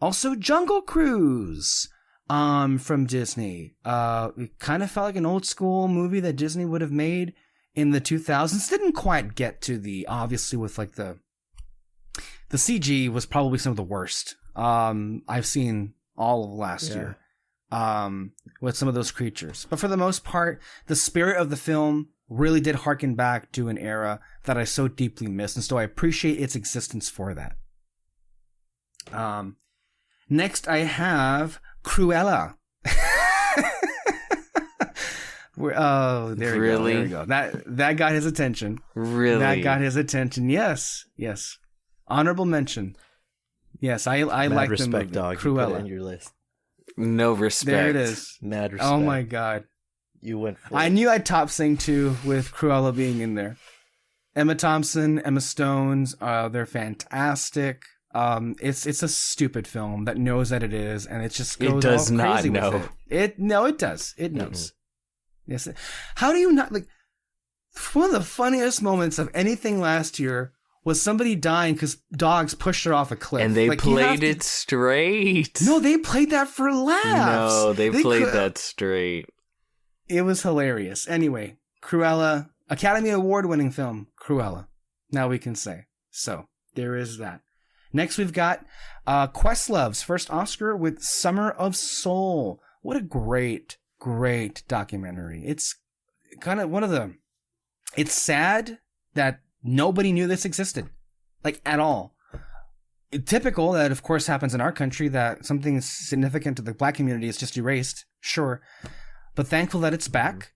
Also, Jungle Cruise from Disney. It kind of felt like an old-school movie that Disney would have made in the 2000s. Didn't quite get to obviously with like the CG was probably some of the worst I've seen all of last year with some of those creatures. But for the most part, the spirit of the film really did harken back to an era that I so deeply miss. And so I appreciate its existence for that. Next I have Cruella. There we go. That got his attention. Really? That got his attention. Yes. Honorable mention. Yes, I like the movie. Dog, Cruella. you put it in your list. No respect. There it is. Mad respect. Oh my god. You went for I it. knew I'd top Sing 2 with Cruella being in there. Emma Thompson, Emma Stones, they're fantastic. It's a stupid film that knows that it is, and it just goes does all not crazy know. with it. It does. It knows. Yes. How do you not like? One of the funniest moments of anything last year was somebody dying because dogs pushed her off a cliff, And they Like, played it straight. No, they played that for laughs. No, they played could- that straight. It was hilarious. Anyway, Cruella, Academy Award-winning film, Cruella. Now we can say. So, there is that. Next, we've got Questlove's first Oscar with Summer of Soul. What a great, great documentary. It's kind of one of the... It's sad that nobody knew this existed. Like, at all. Typical that, of course, happens in our country, that something significant to the Black community is just erased. Sure. But thankful that it's back.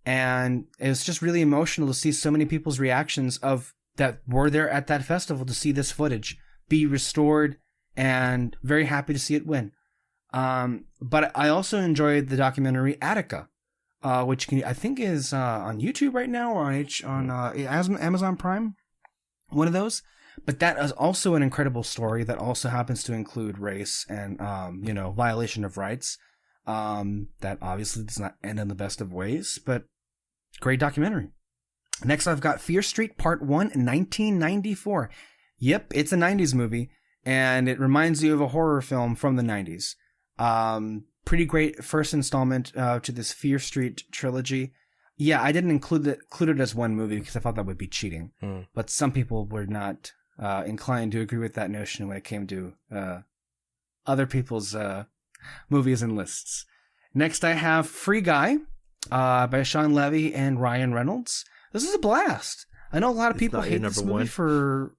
And it's just really emotional to see so many people's reactions of that were there at that festival to see this footage be restored, and very happy to see it win. But I also enjoyed the documentary Attica, which I think is on YouTube right now, or on Amazon Prime, one of those. But that is also an incredible story that also happens to include race and violation of rights. That obviously does not end in the best of ways, but great documentary. Next, I've got Fear Street Part 1 in 1994. Yep, it's a 90s movie, and it reminds you of a horror film from the 90s. Pretty great first installment to this Fear Street trilogy. Yeah, I didn't include it as one movie because I thought that would be cheating. But some people were not inclined to agree with that notion when it came to other people's movies and lists. Next, I have Free Guy by Sean Levy and Ryan Reynolds. This is a blast. I know a lot of people hate this movie for...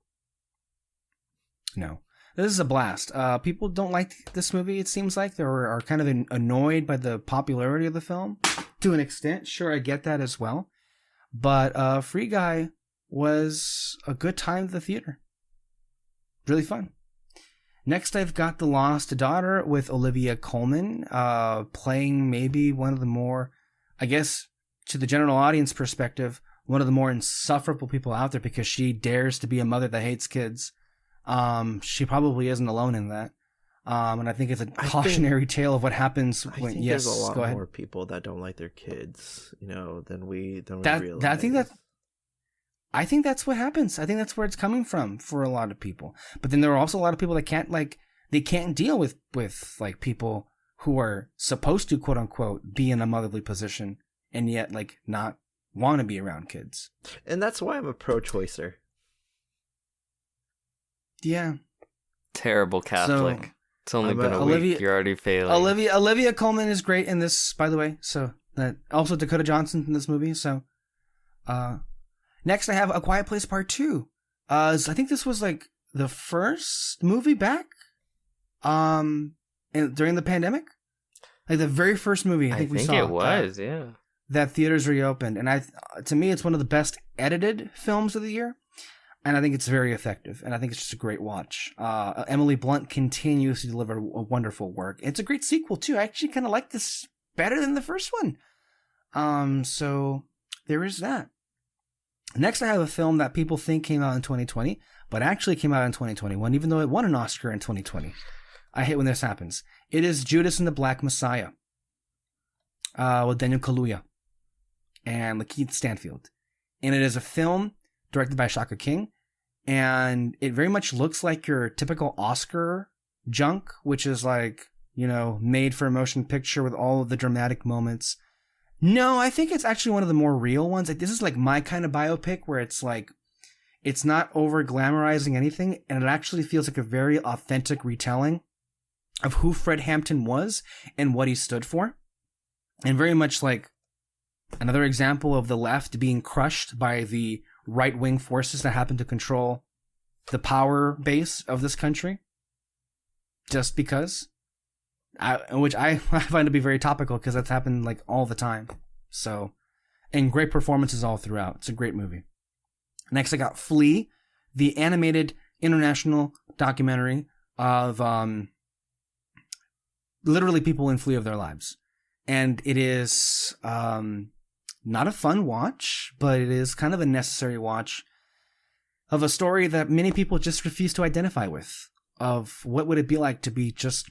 No. This is a blast. People don't like this movie, it seems like. They are kind of annoyed by the popularity of the film. To an extent. Sure, I get that as well. But Free Guy was a good time at the theater. Really fun. Next, I've got The Lost Daughter with Olivia Colman, playing maybe one of the more, I guess, to the general audience perspective, one of the more insufferable people out there because she dares to be a mother that hates kids. She probably isn't alone in that. And I think it's a cautionary tale of what happens when... I think yes, there's a lot go ahead. more people that don't like their kids, than we realize. I think that's what happens. I think that's where it's coming from for a lot of people. But then there are also a lot of people that can't deal with like people who are supposed to, quote unquote, be in a motherly position and yet like not want to be around kids. And that's why I'm a pro-choicer. Yeah. Terrible Catholic. So, it's only been a week. You're already failing. Olivia Colman is great in this, by the way. So that also Dakota Johnson in this movie. So, next I have A Quiet Place Part 2. I think this was like the first movie back, during the pandemic. Like the very first movie I think we saw. It was, yeah. That theaters reopened, and to me, it's one of the best edited films of the year. And I think it's very effective, and I think it's just a great watch. Emily Blunt continues to deliver a wonderful work. It's a great sequel, too. I actually kind of like this better than the first one. So there is that. Next, I have a film that people think came out in 2020, but actually came out in 2021, even though it won an Oscar in 2020. I hate when this happens. It is Judas and the Black Messiah with Daniel Kaluuya and Lakeith Stanfield. And it is a film directed by Shaka King, and it very much looks like your typical Oscar junk, which is like, made for a motion picture with all of the dramatic moments. No, I think it's actually one of the more real ones. Like, this is like my kind of biopic where it's like, it's not over glamorizing anything, and it actually feels like a very authentic retelling of who Fred Hampton was and what he stood for. And very much like another example of the left being crushed by the right-wing forces that happen to control the power base of this country. Just because. Which I find to be very topical because that's happened like all the time. So, and great performances all throughout. It's a great movie. Next, I got Flee, the animated international documentary of literally people in flee of their lives. And it is not a fun watch, but it is kind of a necessary watch of a story that many people just refuse to identify with. Of what would it be like to be just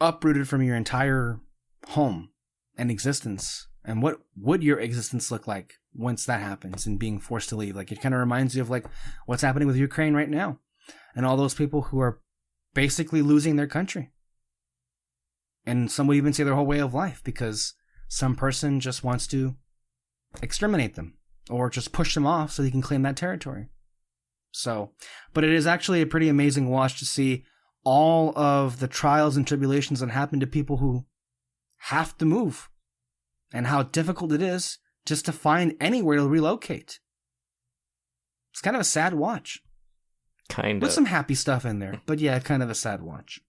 uprooted from your entire home and existence, and what would your existence look like once that happens and being forced to leave. Like, it kind of reminds you of like what's happening with Ukraine right now and all those people who are basically losing their country, and some would even say their whole way of life, because some person just wants to exterminate them or just push them off so they can claim that territory. So, but it is actually a pretty amazing watch to see all of the trials and tribulations that happen to people who have to move, and how difficult it is just to find anywhere to relocate. It's kind of a sad watch. Kind of. With some happy stuff in there, but yeah, kind of a sad watch.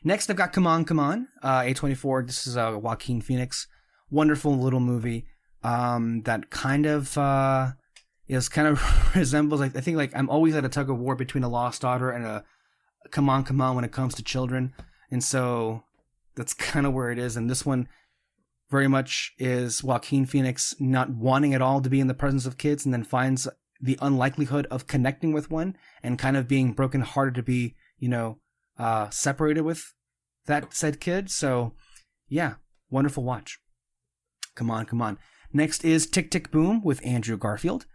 Next, I've got Come On, Come On, A24. This is Joaquin Phoenix. Wonderful little movie that kind of resembles, I think, like, I'm always at a tug of war between a lost daughter and a Come On, Come On when it comes to children. And so that's kind of where it is. And this one very much is Joaquin Phoenix not wanting at all to be in the presence of kids, and then finds the unlikelihood of connecting with one and kind of being brokenhearted to be, separated with that said kid. So yeah, wonderful watch. Come on, come on. Next is Tick, Tick, Boom with Andrew Garfield.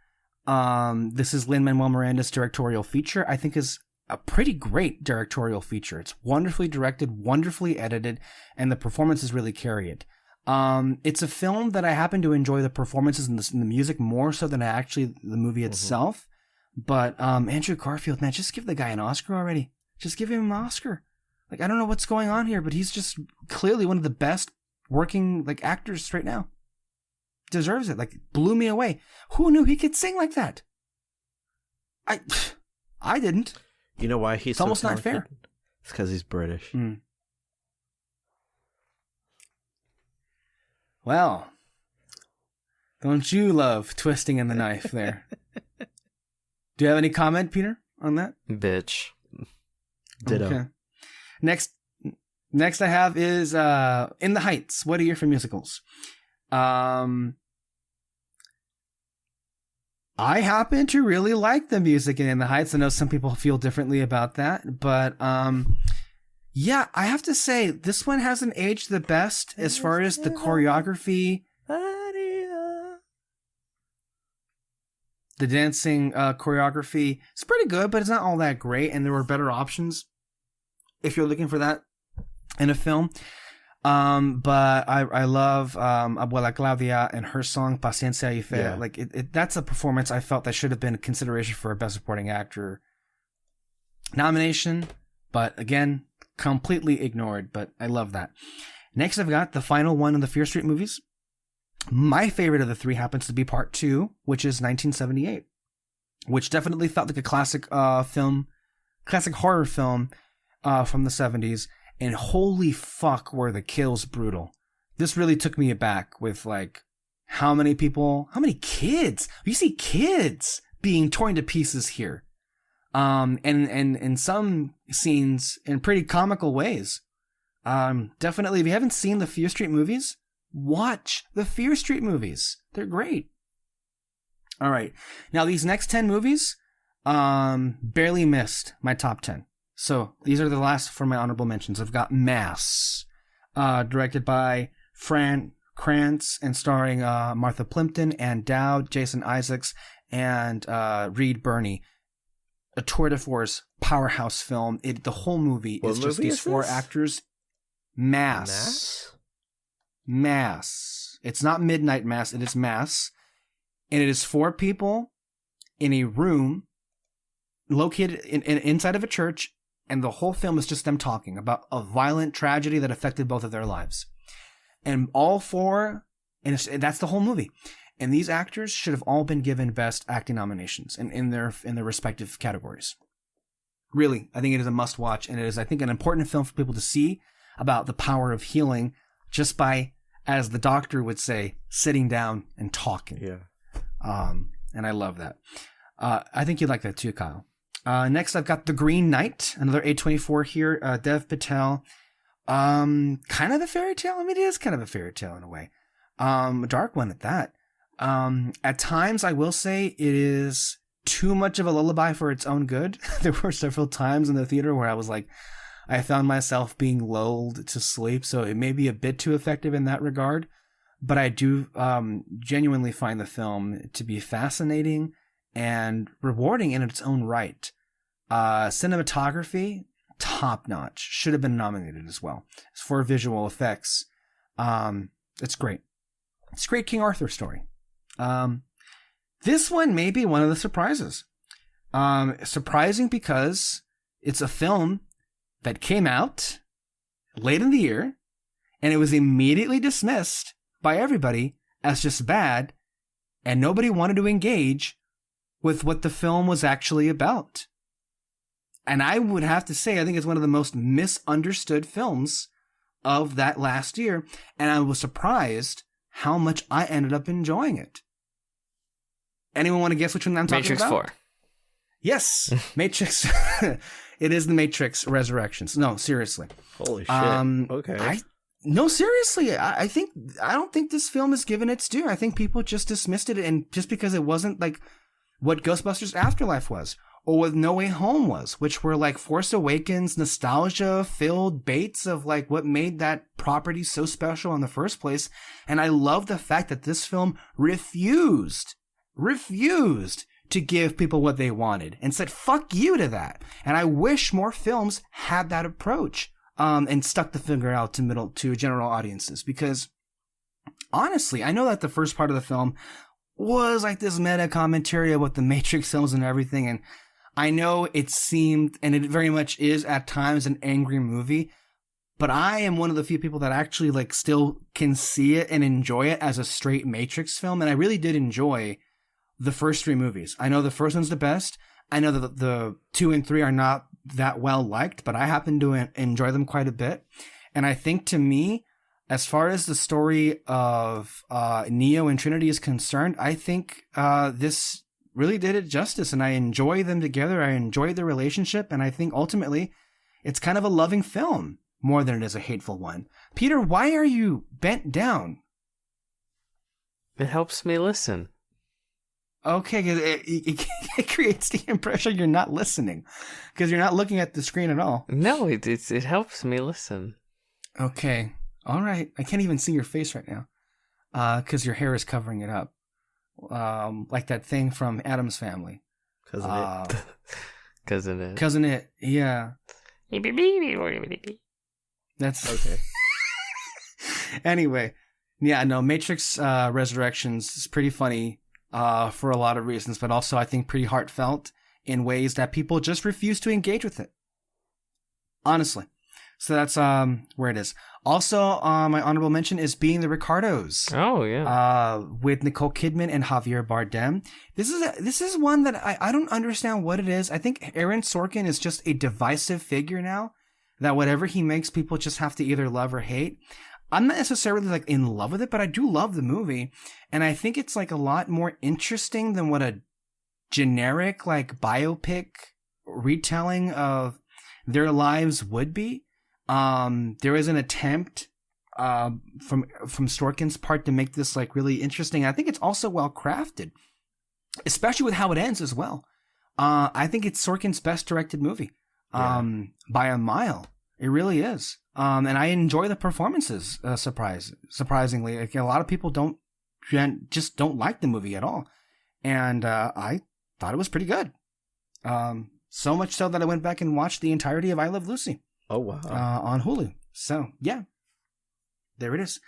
This is Lin-Manuel Miranda's directorial feature. I think is a pretty great directorial feature. It's wonderfully directed, wonderfully edited, and the performances really carry it. It's a film that I happen to enjoy the performances and the music more so than actually the movie itself. But Andrew Garfield, man, just give the guy an Oscar already. Just give him an Oscar. Like, I don't know what's going on here, but he's just clearly one of the best working like actors right now. Deserves it. Like, blew me away. Who knew he could sing like that? I didn't. You know why he's it's almost not fair. It's because he's British. Mm. Well, don't you love twisting in the knife there? Do you have any comment, Peter, on that? Bitch. Ditto. Okay. Next I have is In the Heights. What are you for musicals? I happen to really like the music in the Heights. I know some people feel differently about that, but yeah, I have to say this one hasn't aged the best as far as the choreography, the dancing choreography. It's pretty good, but it's not all that great, and there were better options if you're looking for that in a film. But I love Abuela Claudia and her song Paciencia y Fe. Yeah. Like that's a performance I felt that should have been a consideration for a Best Supporting Actor nomination, but again, completely ignored. But I love that. Next, I've got the final one of the Fear Street movies. My favorite of the three happens to be Part 2, which is 1978, which definitely felt like a classic horror film from the 70s. And holy fuck, were the kills brutal. This really took me aback with like how many kids? You see kids being torn to pieces here. And in some scenes in pretty comical ways. Definitely, if you haven't seen the Fear Street movies, watch the Fear Street movies. They're great. All right. Now these next 10 movies, barely missed my top 10. So these are the last for my honorable mentions. I've got Mass, directed by Fran Kranz and starring Martha Plimpton, Ann Dowd, Jason Isaacs, and Reed Birney. A tour de force powerhouse film. The whole movie is just these four actors. Mass. It's not Midnight Mass. It is Mass. And it is four people in a room located inside of a church. And the whole film is just them talking about a violent tragedy that affected both of their lives. And all four, and that's the whole movie. And these actors should have all been given Best Acting nominations in their respective categories. Really, I think it is a must watch, and it is, I think, an important film for people to see about the power of healing just by, as the doctor would say, sitting down and talking. Yeah. And I love that. I think you'd like that too, Kyle. Next, I've got The Green Knight, another A24 here. Dev Patel. Kind of a fairy tale. I mean, it is kind of a fairy tale in a way. A dark one at that. At times, I will say it is too much of a lullaby for its own good. There were several times in the theater where I was like, I found myself being lulled to sleep, so it may be a bit too effective in that regard. But I do genuinely find the film to be fascinating and rewarding in its own right. Cinematography, top notch. Should have been nominated as well. For visual effects, it's great. It's a great King Arthur story. This one may be one of the surprises. Surprising because it's a film that came out late in the year, and it was immediately dismissed by everybody as just bad, and nobody wanted to engage with what the film was actually about. And I would have to say, I think it's one of the most misunderstood films of that last year, and I was surprised how much I ended up enjoying it. Anyone want to guess which one I'm talking Matrix about? 4. Yes, Matrix. It is the Matrix Resurrections. No, seriously. Holy shit. Okay. No, seriously. I don't think this film is given its due. I think people just dismissed it, and just because it wasn't like what Ghostbusters Afterlife was, or what No Way Home was, which were like Force Awakens nostalgia-filled baits of like what made that property so special in the first place. And I love the fact that this film refused to give people what they wanted and said, fuck you to that. And I wish more films had that approach, and stuck the finger out to general audiences, because honestly, I know that the first part of the film was like this meta commentary about the Matrix films and everything. And I know it seemed, and it very much is at times, an angry movie, but I am one of the few people that actually like still can see it and enjoy it as a straight Matrix film. And I really did enjoy the first three movies. I know the first one's the best. I know that the 2 and 3 are not that well liked, but I happen to enjoy them quite a bit. And I think, to me, as far as the story of Neo and Trinity is concerned, I think this really did it justice, and I enjoy them together. I enjoy the relationship, and I think ultimately it's kind of a loving film more than it is a hateful one. Peter, why are you bent down? It helps me listen. Okay, it creates the impression you're not listening because you're not looking at the screen at all. No, it helps me listen. Okay, all right. I can't even see your face right now because your hair is covering it up, like that thing from Addams Family. Cousin It, yeah. That's okay. Anyway, yeah, no, Matrix Resurrections is pretty funny. For a lot of reasons, but also I think pretty heartfelt in ways that people just refuse to engage with it. Honestly. So that's where it is. Also, my honorable mention is Being the Ricardos. Oh, yeah. With Nicole Kidman and Javier Bardem. This is one that I don't understand what it is. I think Aaron Sorkin is just a divisive figure now, that whatever he makes, people just have to either love or hate. I'm not necessarily like in love with it, but I do love the movie. And I think it's like a lot more interesting than what a generic like biopic retelling of their lives would be. There is an attempt from Sorkin's part to make this like really interesting. I think it's also well crafted, especially with how it ends as well. I think it's Sorkin's best directed movie by a mile. It really is. And I enjoy the performances, surprisingly. Like, a lot of people don't like the movie at all. And I thought it was pretty good. So much so that I went back and watched the entirety of I Love Lucy. Oh, wow. On Hulu. So, yeah. There it is.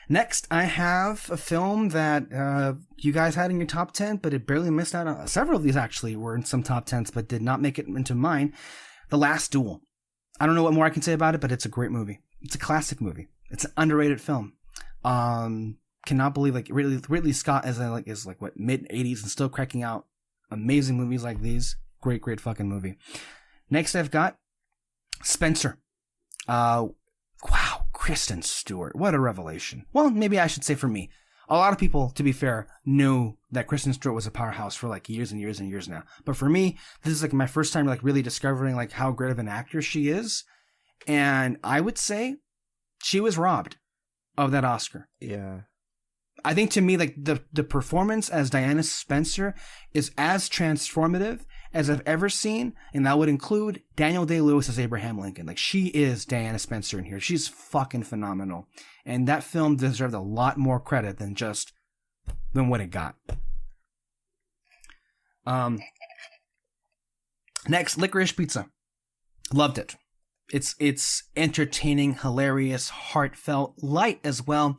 Next, I have a film that you guys had in your top 10, but it barely missed out on. Several of these actually were in some top 10s, but did not make it into mine. The Last Duel. I don't know what more I can say about it, but it's a great movie. It's a classic movie. It's an underrated film. Cannot believe like Ridley Scott is like what, mid-80s and still cracking out amazing movies like these. Great fucking movie. Next I've got Spencer. Wow, Kristen Stewart. What a revelation. Well, maybe I should say for me. A lot of people, to be fair, knew that Kristen Stewart was a powerhouse for like years and years and years now. But for me, this is like my first time like really discovering like how great of an actress she is. And I would say she was robbed of that Oscar. Yeah. I think to me, like the performance as Diana Spencer is as transformative as I've ever seen, and that would include Daniel Day-Lewis as Abraham Lincoln. Like, she is Diana Spencer in here. She's fucking phenomenal, and that film deserved a lot more credit than what it got. Next, Licorice Pizza. Loved it. It's entertaining, hilarious, heartfelt, light as well.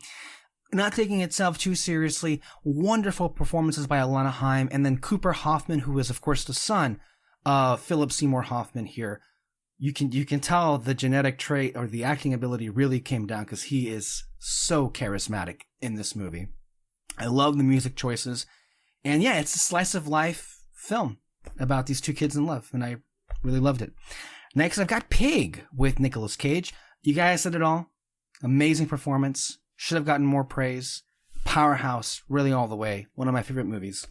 Not taking itself too seriously. Wonderful performances by Alana Haim, and then Cooper Hoffman, who is of course the son of Philip Seymour Hoffman here. You can tell the genetic trait or the acting ability really came down because he is so charismatic in this movie. I love the music choices, and yeah, it's a slice of life film about these two kids in love, and I really loved it. Next, I've got Pig with Nicolas Cage. You guys said it all. Amazing performance. Should have gotten more praise. Powerhouse, really all the way. One of my favorite movies.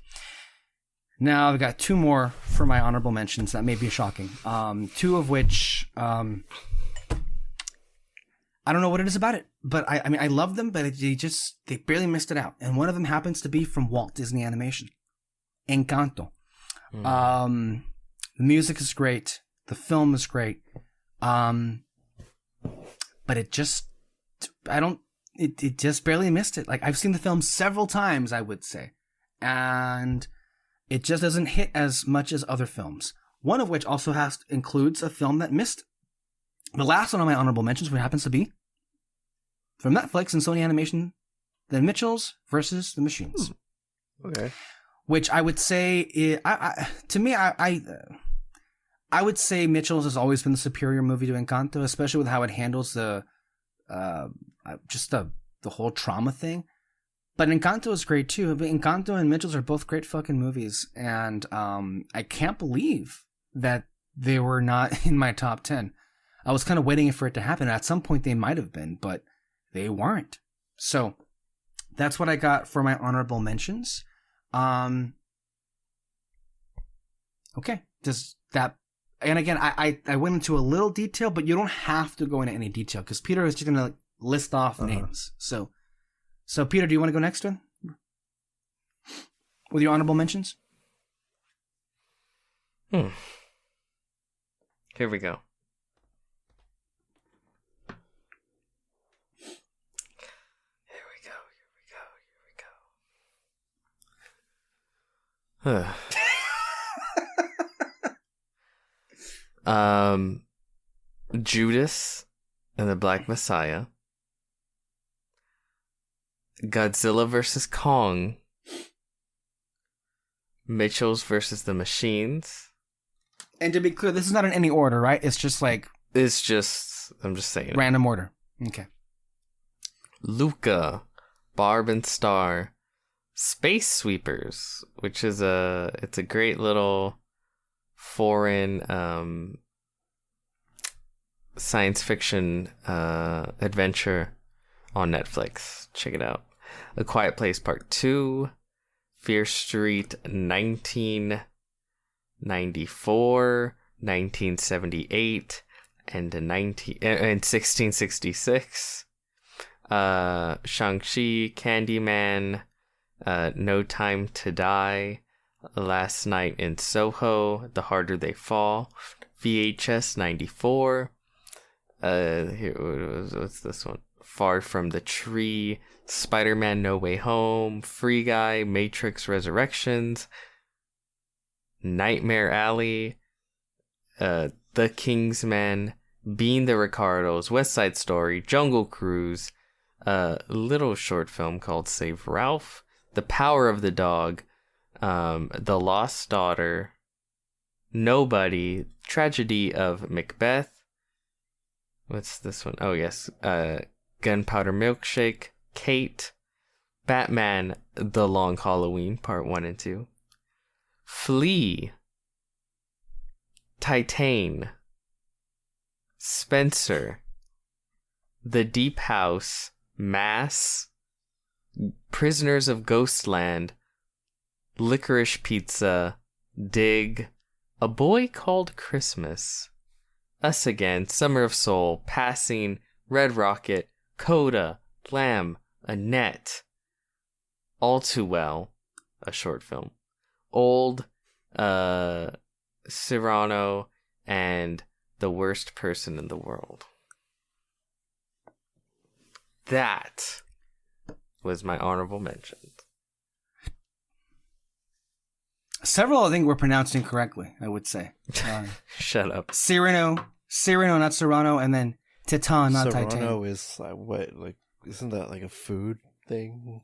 Now I've got two more for my honorable mentions that may be shocking. Two of which I don't know what it is about it, but I mean I love them, but they barely missed it out. And one of them happens to be from Walt Disney Animation, Encanto. The music is great. The film is great. But it just barely missed it. Like, I've seen the film several times, I would say, and it just doesn't hit as much as other films. One of which also includes a film that missed. The last one on my honorable mentions, which happens to be from Netflix and Sony Animation, The Mitchells versus the Machines. Okay. Which I would say, I would say Mitchells has always been the superior movie to Encanto, especially with how it handles the whole trauma thing. But Encanto is great too. But Encanto and Mitchells are both great fucking movies, and I can't believe that they were not in my top 10. I was kind of waiting for it to happen. At some point they might have been, but they weren't. So that's what I got for my honorable mentions. Okay, does that? And again, I went into a little detail, but you don't have to go into any detail because Peter is just going to list off names. So Peter, do you want to go next one? With your honorable mentions? Here we go. Judas and the Black Messiah, Godzilla vs. Kong, Mitchells versus the Machines. And to be clear, this is not in any order, right? It's just like... I'm just saying. Random order. Okay. Luca, Barb and Star, Space Sweepers, which is it's a great little foreign science fiction adventure on Netflix. Check it out. A Quiet Place Part 2, Fear Street 1994, 1978, and 1666. Shang-Chi, Candyman, No Time to Die, Last Night in Soho, The Harder They Fall, VHS 94. What's this one? Far From the Tree, Spider-Man No Way Home, Free Guy, Matrix Resurrections, Nightmare Alley, The Kingsman, Being the Ricardos, West Side Story, Jungle Cruise, a little short film called Save Ralph, The Power of the Dog, The Lost Daughter, Nobody, Tragedy of Macbeth. What's this one? Oh, yes. Gunpowder Milkshake, Kate, Batman, The Long Halloween, Part 1 and 2, Flea, Titane, Spencer, The Deep House, Mass, Prisoners of Ghostland, Licorice Pizza, Dig, A Boy Called Christmas, Us Again, Summer of Soul, Passing, Red Rocket, Coda, Lamb, Annette, All Too Well, a short film, Old, Cyrano, and The Worst Person in the World. That was my honorable mentions. Several, I think, were pronounced incorrectly, I would say. Shut up. Cyrano, not Serrano, and then Titan, not Titan. Serrano is isn't that like a food thing?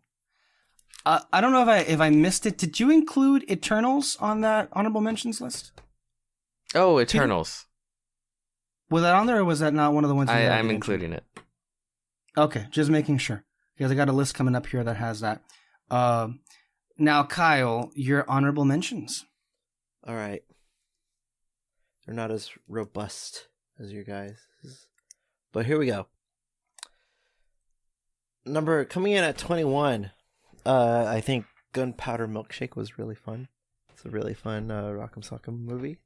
I don't know if I missed it. Did you include Eternals on that honorable mentions list? Oh, Eternals. Was that on there, or was that not one of the ones? I'm including it. Okay, just making sure, because I got a list coming up here that has that. Now, Kyle, your honorable mentions. All right. They're not as robust as you guys, but here we go. Coming in at 21. I think Gunpowder Milkshake was really fun. It's a really fun Rock'em Sock'em movie.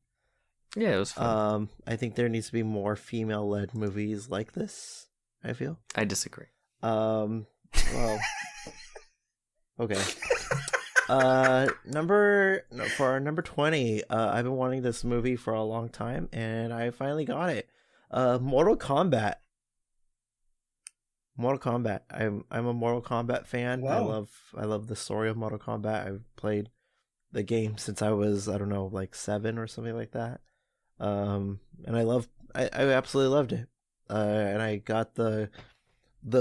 Yeah, it was fun. I think there needs to be more female-led movies like this, I feel. I disagree. Well, okay. For number 20, I've been wanting this movie for a long time, and I finally got it. Mortal Kombat. I'm a Mortal Kombat fan. Wow. I love the story of Mortal Kombat. I've played the game since I was, I don't know, like 7 or something like that. And I absolutely loved it. And I got the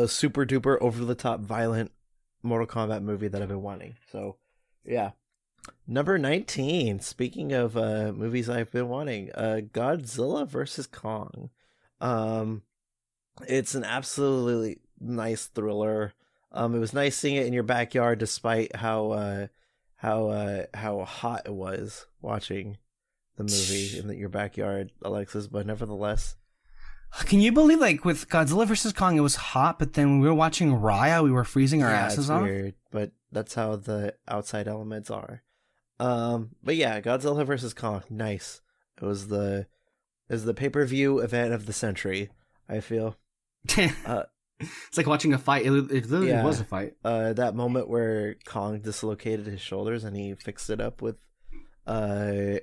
super duper over the top violent Mortal Kombat movie that I've been wanting. So, yeah. Number 19. Speaking of movies I've been wanting, Godzilla vs. Kong. It's an absolutely nice thriller. It was nice seeing it in your backyard, despite how hot it was watching the movie in your backyard, Alexis. But nevertheless, can you believe, like, with Godzilla vs. Kong, it was hot, but then when we were watching Raya, we were freezing our asses off? Weird, but that's how the outside elements are. But yeah, Godzilla vs. Kong, nice. It was the pay-per-view event of the century, I feel. It's like watching a fight. It literally was a fight. That moment where Kong dislocated his shoulders and he fixed it up with by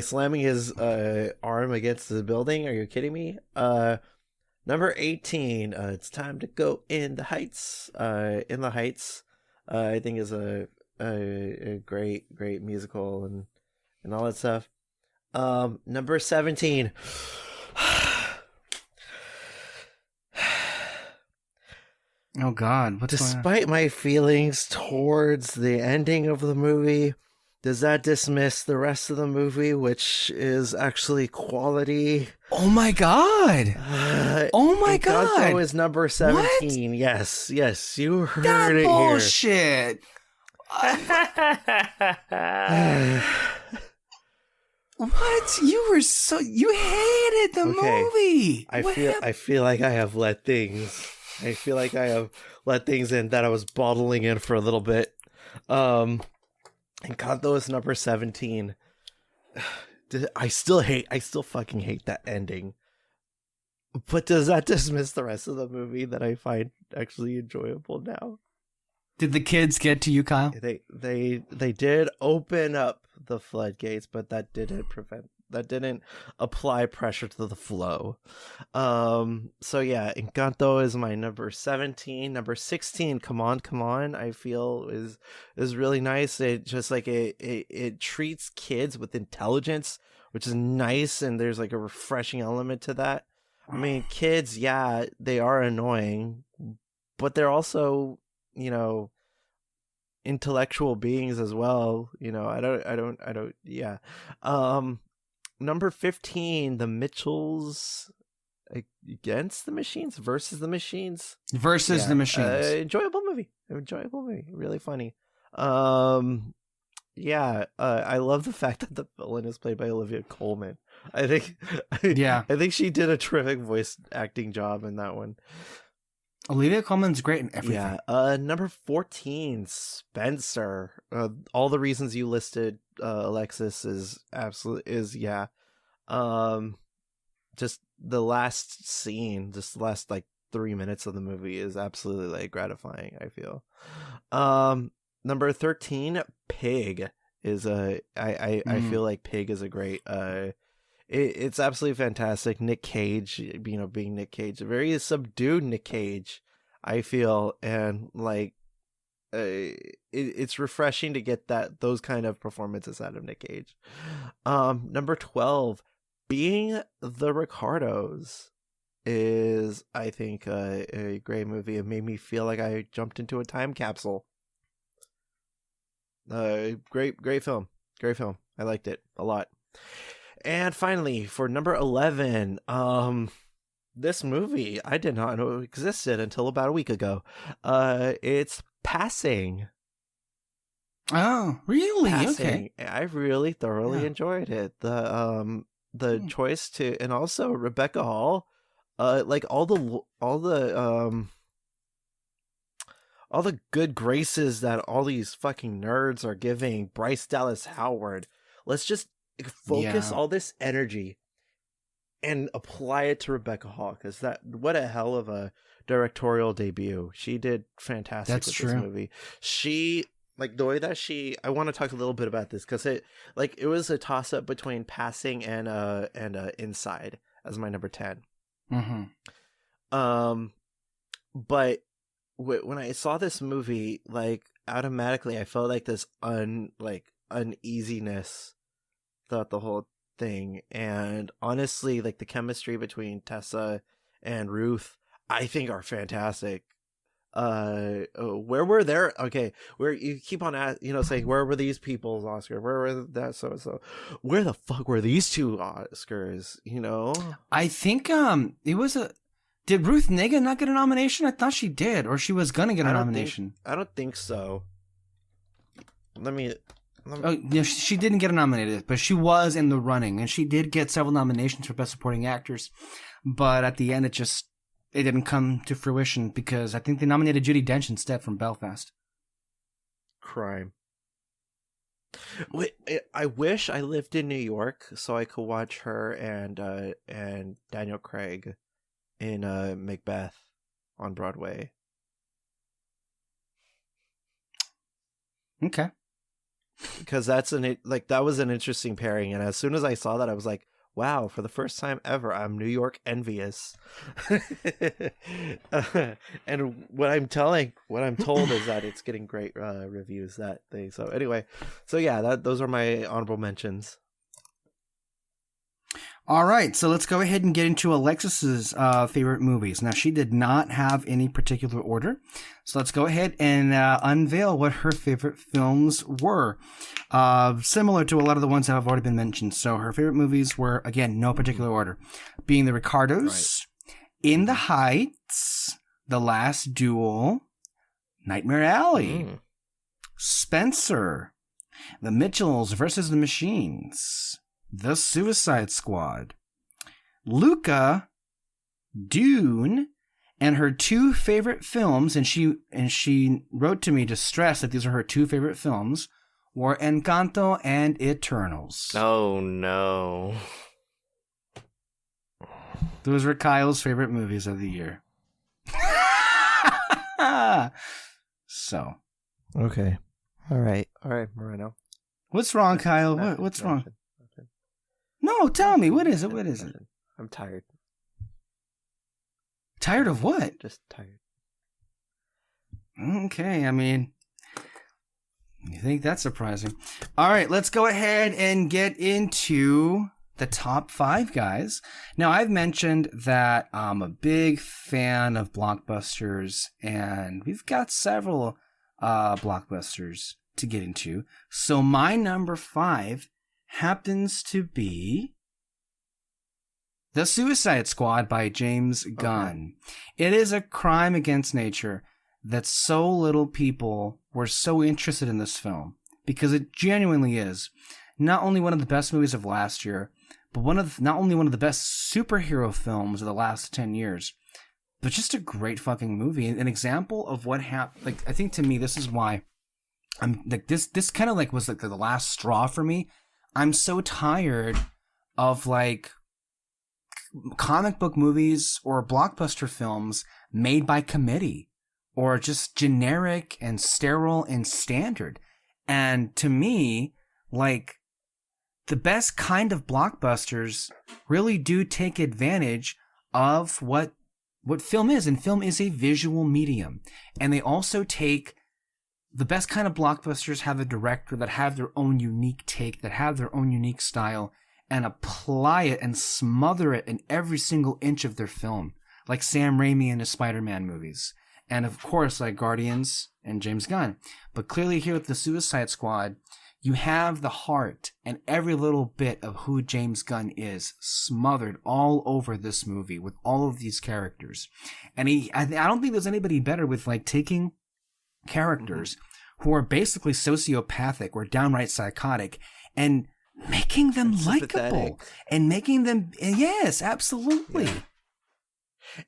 slamming his arm against the building. Are you kidding me? Number 18. It's time to go in the heights. In the Heights, I think is a great musical and all that stuff. Number 17. Oh God! What's Despite my feelings towards the ending of the movie, does that dismiss the rest of the movie, which is actually quality? Oh my God! Oh my God! Encanto is number 17. What? Yes, you heard that it bullshit. Here. What? You hated the movie. I feel like I have let things. I feel like I have let things in that I was bottling in for a little bit. Encanto is number 17. I still fucking hate that ending. But does that dismiss the rest of the movie that I find actually enjoyable now? Did the kids get to you, Kyle? They did open up the floodgates, but that didn't apply pressure to the flow. So yeah, Encanto is my number 17. Number 16, Come On, I feel is really nice. It just like it treats kids with intelligence, which is nice, and there's like a refreshing element to that. I mean, kids, yeah, they are annoying, but they're also, intellectual beings as well. Yeah. Number 15, The Mitchells Against the Machines versus the Machines. The Machines. Enjoyable movie. Really funny. I love the fact that the villain is played by Olivia Colman. I think she did a terrific voice acting job in that one. Olivia Colman's great in everything. Yeah. Number 14, Spencer. All the reasons you listed, Alexis, is yeah. just the last scene, just the last like 3 minutes of the movie is absolutely like gratifying, I feel. Number 13, Pig is I feel like Pig is a great it's absolutely fantastic. Nick Cage, being Nick Cage, a very subdued Nick Cage, I feel, and like it's refreshing to get those kind of performances out of Nick Cage. Number 12, Being the Ricardos is, I think, a great movie. It made me feel like I jumped into a time capsule. Great film. I liked it a lot. And finally, for number 11, this movie I did not know existed until about a week ago. It's Passing. Oh, really? Passing. Okay. I really thoroughly enjoyed it. The choice to, and also Rebecca Hall, like all the good graces that all these fucking nerds are giving Bryce Dallas Howard. Let's just focus all this energy and apply it to Rebecca Hall, because what a hell of a directorial debut. She did fantastic with this movie. She, like, the way that I want to talk a little bit about this, because it was a toss up between Passing and Inside as my number 10. Mm-hmm. But when I saw this movie, like, automatically I felt like this uneasiness throughout the whole thing. And honestly, like, the chemistry between Tessa and Ruth, I think, are fantastic. Where were there? Okay, where you keep on saying, where were these people's Oscar? Where were that so and so? Where the fuck were these two Oscars? I think it was Did Ruth Negga not get a nomination? I thought she did, or she was gonna get a nomination. I don't think so. Let me. Oh, yeah, she didn't get nominated, but she was in the running, and she did get several nominations for Best Supporting Actors. But at the end, it didn't come to fruition, because I think they nominated Judi Dench instead from Belfast. Crime. Wait, I wish I lived in New York so I could watch her and Daniel Craig in Macbeth on Broadway. Okay. Because that was an interesting pairing, and as soon as I saw that, I was like, wow, for the first time ever, I'm New York envious. And what I'm told is that it's getting great reviews, that thing. So anyway, those are my honorable mentions. All right, so let's go ahead and get into Alexis's favorite movies. Now, she did not have any particular order, so let's go ahead and unveil what her favorite films were. Similar to a lot of the ones that have already been mentioned. So her favorite movies were, again, no particular order. Being the Ricardos, right. In the Heights, The Last Duel, Nightmare Alley, Spencer, The Mitchells versus the Machines, The Suicide Squad, Luca, Dune, and her two favorite films, and she wrote to me to stress that these are her two favorite films, were Encanto and Eternals. Oh no. Those were Kyle's favorite movies of the year. So. Okay. All right, Moreno. What's wrong, Kyle? What's wrong? No, tell me. What is it? What is it? I'm tired. Tired of what? Just tired. Okay, I mean, you think that's surprising. All right, let's go ahead and get into the top 5, guys. Now, I've mentioned that I'm a big fan of blockbusters, and we've got several blockbusters to get into. So my number 5 happens to be The Suicide Squad by James Gunn. Okay. It is a crime against nature that so little people were so interested in this film, because it genuinely is not only one of the best movies of last year, but not only one of the best superhero films of the last 10 years, but just a great fucking movie. An example of what happened. Like, I think to me, this is why I'm like, this kind of like was like the last straw for me. I'm so tired of like comic book movies or blockbuster films made by committee or just generic and sterile and standard. And to me, like, the best kind of blockbusters really do take advantage of what film is. And film is a visual medium. And they also take the best kind of blockbusters have a director that have their own unique take, that have their own unique style, and apply it and smother it in every single inch of their film, like Sam Raimi in his Spider-Man movies. And of course, like Guardians and James Gunn. But clearly here with the Suicide Squad, you have the heart and every little bit of who James Gunn is smothered all over this movie with all of these characters. And I don't think there's anybody better with like taking characters who are basically sociopathic or downright psychotic and making them likable and making them, yes, absolutely. Yeah.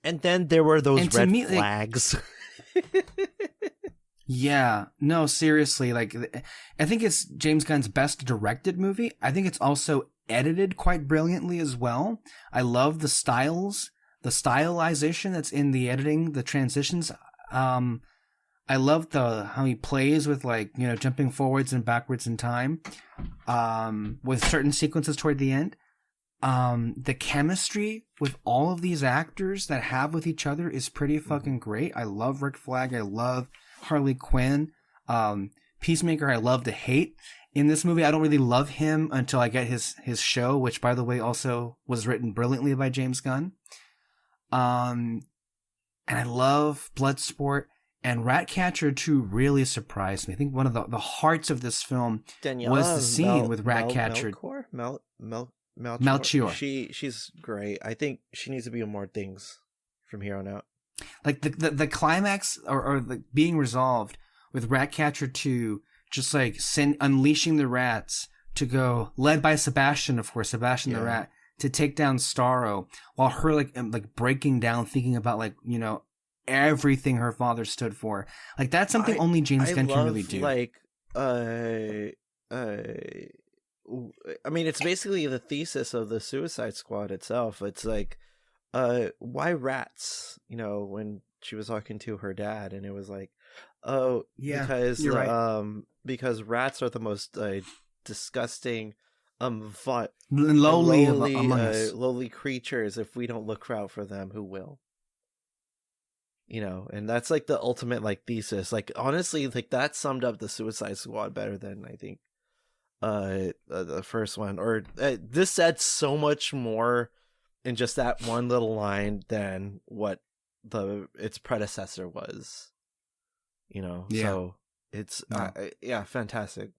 And then there were those red me, flags. Yeah, no, seriously, like, I think it's James Gunn's best directed movie. I think it's also edited quite brilliantly as well. I love the stylization that's in the editing, the transitions. I love how he plays with, like, you know, jumping forwards and backwards in time, with certain sequences toward the end. The chemistry with all of these actors that have with each other is pretty fucking great. I love Rick Flag. I love Harley Quinn. Peacemaker I love to hate. In this movie, I don't really love him until I get his show, which, by the way, also was written brilliantly by James Gunn. And I love Bloodsport. And Ratcatcher 2 really surprised me. I think one of the hearts of this film was the scene with Ratcatcher. Melchior. She's great. I think she needs to be in more things from here on out. Like the climax or the being resolved with Ratcatcher 2, just like unleashing the rats to go, led by Sebastian, of course, Sebastian the rat, to take down Starro, while her like breaking down, thinking about, like, you know, everything her father stood for. Like, that's something only James Gunn can really do. Like, I mean, it's basically the thesis of the Suicide Squad itself. It's like, why rats? You know, when she was talking to her dad, and it was like, oh, yeah, because you're right. Because rats are the most disgusting, lowly creatures. If we don't look out for them, who will? You know, and that's like the ultimate like thesis. Like, honestly, like that summed up the Suicide Squad better than I think the first one. Or this said so much more in just that one little line than what its predecessor was. You know, so it's fantastic.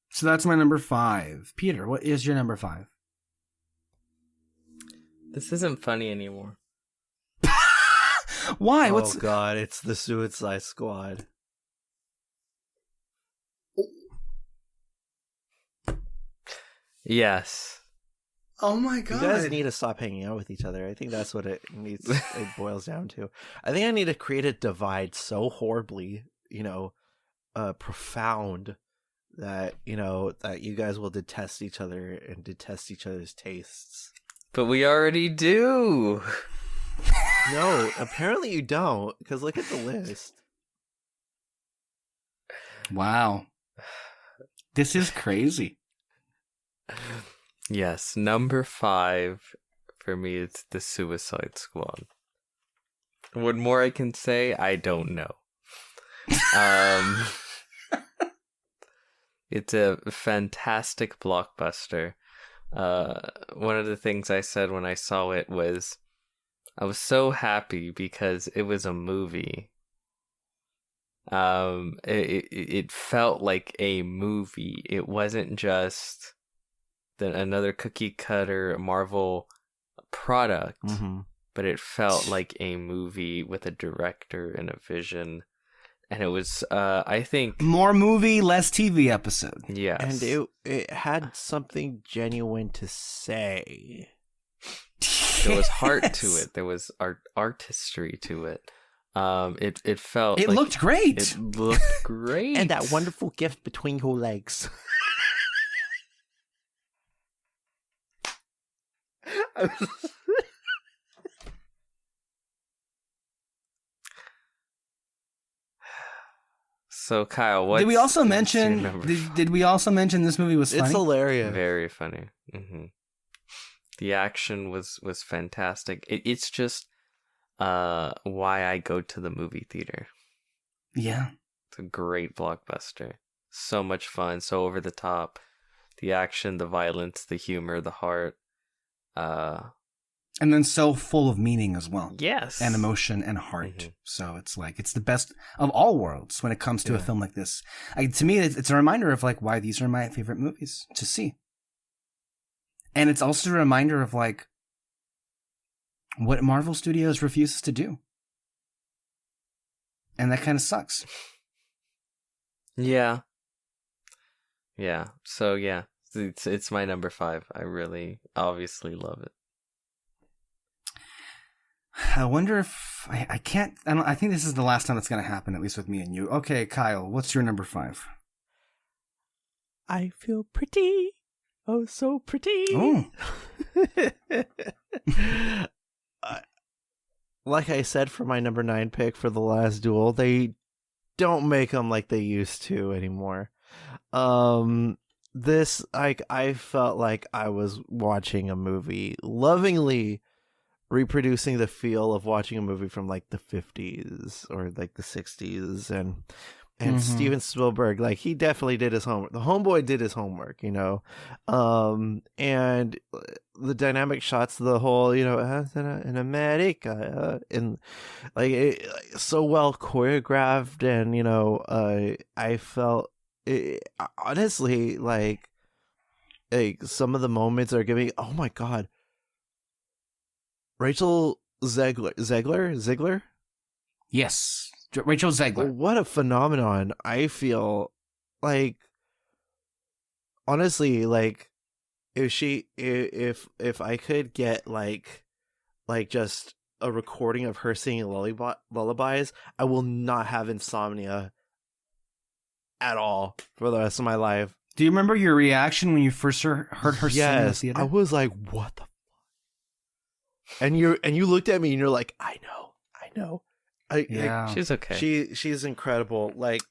So that's my number 5. Peter, what is your number 5? This isn't funny anymore. Why? Oh God, it's the Suicide Squad. Yes. Oh my God. You guys need to stop hanging out with each other. I think that's what it boils down to. I think I need to create a divide so horribly, you know, profound that, you know, that you guys will detest each other and detest each other's tastes. But we already do. No, apparently you don't, because look at the list. Wow. This is crazy. Yes, number 5 for me is the Suicide Squad. What more I can say, I don't know. It's a fantastic blockbuster. One of the things I said when I saw it was I was so happy because it was a movie. It felt like a movie. It wasn't just another cookie cutter Marvel product, but it felt like a movie with a director and a vision. And it was, I think, more movie, less TV episode. Yes, and it had something genuine to say. There was heart to it. There was artistry to it. It felt. It looked great. It looked great, and that wonderful gift between your legs. So Kyle, what Did we also mention? Did we also mention this movie was funny? It's hilarious. Very funny. The action was fantastic. It's just why I go to the movie theater. Yeah. It's a great blockbuster. So much fun, so over the top. The action, the violence, the humor, the heart. And then so full of meaning as well. Yes. And emotion and heart. So it's like, it's the best of all worlds when it comes to a film like this. To me, it's a reminder of like why these are my favorite movies to see. And it's also a reminder of like what Marvel Studios refuses to do. And that kind of sucks. Yeah. Yeah. So yeah, it's my number 5. I really obviously love it. I wonder if I can't. I think this is the last time it's going to happen, at least with me and you. Okay, Kyle, what's your number 5? I feel pretty. Oh, so pretty. Oh. Like I said for my number 9 pick for The Last Duel, they don't make them like they used to anymore. This, like, I felt like I was watching a movie, lovingly reproducing the feel of watching a movie from like the 50s or like the 60s, and Steven Spielberg, like, he definitely did his homework. The homeboy did his homework, you know. And the dynamic shots, the whole, you know, in America, and like so well choreographed, and you know, I felt honestly like some of the moments are giving. Oh my god, Rachel Zegler. Yes, Rachel Zegler. What a phenomenon. I feel like, honestly, like if I could get like just a recording of her singing lullabies, I will not have insomnia at all for the rest of my life. Do you remember your reaction when you first heard her sing in the theater? I was like, what the fuck? And you looked at me and you're like, I know. Yeah. She's okay. She's incredible. Like,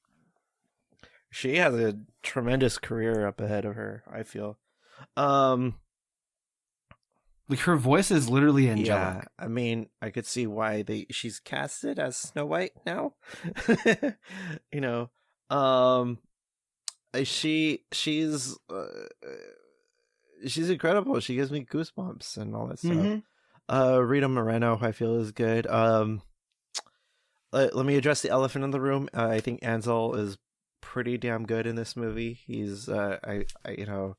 she has a tremendous career up ahead of her, I feel. Like, her voice is literally angelic. Yeah, I mean, I could see why she's casted as Snow White now. You know, she's incredible. She gives me goosebumps and all that stuff. Rita Moreno, I feel, is good. Let me address the elephant in the room. I think Ansel is pretty damn good in this movie. He's you know.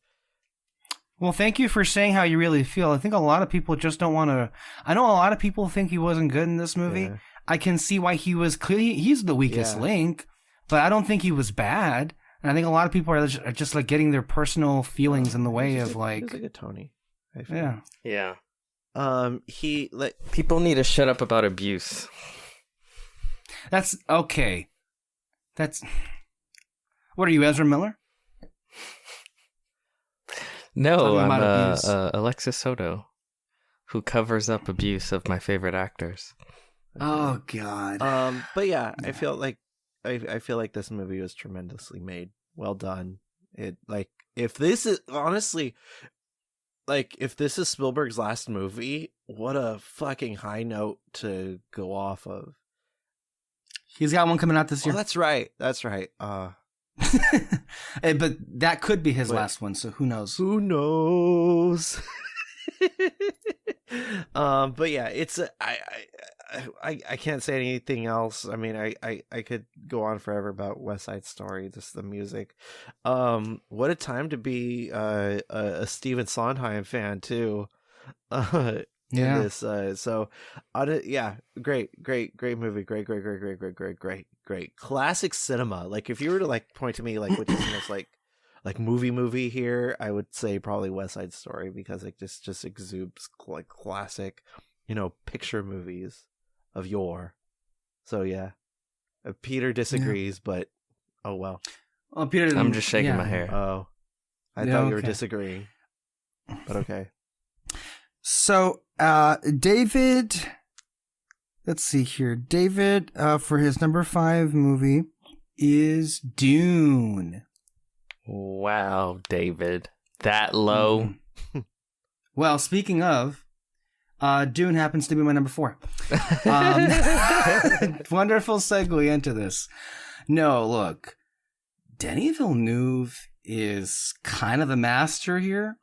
Well, thank you for saying how you really feel. I think a lot of people just don't want to. I know a lot of people think he wasn't good in this movie. Yeah. I can see why he was clearly. He's the weakest link, but I don't think he was bad. And I think a lot of people are just like getting their personal feelings in the way of like. He's like a Tony. I feel. Yeah. Yeah. He like people need to shut up about abuse. That's okay. That's what are you, Ezra Miller? No, I'm Alexis Soto, who covers up abuse of my favorite actors. Oh God. But yeah, I feel like I feel like this movie was tremendously made. Well done. It like if this is honestly. Like, if this is Spielberg's last movie, what a fucking high note to go off of. He's got one coming out this year. Oh, that's right. But that could be his last one, so who knows? Who knows? But yeah, it's I can't say anything else. I mean, I could go on forever about West Side Story, just the music. What a time to be a Stephen Sondheim fan too. Yeah. This, so yeah, great movie, great classic cinema. Like, if you were to like point to me like which is the most like movie here, I would say probably West Side Story, because it just exudes like classic, you know, picture movies of yore. So yeah, Peter disagrees, but oh well. Oh, Peter, I'm just shaking my hair. Oh, I thought you were disagreeing, but okay. So, David, let's see here. David, for his number 5 movie is Dune. Wow, David. That low? Well, speaking of, Dune happens to be my number 4. Wonderful segue into this. No, look, Denis Villeneuve is kind of the master here.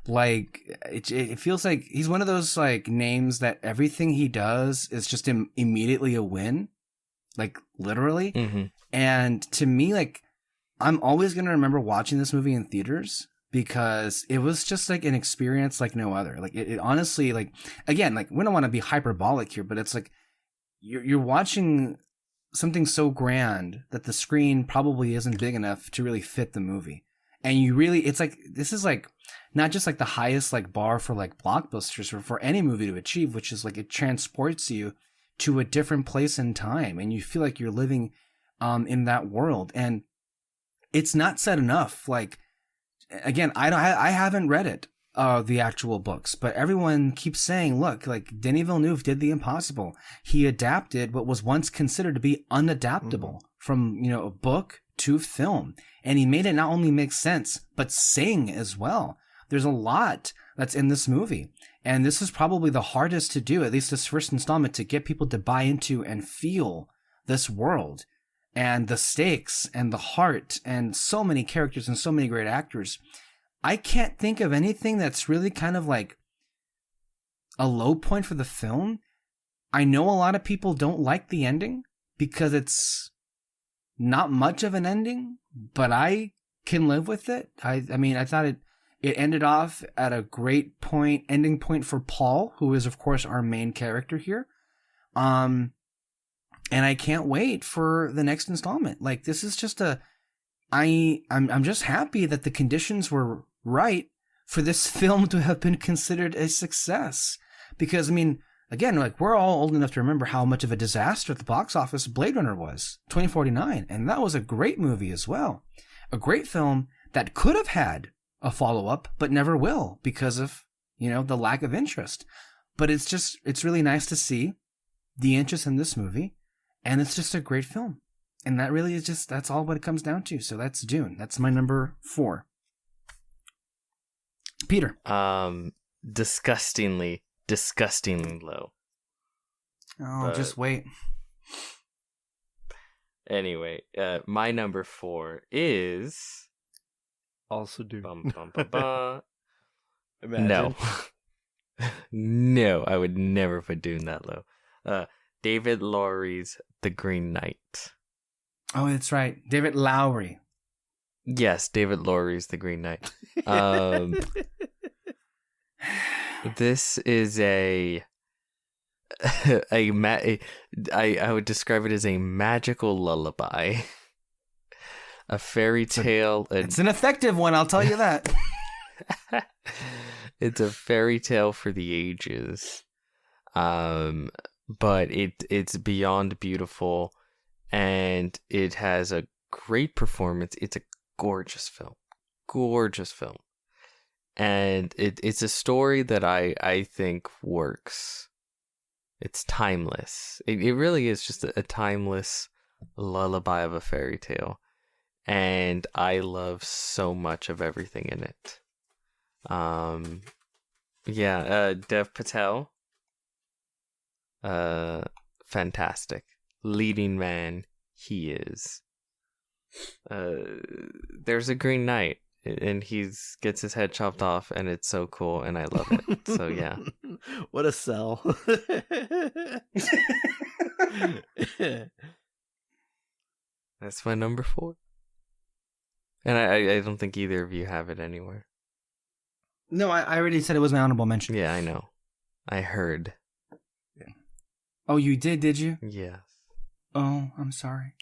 Like, it feels like he's one of those like names that everything he does is just immediately a win, like literally. Mm-hmm. And to me, like, I'm always gonna remember watching this movie in theaters because it was just like an experience like no other. Like, it honestly, like, again, like, we don't want to be hyperbolic here, but it's like you're watching something so grand that the screen probably isn't big enough to really fit the movie. And you really, it's like, this is like not just like the highest like bar for like blockbusters or for any movie to achieve, which is like it transports you to a different place in time and you feel like you're living in that world. And it's not said enough. Like, again, I haven't read it, the actual books, but everyone keeps saying, look, like Denis Villeneuve did the impossible. He adapted what was once considered to be unadaptable from, a book to film. And he made it not only make sense, but sing as well. There's a lot that's in this movie. And this is probably the hardest to do, at least this first installment, to get people to buy into and feel this world and the stakes and the heart and so many characters and so many great actors. I can't think of anything that's really kind of like a low point for the film. I know a lot of people don't like the ending because it's not much of an ending, but I can live with it. I mean, I thought it ended off at a great ending point for Paul, who is of course our main character here. And I can't wait for the next installment. Like, this is just I'm just happy that the conditions were right for this film to have been considered a success. Because, I mean, again, like, we're all old enough to remember how much of a disaster at the box office Blade Runner was, 2049. And that was a great movie as well. A great film that could have had a follow-up, but never will because of, the lack of interest. But it's really nice to see the interest in this movie. And it's just a great film. And that really is that's all what it comes down to. So that's Dune. That's my number 4. Peter. Disgustingly low. Oh, But just wait. anyway, my number 4 is Also do. bum, bum, bum, bum. Imagine. No. No, I would never put Dune that low. David Lowery's The Green Knight. Oh, that's right. David Lowery. Yes, David Lowery's The Green Knight. This is I would describe it as a magical lullaby. A fairy tale. It's an effective one, I'll tell you that. It's a fairy tale for the ages. But it's beyond beautiful, and it has a great performance. It's a gorgeous film. And it's a story that I think works. It's timeless. It really is just a timeless lullaby of a fairy tale. And I love so much of everything in it. Dev Patel. Fantastic. Leading man he is. There's a Green Knight, and he gets his head chopped off, and it's so cool, and I love it. So yeah. What a sell. That's my number 4. And I don't think either of you have it anywhere. No, I already said it was my honorable mention. Yeah, I know. I heard. Oh, you did you? Yes. Oh, I'm sorry.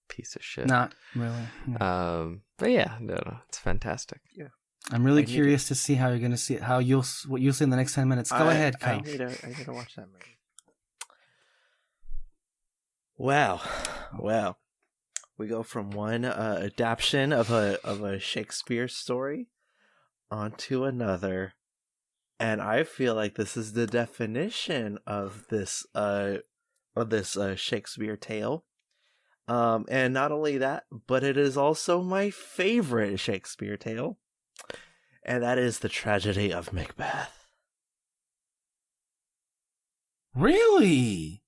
Piece of shit. Not really. No. But yeah, no, it's fantastic. Yeah. I'm really curious to see how you're going to see it, what you'll see in the next 10 minutes. Go ahead, Kyle. I need to watch that movie. Wow. We go from one adaptation of a Shakespeare story onto another, And I feel like this is the definition of this Shakespeare tale. And not only that, but it is also my favorite Shakespeare tale. And that is the tragedy of Macbeth. Really?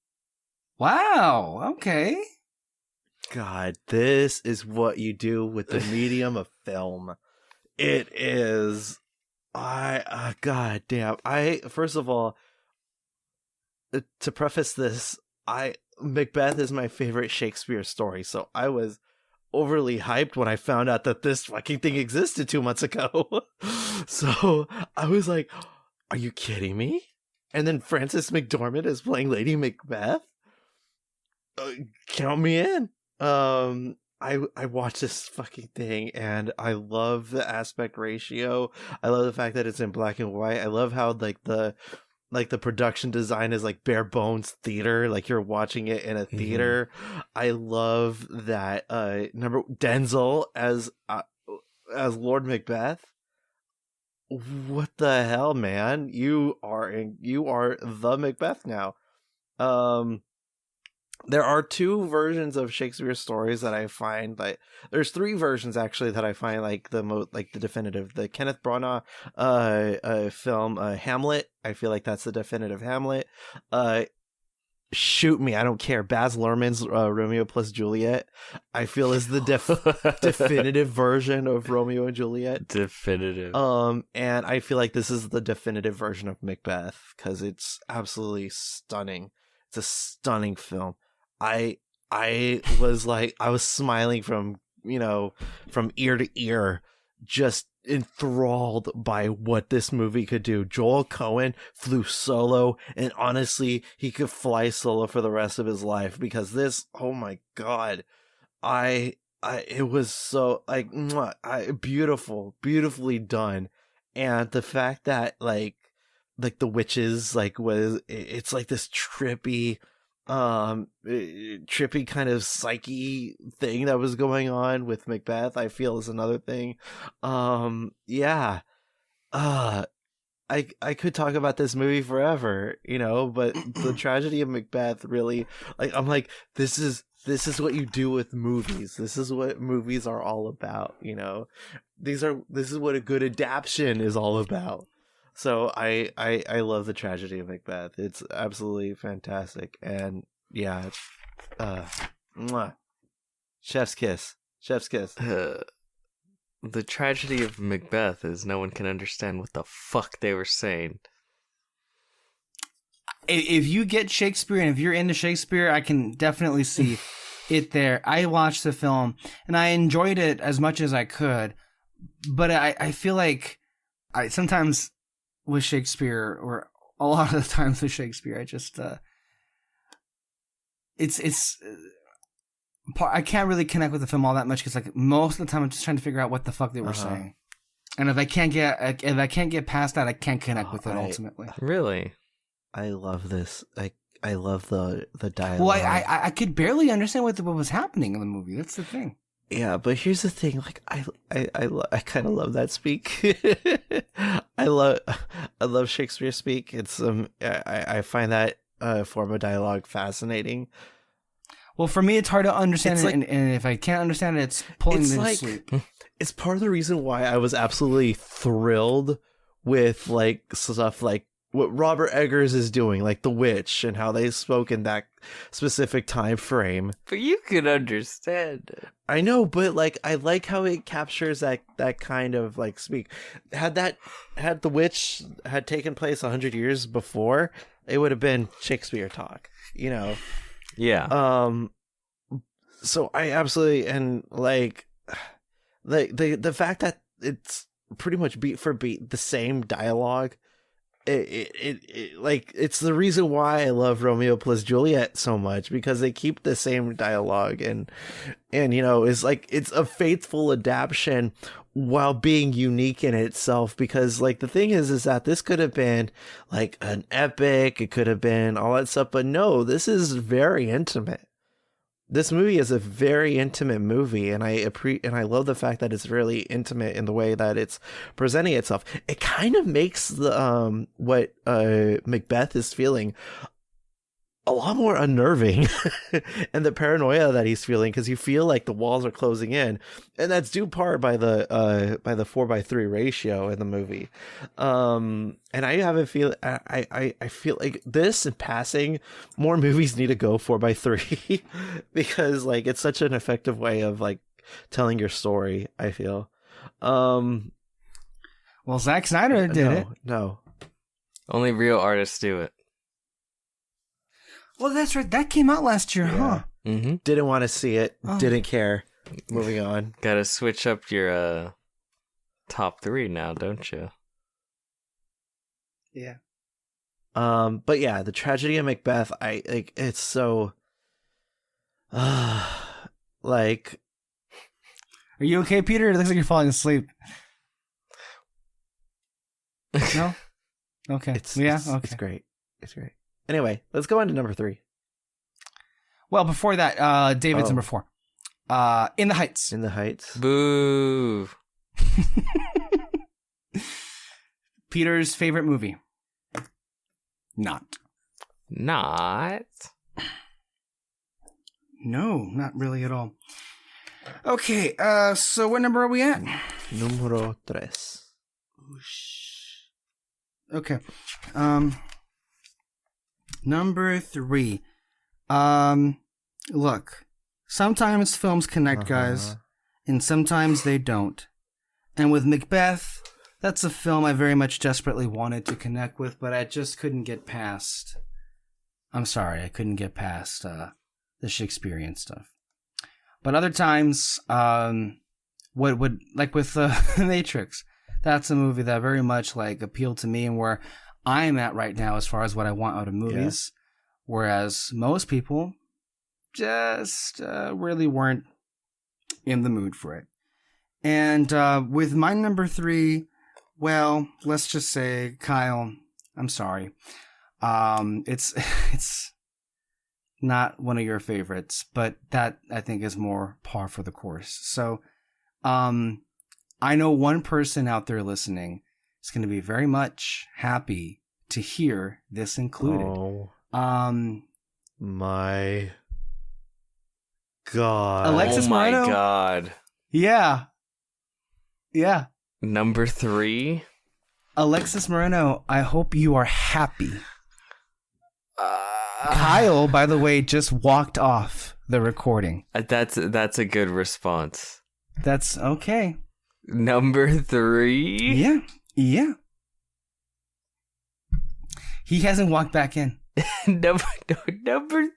Wow. Okay. God, this is what you do with the medium of film. It is. God damn. First of all, to preface this, Macbeth is my favorite Shakespeare story, so I was overly hyped when I found out that this fucking thing existed 2 months ago. So I was like, are you kidding me? And then Frances McDormand is playing Lady Macbeth? Count me in. I watched this fucking thing and I love the aspect ratio. I love the fact that it's in black and white. I love how the production design is like bare bones theater, like you're watching it in a theater. I love that Denzel as Lord Macbeth. What the hell, man? You are the Macbeth now. There are 2 versions of Shakespeare stories that I find there's 3 versions actually that I find like the definitive. The Kenneth Branagh film Hamlet. I feel like that's the definitive Hamlet. Shoot me, I don't care. Baz Luhrmann's Romeo plus Juliet, I feel is the definitive version of Romeo and Juliet. Definitive. And I feel like this is the definitive version of Macbeth because it's absolutely stunning. It's a stunning film. I was smiling from ear to ear, just enthralled by what this movie could do. Joel Cohen flew solo, and honestly, he could fly solo for the rest of his life because this, oh my god, it was so beautifully done. And the fact that like the witches it's like this trippy kind of psyche thing that was going on with Macbeth, I feel is another thing. I could talk about this movie forever, but the tragedy of Macbeth really, I'm like, this is what you do with movies. This is what movies are all about, this is what a good adaptation is all about. So I love the tragedy of Macbeth. It's absolutely fantastic. And yeah, chef's kiss. The tragedy of Macbeth is no one can understand what the fuck they were saying. If you get Shakespeare and if you're into Shakespeare, I can definitely see it there. I watched the film and I enjoyed it as much as I could, but I feel like sometimes with Shakespeare, or a lot of the times with Shakespeare, I just I can't really connect with the film all that much because like most of the time I'm just trying to figure out what the fuck they were saying, and if I can't get past that, I can't connect with it ultimately. Really, I love this. I love the dialogue. Well, I could barely understand what was happening in the movie. That's the thing. Yeah, but here's the thing. Like, I kind of love that speak. I love Shakespeare speak. It's I find that form of dialogue fascinating. Well, for me, it's hard to understand it, and if I can't understand it, it's pulling me to sleep. It's part of the reason why I was absolutely thrilled with like stuff like what Robert Eggers is doing, like The Witch, and how they spoke in that specific time frame. But you can understand it. I know, but like I like how it captures that kind of like speak. Had The Witch had taken place 100 years before, it would have been Shakespeare talk, Yeah. So I absolutely, and like the fact that it's pretty much beat for beat the same dialogue. It's the reason why I love Romeo plus Juliet so much, because they keep the same dialogue and it's like it's a faithful adaptation while being unique in itself, because like the thing is that this could have been like an epic, it could have been all that stuff, but no, this is very intimate. this movie is a very intimate movie, and I love the fact that it's really intimate in the way that it's presenting itself. It kind of makes the what Macbeth is feeling a lot more unnerving, and the paranoia that he's feeling, because you feel like the walls are closing in, and that's due part by the 4:3 ratio in the movie. And I have a feel I feel like this, in passing, more movies need to go 4:3 because like it's such an effective way of like telling your story, I feel. Well, Zack Snyder did it. No. Only real artists do it. Well, that's right. That came out last year, huh? Mm-hmm. Didn't want to see it. Didn't care. Moving on. Gotta switch up your top 3 now, don't you? Yeah. But yeah, the tragedy of Macbeth, I like. It's so, like. Are you okay, Peter? It looks like you're falling asleep. No. Okay. Okay. It's great. It's great. Anyway, let's go on to number 3. Well, before that, David's number 4. In the Heights. In the Heights. Boo. Peter's favorite movie. Not. Not. No, not really at all. Okay, so what number are we at? Numero 3. Okay. Number 3. Look, sometimes films connect, guys, and sometimes they don't. And with Macbeth, that's a film I very much desperately wanted to connect with, but I just couldn't get past. I'm sorry, I couldn't get past the Shakespearean stuff. But other times, what would, like with Matrix, that's a movie that very much like appealed to me and where I'm at right now as far as what I want out of movies, whereas most people just really weren't in the mood for it. And with my number 3, well, let's just say, Kyle, I'm sorry. It's not one of your favorites, but that I think is more par for the course. So I know one person out there listening is going to be very much happy to hear this included. Oh, my God. Alexis my Moreno? God. Yeah. Number 3. Alexis Moreno, I hope you are happy. Kyle, by the way, just walked off the recording. That's a good response. That's okay. Number 3? Yeah. He hasn't walked back in. Number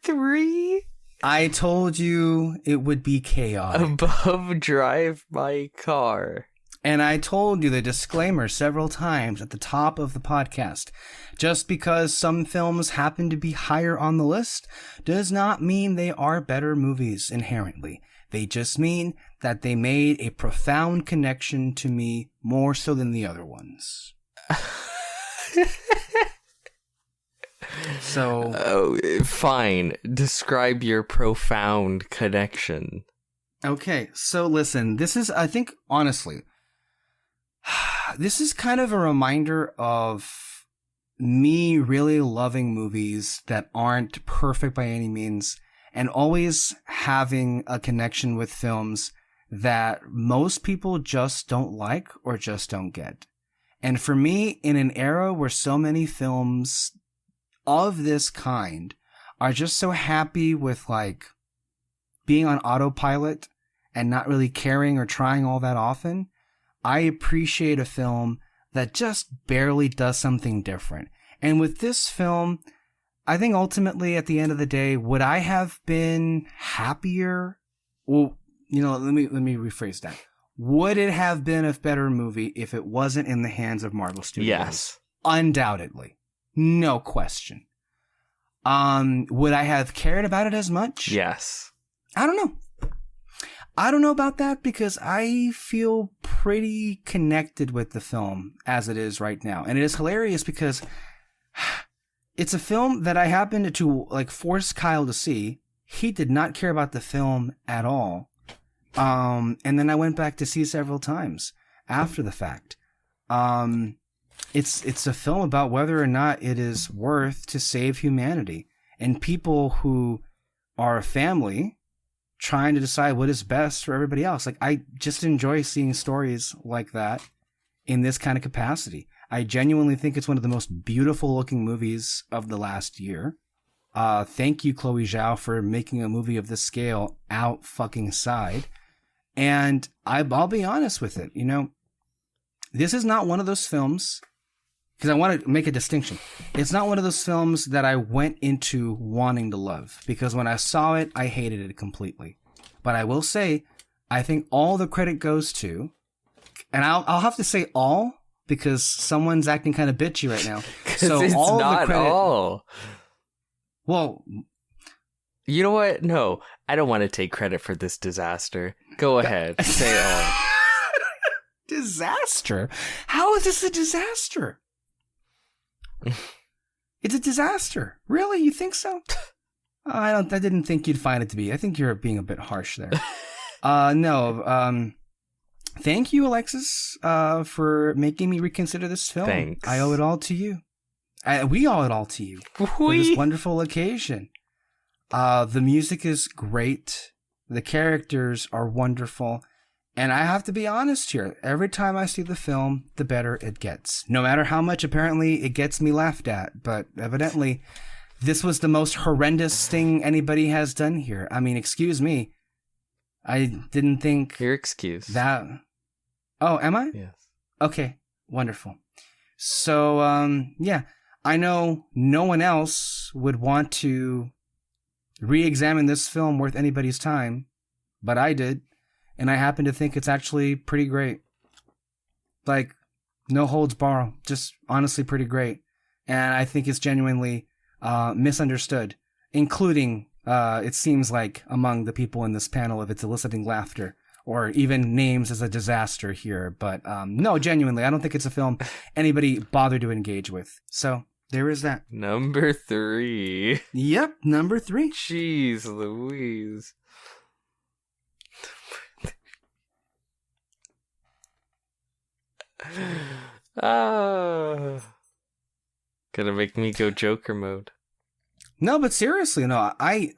3? I told you it would be chaotic. Above Drive My Car. And I told you the disclaimer several times at the top of the podcast. Just because some films happen to be higher on the list does not mean they are better movies inherently. They just mean that they made a profound connection to me more so than the other ones. So... fine. Describe your profound connection. Okay, so listen, this is, I think, honestly, this is kind of a reminder of me really loving movies that aren't perfect by any means, and always having a connection with films that most people just don't like or just don't get. And for me, in an era where so many films of this kind are just so happy with like being on autopilot and not really caring or trying all that often, I appreciate a film that just barely does something different. And with this film, I think ultimately at the end of the day, would I have been happier? Well, let me rephrase that. Would it have been a better movie if it wasn't in the hands of Marvel Studios? Yes. Undoubtedly. No question. Would I have cared about it as much? Yes. I don't know. I don't know about that because I feel pretty connected with the film as it is right now. And it is hilarious because it's a film that I happened to like force Kyle to see he did not care about the film at all. And then I went back to see several times after the fact. It's a film about whether or not it is worth to save humanity, and people who are a family trying to decide what is best for everybody else. Like, I just enjoy seeing stories like that in this kind of capacity. I genuinely think it's one of the most beautiful looking movies of the last year. Thank you, Chloe Zhao, for making a movie of this scale out fucking side. And I'll be honest with it. You know, this is not one of those films, because I want to make a distinction. It's not one of those films that I went into wanting to love, because when I saw it, I hated it completely. But I will say, I think all the credit goes to, and I'll have to say all, because someone's acting kind of bitchy right now. So it's all not the credit. all. Well, You know what? No, I don't want to take credit for this disaster. Go ahead, say all. disaster? How is this a disaster? It's a disaster. Really? You think so? I didn't think you'd find it to be. I think you're being a bit harsh there. No. Thank you, Alexis, for making me reconsider this film. Thanks. I owe it all to you. We owe it all to you for this wonderful occasion. The music is great. The characters are wonderful. And I have to be honest here. Every time I see the film, the better it gets. No matter how much, apparently, it gets me laughed at. But evidently, this was the most horrendous thing anybody has done here. I mean, excuse me. I didn't think Your excuse. that... Oh, am I? Yes. Okay, wonderful. So, yeah, I know no one else would want to re-examine this film worth anybody's time, but I did, and I happen to think it's actually pretty great. Like, no holds barred, just honestly pretty great. And I think it's genuinely misunderstood, including, it seems like, among the people in this panel, if it's eliciting laughter, or even names as a disaster here. But no, genuinely, I don't think it's a film anybody bothered to engage with. So there is that. Number 3. Yep, number 3. Jeez Louise. Gonna make me go Joker mode. No, but seriously, no, I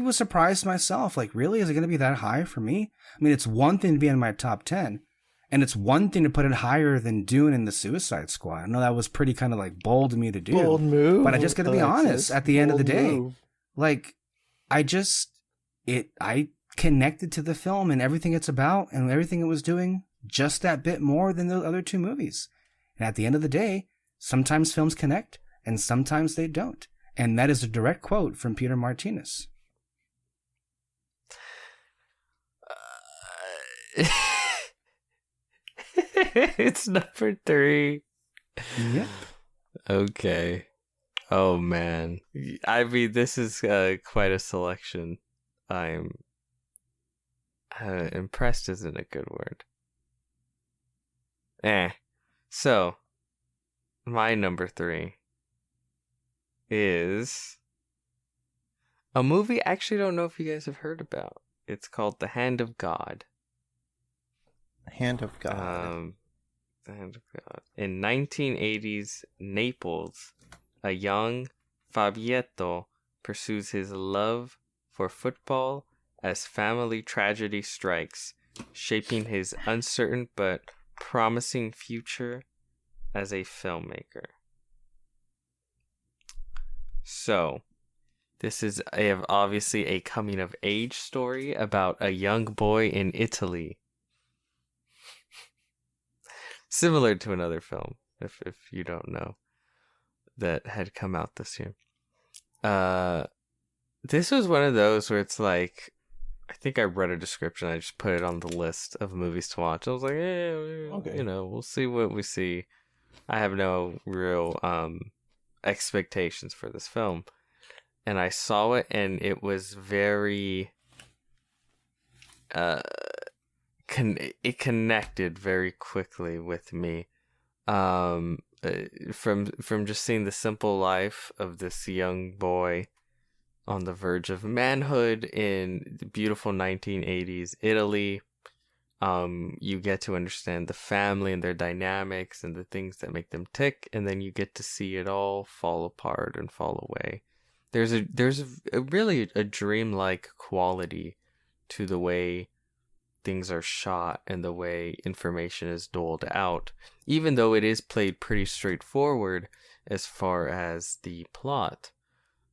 was surprised myself. Like, really? Is it going to be that high for me? I mean, it's one thing to be in my top 10, and it's one thing to put it higher than Dune and the Suicide Squad. I know that was pretty kind of like bold of me to do. Bold move. But I just got to be honest, at the end of the day, move. like, I connected to the film and everything it's about and everything it was doing just that bit more than the other two movies. And at the end of the day, sometimes films connect and sometimes they don't. And that is a direct quote from Peter Martinez. It's number 3. Yep. Okay. Oh man. I mean, this is quite a selection. I'm impressed isn't a good word. So, my number 3 is a movie I actually don't know if you guys have heard about. It's called The Hand of God. Hand of God. The Hand of God. In 1980s Naples, a young Fabietto pursues his love for football as family tragedy strikes, shaping his uncertain but promising future as a filmmaker. So, this is obviously a coming-of-age story about a young boy in Italy. Similar to another film, if you don't know, that had come out this year. This was one of those where it's like, I think I read a description, I just put it on the list of movies to watch. I was like, Okay. you know, we'll see what we see. I have no real expectations for this film. And I saw it, and it was very... it connected very quickly with me. From just seeing the simple life of this young boy, on the verge of manhood in the beautiful 1980s Italy. You get to understand the family and their dynamics and the things that make them tick, and then you get to see it all fall apart and fall away. There's a really a dreamlike quality to the way things are shot and the way information is doled out, even though it is played pretty straightforward as far as the plot.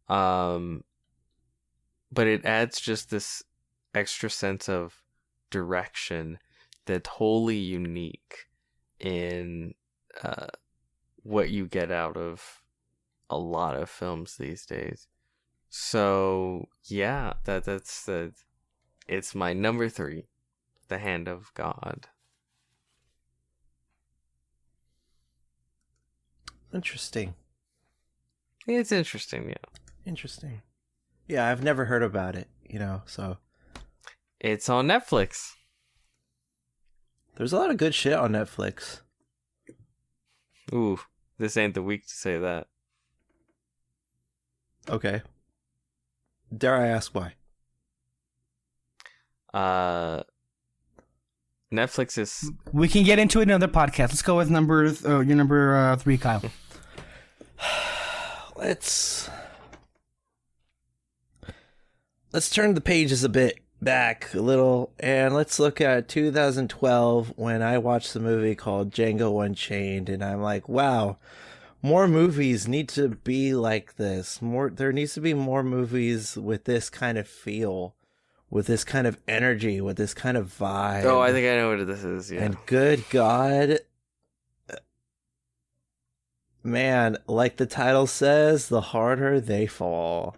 But it adds just this extra sense of direction that's wholly unique in what you get out of a lot of films these days. So yeah, it's my number 3, The Hand of God. Interesting. It's interesting, yeah. Interesting. Yeah, I've never heard about it, so. It's on Netflix. There's a lot of good shit on Netflix. Ooh, this ain't the week to say that. Okay. Dare I ask why? Netflix is... We can get into another podcast. Let's go with your number 3, Kyle. Let's turn the pages a bit back a little, and let's look at 2012 when I watched the movie called Django Unchained, and I'm like, wow, more movies need to be like this. There needs to be more movies with this kind of feel, with this kind of energy, with this kind of vibe. Oh, I think I know what this is, yeah. And good God, man, like the title says, the harder they fall.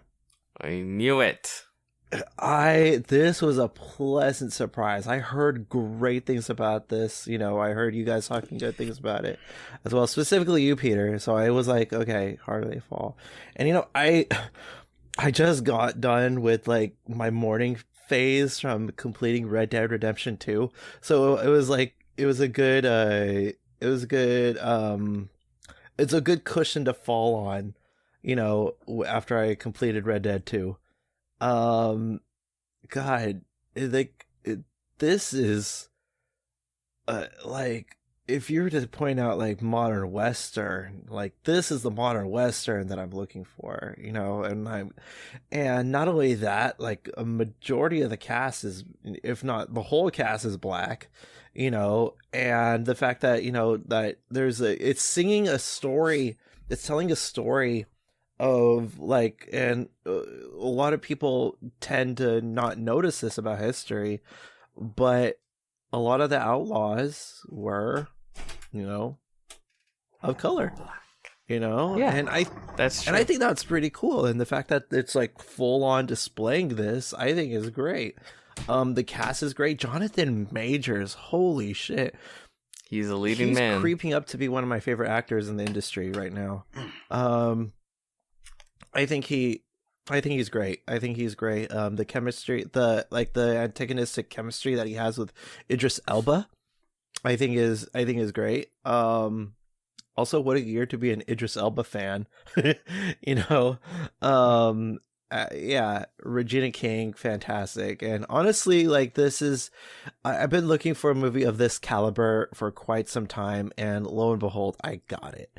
I knew it. This was a pleasant surprise. I heard great things about this. I heard you guys talking good things about it as well, specifically you, Peter. So I was like, okay, harder they fall. And I just got done with like my morning phase from completing Red Dead Redemption 2. So it's a good cushion to fall on, after I completed Red Dead 2. God, this is like, if you were to point out like modern Western, like this is the modern Western that I'm looking for, and not only that, like a majority of the cast is, if not the whole cast, is black, and the fact that, that it's singing a story, it's telling a story of like, and a lot of people tend to not notice this about history, but a lot of the outlaws were, of color, Yeah, and that's true. and I think that's pretty cool. And the fact that it's like full on displaying this, I think is great. The cast is great. Jonathan Majors, holy shit. He's a leading man. He's creeping up to be one of my favorite actors in the industry right now. I think he's great. The chemistry, the antagonistic chemistry that he has with Idris Elba, I think is great. Also, what a year to be an Idris Elba fan. Yeah, Regina King, fantastic. And honestly, like, I've been looking for a movie of this caliber for quite some time, and lo and behold, I got it.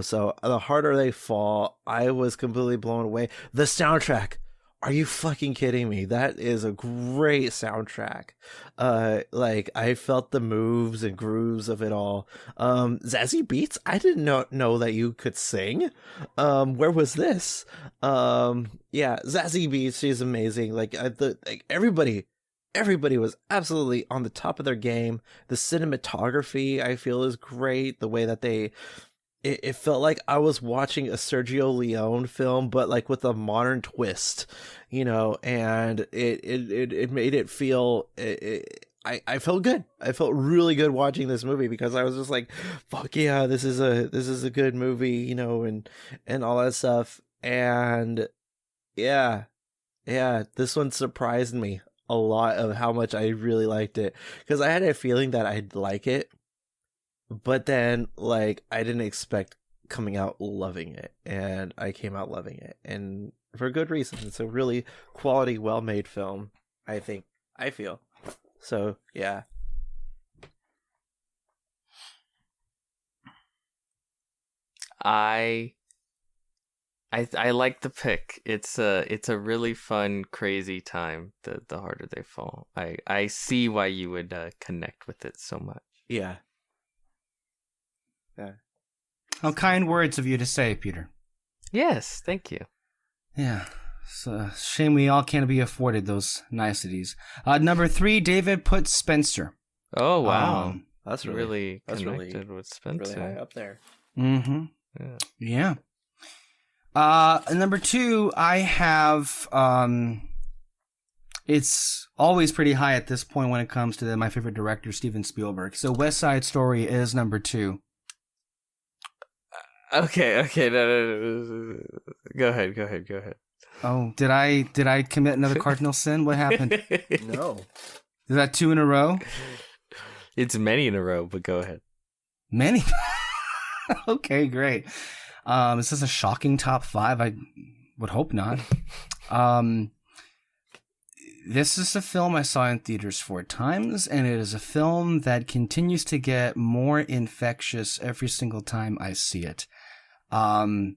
So the harder they fall, I was completely blown away. The soundtrack, are you fucking kidding me? That is a great soundtrack. Like, I felt the moves and grooves of it all. Zazie Beetz, I didn't know that you could sing. Where was this? Yeah, Zazie Beetz, she's amazing. Like, everybody was absolutely on the top of their game. The cinematography, I feel, is great. The way that it felt like I was watching a Sergio Leone film, but like with a modern twist, and it made it feel, I felt good. I felt really good watching this movie because I was just like, fuck yeah, this is a good movie, and all that stuff. And yeah, this one surprised me a lot of how much I really liked it, because I had a feeling that I'd like it, but then, like, I didn't expect coming out loving it, and I came out loving it. And for good reason. It's a really quality, well-made film, I feel. So, yeah. I like the pick. It's a really fun, crazy time. The harder they fall. I see why you would connect with it so much. Yeah. Yeah. How kind words of you to say, Peter. Yes, thank you. Yeah. It's a shame we all can't be afforded those niceties. Number 3, David put Spencer. Oh wow, That's really that's connected with Spencer. really high up there. Mm-hmm. Yeah. Number 2, I have, it's always pretty high at this point when it comes to my favorite director, Steven Spielberg. So West Side Story is number 2. Okay, no. Go ahead. Oh, did I commit another cardinal sin? What happened? No. Is that 2 in a row? It's many in a row, but go ahead. Many? Okay, great. Is this a shocking top 5? I would hope not. This is a film I saw in theaters 4 times, and it is a film that continues to get more infectious every single time I see it. I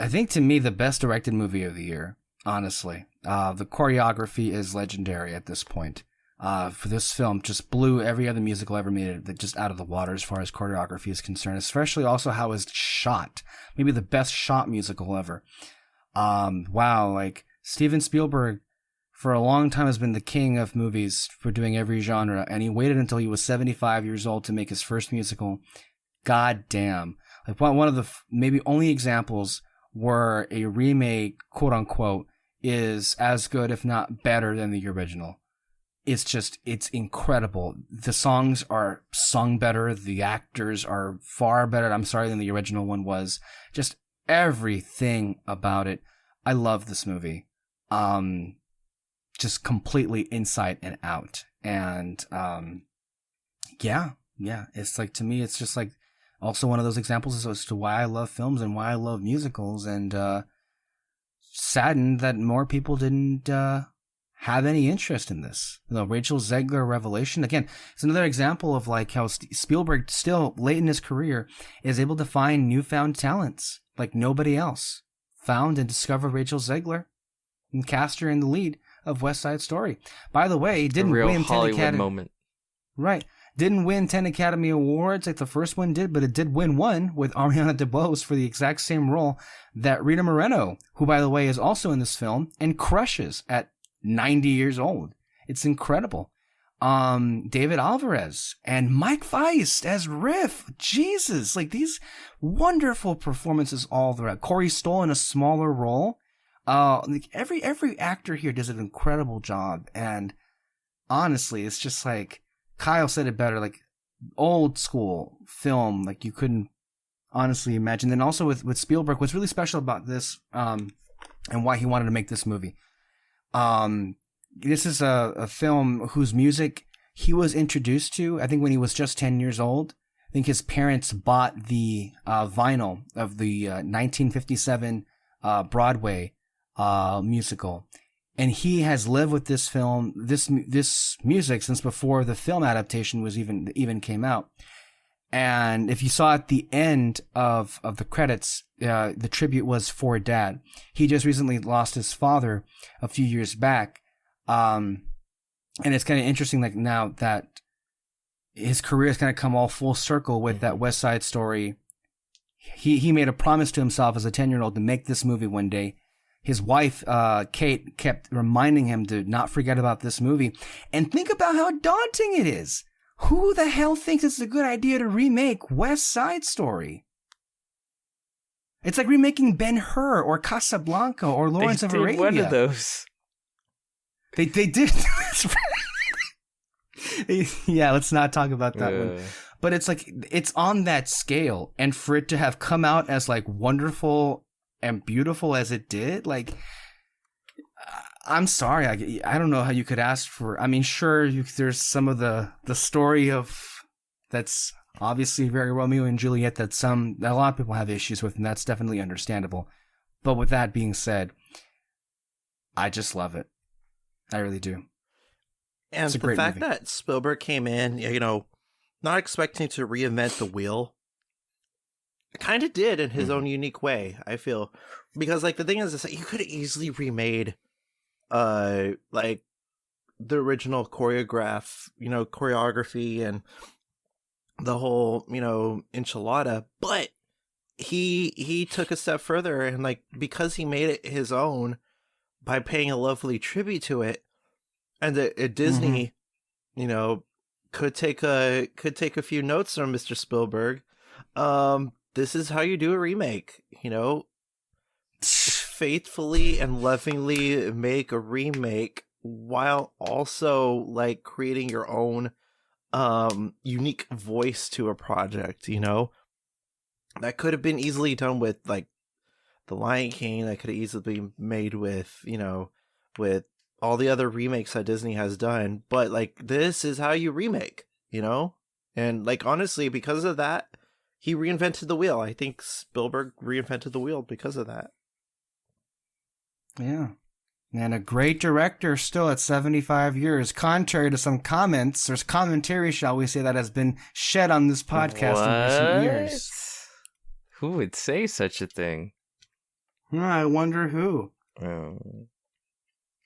think to me the best directed movie of the year, honestly. The choreography is legendary at this point. For this film, just blew every other musical ever made it just out of the water as far as choreography is concerned, especially also how it's shot. Maybe the best shot musical ever. Wow, like Steven Spielberg for a long time has been the king of movies for doing every genre, and he waited until he was 75 years old to make his first musical. God damn. Like one of the maybe only examples where a remake, quote unquote, is as good, if not better, than the original. It's incredible. The songs are sung better. The actors are far better, I'm sorry, than the original one was. Just everything about it. I love this movie. Just completely inside and out. And, yeah. It's like, to me, it's just like also one of those examples as to why I love films and why I love musicals, and, saddened that more people didn't, have any interest in this. You know, Rachel Zegler revelation, again, it's another example of like how Spielberg still late in his career is able to find newfound talents like nobody else. Found and discovered Rachel Zegler and cast her in the lead of West Side Story. By the way, he didn't win 10 Hollywood Academy moment. Right. Didn't win 10 Academy Awards like the first one did, but it did win one with Ariana DeBose for the exact same role that Rita Moreno, who by the way is also in this film and crushes at 90 years old. It's incredible. David Alvarez and Mike Feist as Riff. Jesus, like these wonderful performances all throughout. Corey Stoll in a smaller role. Like every actor here does an incredible job. And honestly, it's just like Kyle said it better, like old school film, like you couldn't honestly imagine. Then also with Spielberg, what's really special about this, and why he wanted to make this movie. This is a film whose music he was introduced to, I think, when he was just 10 years old. I think his parents bought the vinyl of the 1957 Broadway musical. And he has lived with this film, this music since before the film adaptation was even came out. And if you saw at the end of the credits, the tribute was for Dad. He just recently lost his father a few years back. And it's kind of interesting, like now that his career has kind of come all full circle with that West Side Story. He made a promise to himself as a 10-year-old to make this movie one day. His wife, Kate, kept reminding him to not forget about this movie. And think about how daunting it is. Who the hell thinks it's a good idea to remake West Side Story? It's like remaking Ben-Hur or Casablanca or Lawrence of Arabia. One of those. They did. Yeah, let's not talk about that one. But it's like, it's on that scale. And for it to have come out as like wonderful and beautiful as it did, like, I'm sorry, I don't know how you could ask for. I mean, sure, there's some of the story of that's obviously very Romeo and Juliet that a lot of people have issues with, and that's definitely understandable. But with that being said, I just love it. I really do. And It's a the great fact movie. that Spielberg came in, not expecting to reinvent the wheel, kind of did in his own unique way, I feel. Because, like, the thing is that you could have easily remade, like, the original choreography and the whole, enchilada, but he took a step further, and, like, because he made it his own by paying a lovely tribute to it, and Disney, could take a few notes from Mr. Spielberg. This is how you do a remake, faithfully and lovingly make a remake while also, like, creating your own unique voice to a project, that could have been easily done with, like, The Lion King. That could have easily been made with, with all the other remakes that Disney has done. But, like, this is how you remake, and, like, honestly, because of that, he reinvented the wheel. I think Spielberg reinvented the wheel because of that. Yeah. And a great director still at 75 years, contrary to some comments or commentary, shall we say, that has been shed on this podcast in recent years. Who would say such a thing? I wonder who.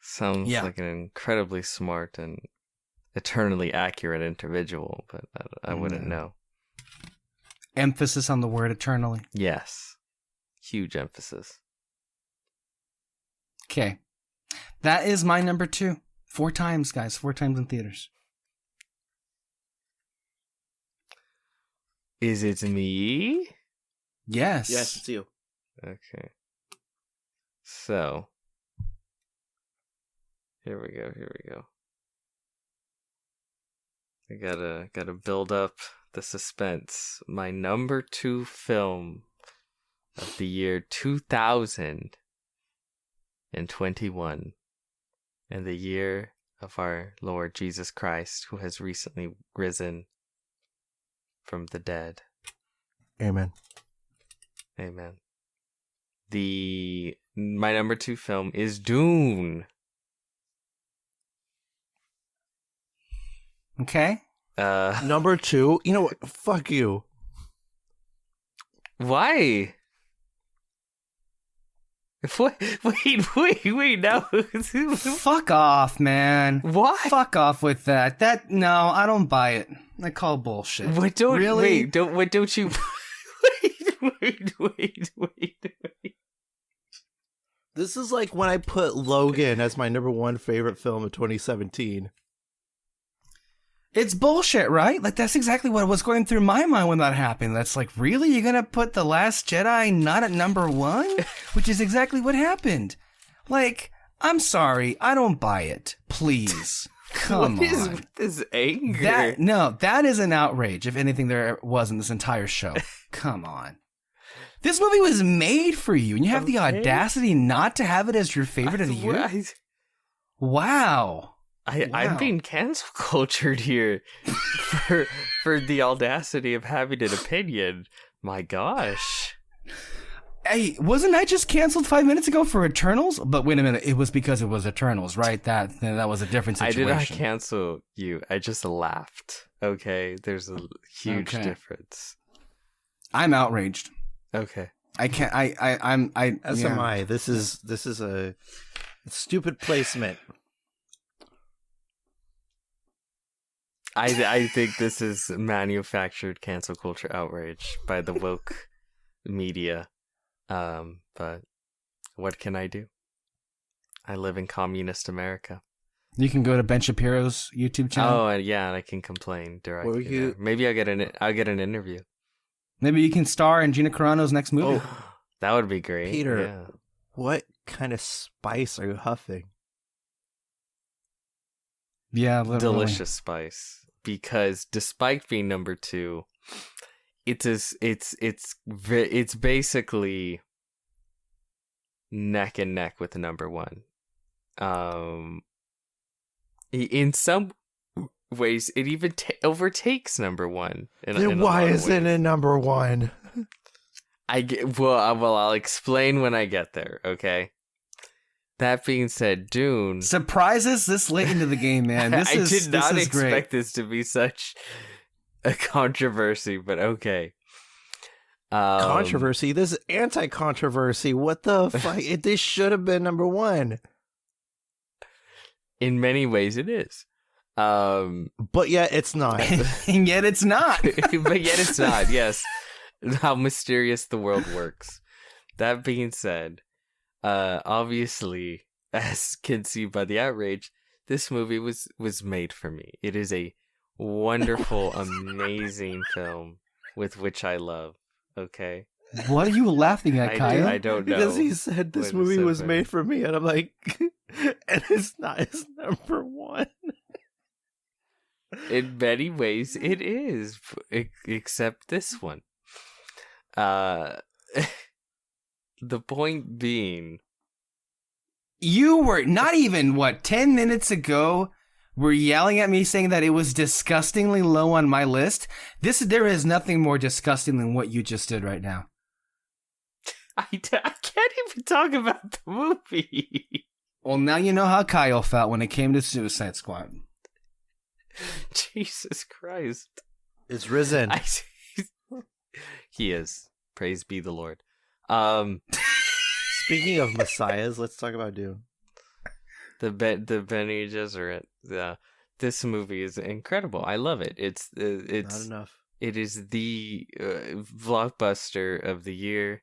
Sounds like an incredibly smart and eternally accurate individual, but I wouldn't know. Emphasis on the word eternally. Yes. Huge emphasis. Okay. That is my number 2. 4 times, guys. 4 times in theaters. Is it me? Yes. Yes, it's you. Okay. So, here we go. I gotta build up the suspense. My number 2 film of the year 2021, and the year of our Lord Jesus Christ, who has recently risen from the dead. Amen. Amen. My number 2 film is Dune. Okay. Number 2. You know what? Fuck you. Why? Wait, no. Fuck off, man. Why? Fuck off with that. No, I don't buy it. I call bullshit. Wait, don't you wait. This is like when I put Logan as my number 1 favorite film of 2017. It's bullshit, right? Like, that's exactly what was going through my mind when that happened. That's like, really? You're gonna put The Last Jedi not at number 1? Which is exactly what happened. Like, I'm sorry. I don't buy it. Please. Come What is on. with this anger? That is an outrage, if anything there was in this entire show. Come on. This movie was made for you, and you have the audacity not to have it as your favorite of the year? Wow. I'm being cancel cultured here for the audacity of having an opinion. My gosh. Hey, wasn't I just canceled 5 minutes ago for Eternals? But wait a minute, it was because it was Eternals, right? That was a different situation. I did not cancel you. I just laughed. Okay, there's a huge difference. I'm outraged. Okay. I can't. As am I. This is a stupid placement. I think this is manufactured cancel culture outrage by the woke media. But what can I do? I live in communist America. You can go to Ben Shapiro's YouTube channel. Oh, yeah, and I can complain directly. There. Maybe I'll get an interview. Maybe you can star in Gina Carano's next movie. Oh, that would be great. Peter, yeah. What kind of spice are you huffing? Yeah, literally. Delicious spice. Because despite being number 2, it's basically neck and neck with the number 1. In some ways, it even overtakes number 1. Then why isn't it number 1? I'll explain when I get there, okay? That being said, Dune... Surprises this late into the game, man. I did not expect this to be such a controversy, but okay. Controversy? This is anti-controversy. What the fuck? This should have been number one. In many ways, it is. But yet it's not. And yet it's not. But yet it's not, yes. How mysterious the world works. That being said, obviously, as can see by the outrage, this movie was made for me. It is a wonderful, amazing film with which I love. Okay? What are you laughing at, Kyle? I don't know. Because he said this movie was made for me, and I'm like, and it's not. It's number one. In many ways, it is, except this one. The point being, you were not even 10 minutes ago were yelling at me saying that it was disgustingly low on my list. There is nothing more disgusting than what you just did right now. I can't even talk about the movie. Well, now you know how Kyle felt when it came to Suicide Squad. Jesus Christ. It's risen. He is. Praise be the Lord. Speaking of messiahs, let's talk about Dune. The Bene Gesserit. This movie is incredible. I love it. It's not enough. It is the blockbuster of the year.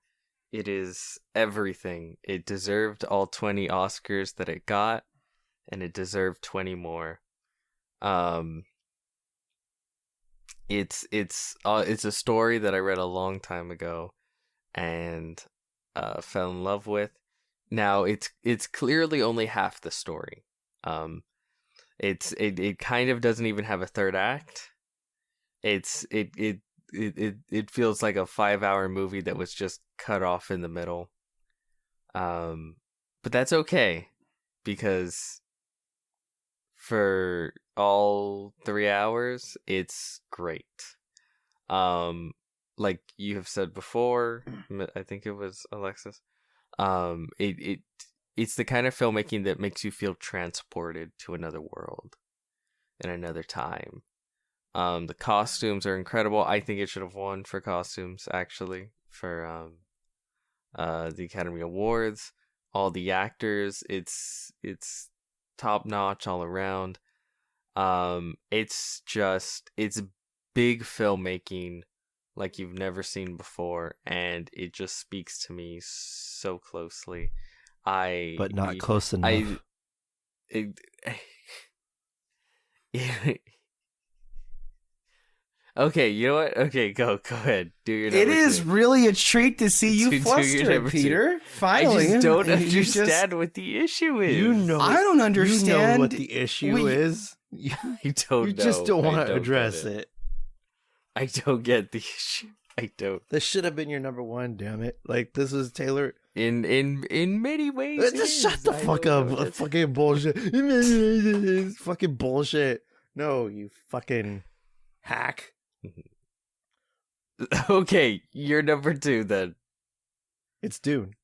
It is everything. It deserved all 20 Oscars that it got, and it deserved 20 more. It's a story that I read a long time ago and fell in love with. Now it's clearly only half the story. It kind of doesn't even have a third act. It feels like a 5-hour movie that was just cut off in the middle. But that's okay, because for all 3 hours, it's great. Like you have said before, I think it was Alexis. It's the kind of filmmaking that makes you feel transported to another world and another time. The costumes are incredible. I think it should have won for costumes, actually, for the Academy Awards. All the actors, it's top notch all around. It's big filmmaking like you've never seen before, and it just speaks to me so closely. But not close enough. Okay, you know what? Okay, go ahead. Do your number It is two. really a treat to see you flustered, Peter. Finally. I just don't understand what the issue is. I don't understand. You know what the issue is. I don't know. You just don't want to address it. I don't get the issue. I don't. This should have been your number one, damn it. Like, this was Taylor. In many ways. Just shut the fuck up. Fucking bullshit. It's fucking bullshit. No, you fucking hack. Okay, you're number two then. It's Dune.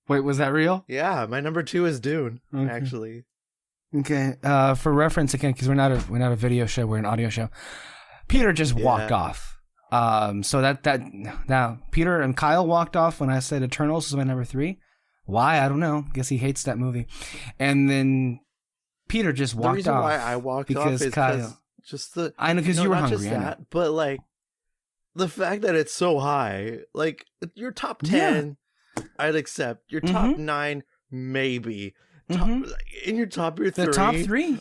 Wait, was that real? Yeah, my number two is Dune, Okay. actually. Okay. For reference again, because we're not a video show, we're an audio show. Peter just walked off. So that now Peter and Kyle walked off when I said Eternals is my number 3. Why? I don't know. Guess he hates that movie. And then Peter just walked off. The reason why I walked off is Kyle. Just the. I know, because you were not hungry. Just that, but like the fact that it's so high, like your top 10, I'd accept. Your top 9, maybe. In your top 3. The top 3.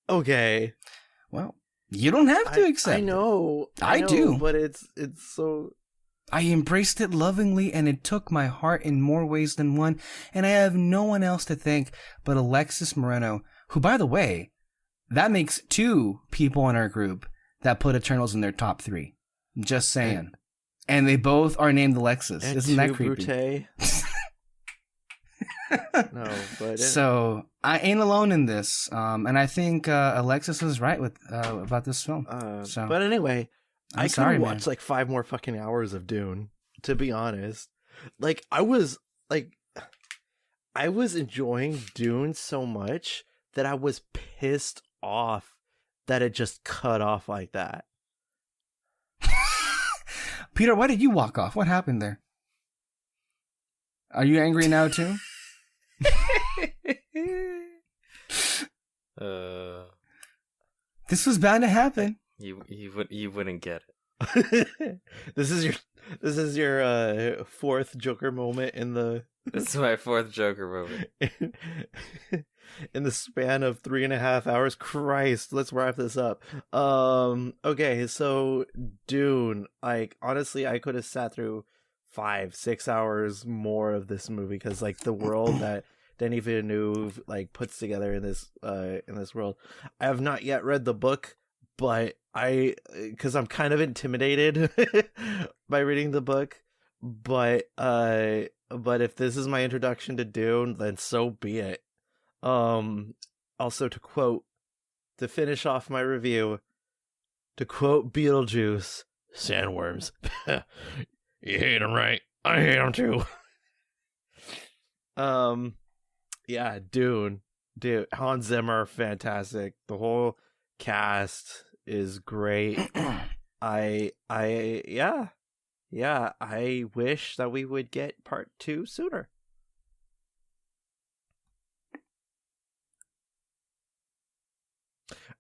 Okay. Well, you don't have to accept. I know. I do. But it's so. I embraced it lovingly, and it took my heart in more ways than one, and I have no one else to thank but Alexis Moreno, who, by the way, that makes 2 people in our group that put Eternals in their top 3. Just saying. And they both are named Alexis. Isn't that creepy? No, but So I ain't alone in this, and I think Alexis was right with about this film. But anyway, I could sorry, watch like 5 more fucking hours of Dune. To be honest, like I was enjoying Dune so much that I was pissed off that it just cut off like that. Peter, why did you walk off? What happened there? Are you angry now too? This was bound to happen. You wouldn't get it. This is your fourth Joker moment in the. This is my fourth Joker moment. In the span of 3.5 hours. Christ, let's wrap this up. Okay, so Dune. Like, honestly, I could have sat through 5-6 hours more of this movie because, like, the world that Denis Villeneuve puts together in this world. I have not yet read the book, but because I'm kind of intimidated by reading the book. But if this is my introduction to Dune, then so be it. Also to finish off my review, to quote Beetlejuice, sandworms. You hate them, right? I hate them too. Yeah, Dune. Dude, Hans Zimmer, fantastic. The whole cast is great. I wish that we would get part 2 sooner.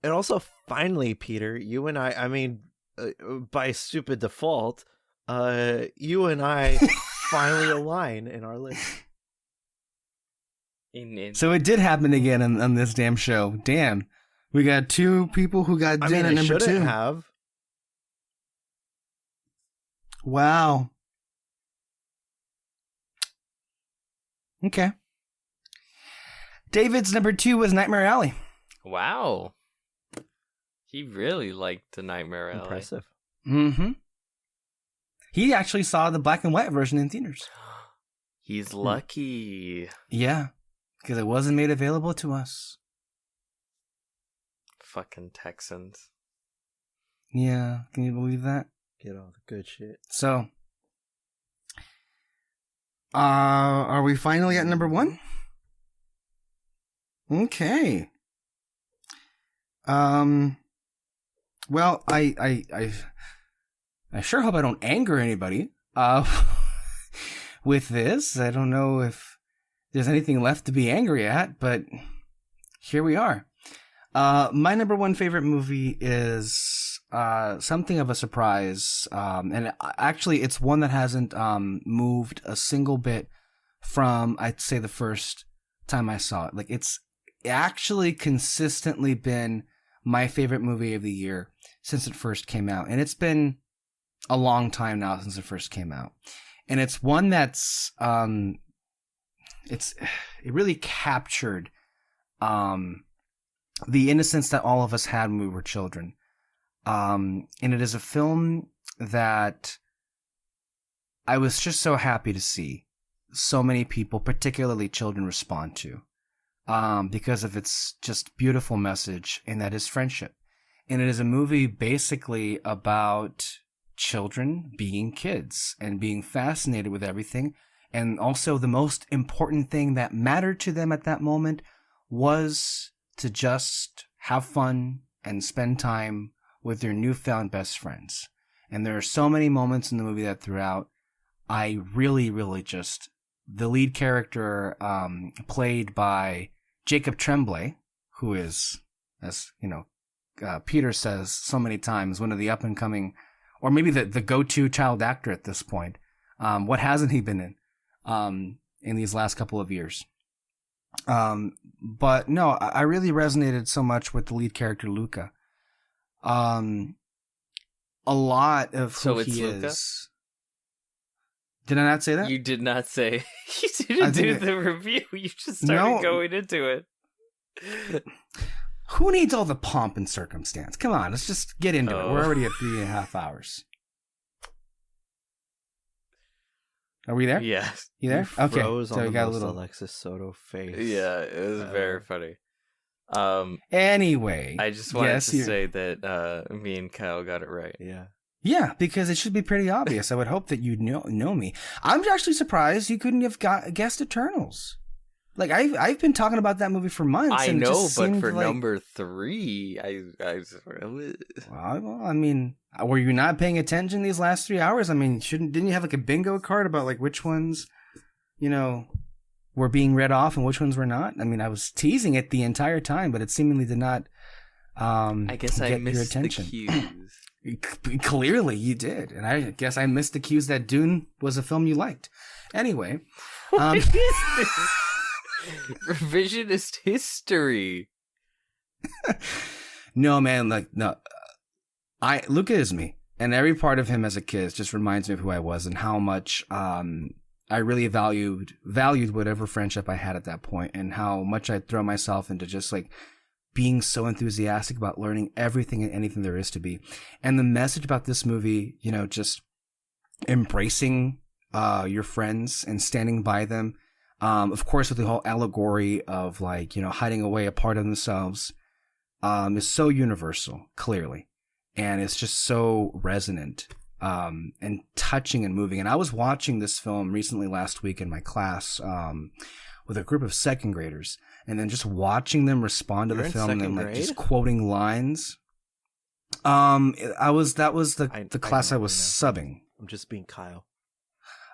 And also, finally, Peter, you and I mean, by stupid default, you and I finally align in our list. So it did happen again on this damn show. Damn. We got 2 people who got Dune at number 2. Have. Wow. Okay. David's number 2 was Nightmare Alley. Wow. He really liked the Nightmare Alley. Impressive. Mm-hmm. He actually saw the black and white version in theaters. He's lucky. Yeah, because it wasn't made available to us. Fucking Texans. Yeah, can you believe that? Get all the good shit. So, are we finally at number 1? Okay. Well, I sure hope I don't anger anybody with this. I don't know if there's anything left to be angry at, but here we are. My number 1 favorite movie is something of a surprise, and actually it's one that hasn't moved a single bit from, I'd say, the first time I saw it. Like, it's actually consistently been my favorite movie of the year since it first came out, and it's been a long time now since it first came out. And it's one that's it really captured the innocence that all of us had when we were children. And it is a film that I was just so happy to see so many people, particularly children, respond to, because of its just beautiful message, and that is friendship. And it is a movie basically about children being kids and being fascinated with everything. And also the most important thing that mattered to them at that moment was to just have fun and spend time with their newfound best friends. And there are so many moments in the movie that throughout, I really, really just, the lead character played by Jacob Tremblay, who is, as you know, Peter says so many times, one of the up-and-coming, or maybe the go-to child actor at this point. What hasn't he been in these last couple of years? But no, I really resonated so much with the lead character, Luca. A lot of who he Luca? is. Did I not say that? You did not say. You didn't do the review. You just started going into it. Who needs all the pomp and circumstance? Come on, let's just get into it. We're already at 3.5 hours. Are we there? Yes. You there? You Okay. froze So on we the got a most little. Alexis Soto face. Yeah, it was very funny. Anyway, I just wanted yes, to you- say that me and Kyle got it right. Yeah. Yeah, because it should be pretty obvious. I would hope that you know me. I'm actually surprised you couldn't have guessed Eternals. Like I've been talking about that movie for months. I and it know, just but seemed for like, number 3, well, I mean, were you not paying attention these last 3 hours? I mean, didn't you have like a bingo card about like which ones, were being read off and which ones were not? I mean, I was teasing it the entire time, but it seemingly did not. I guess I get missed your attention. the cues. Clearly, you did, and I guess I missed the cues that Dune was a film you liked. Anyway, What is this? Revisionist history. No, man, like no, Luca is me, and every part of him as a kid just reminds me of who I was and how much I really valued whatever friendship I had at that point, and how much I'd throw myself into just like being so enthusiastic about learning everything and anything there is to be. And the message about this movie, just embracing your friends and standing by them. Of course, with the whole allegory of like, hiding away a part of themselves, is so universal, clearly. And it's just so resonant, and touching and moving. And I was watching this film recently last week in my class, with a group of second graders, and then just watching them respond to You're the in film and second like grade? just quoting lines. That was the class I was subbing. I'm just being Kyle.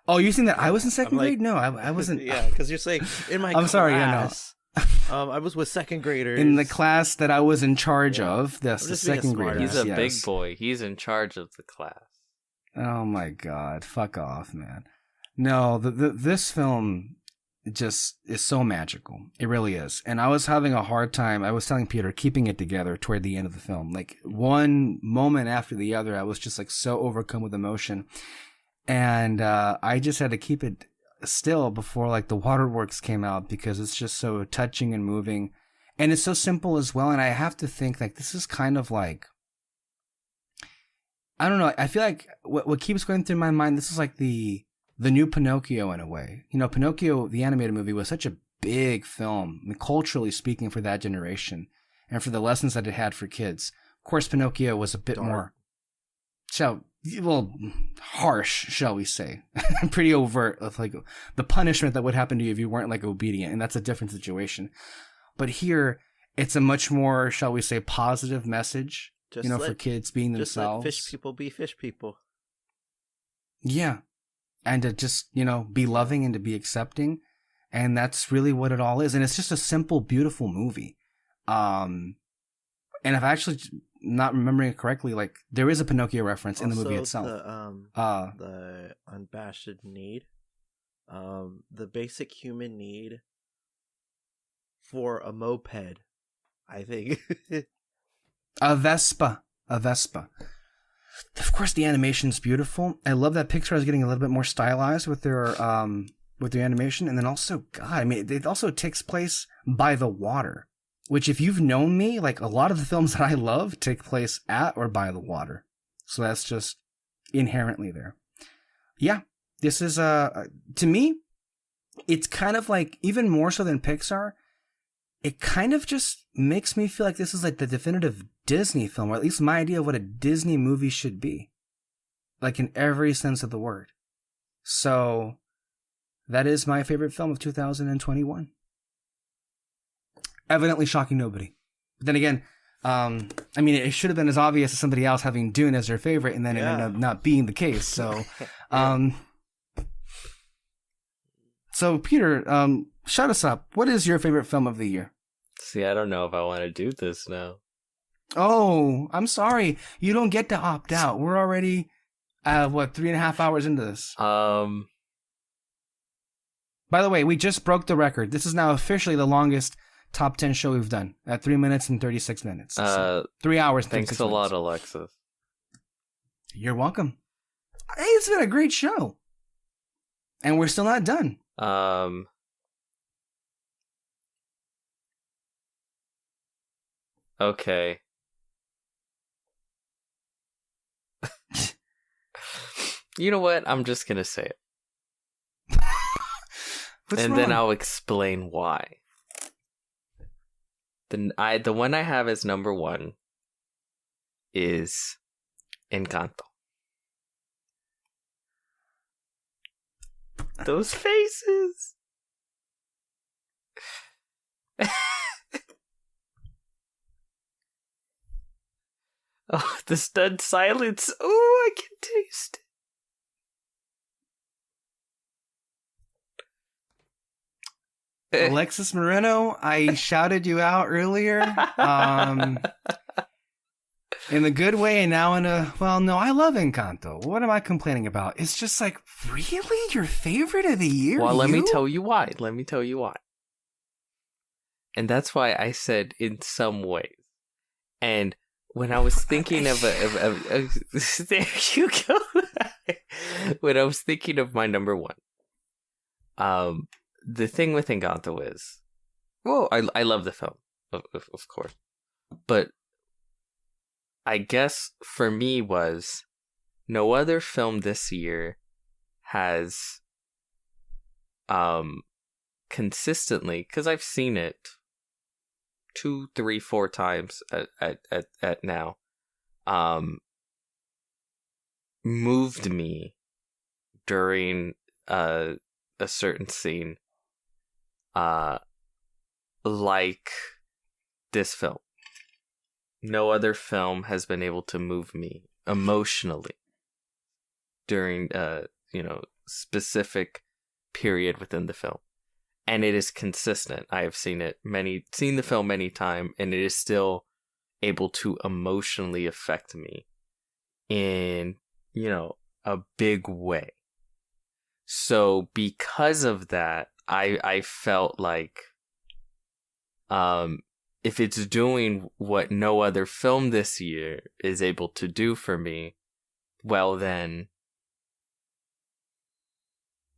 Oh, you think that I was in I'm 2nd grade? No, I wasn't. Yeah, because you're saying in my I'm sorry, yeah, no. class, I was with second graders. In the class that I was in charge Yeah. of, that's I'm the just being a second smart graders. He's a yes. big boy. He's in charge of the class. Oh my god, fuck off, man. No, this film just is so magical. It really is. And I was having a hard time, I was telling Peter, keeping it together toward the end of the film. Like one moment after the other, I was just like so overcome with emotion. And I just had to keep it still before like the waterworks came out, because it's just so touching and moving. And it's so simple as well. And I have to think like this is kind of like, I don't know. I feel like what keeps going through my mind, this is like the new Pinocchio in a way. Pinocchio, the animated movie, was such a big film, I mean, culturally speaking, for that generation and for the lessons that it had for kids. Of course, Pinocchio was a bit more, harsh, shall we say. Pretty overt of like the punishment that would happen to you if you weren't like obedient. And that's a different situation. But here, it's a much more, shall we say, positive message. Just for kids being just themselves. let fish people be fish people. Yeah. And to just, be loving and to be accepting. And that's really what it all is. And it's just a simple, beautiful movie. And if I actually not remembering it correctly, like there is a Pinocchio reference in the movie itself. The unabashed need, the basic human need for a moped, I think. A Vespa. Of course, the animation's beautiful. I love that Pixar is getting a little bit more stylized with their animation, and then also, God, I mean, it also takes place by the water, which, if you've known me, like a lot of the films that I love take place at or by the water, so that's just inherently there. Yeah, this is to me, it's kind of like, even more so than Pixar, it kind of just makes me feel like this is like the definitive Disney film, or at least my idea of what a Disney movie should be. Like in every sense of the word. So, that is my favorite film of 2021. Evidently shocking nobody. But then again, I mean, it should have been as obvious as somebody else having Dune as their favorite, and then it ended up not being the case. So, so Peter, shut us up. What is your favorite film of the year? See, I don't know if I want to do this now. Oh, I'm sorry. You don't get to opt out. We're already, 3.5 hours into this. By the way, we just broke the record. This is now officially the longest top 10 show we've done at 3 minutes and 36 minutes. So 3 hours. And thanks a lot, Alexis. You're welcome. Hey, it's been a great show. And we're still not done. Okay. You know what? I'm just gonna say it. and then I'll explain why. The one I have as number 1 is Encanto. Those faces. Oh, the stunned silence. Oh, I can taste it. Alexis Moreno, I shouted you out earlier. In a good way, and now in a, well, no, I love Encanto. What am I complaining about? It's just like, really? Your favorite of the year? Well, let me tell you why. And that's why I said in some ways. And when I was thinking of there you go. When I was thinking of my number 1, the thing with Encanto is, well, I love the film, of course, but I guess for me was no other film this year has consistently, because I've seen it 2, 3, 4 times at now, moved me during a certain scene, like this film. No other film has been able to move me emotionally during specific period within the film. And it is consistent. I have seen the film many times, and it is still able to emotionally affect me in, a big way. So because of that, I felt like, if it's doing what no other film this year is able to do for me, well then,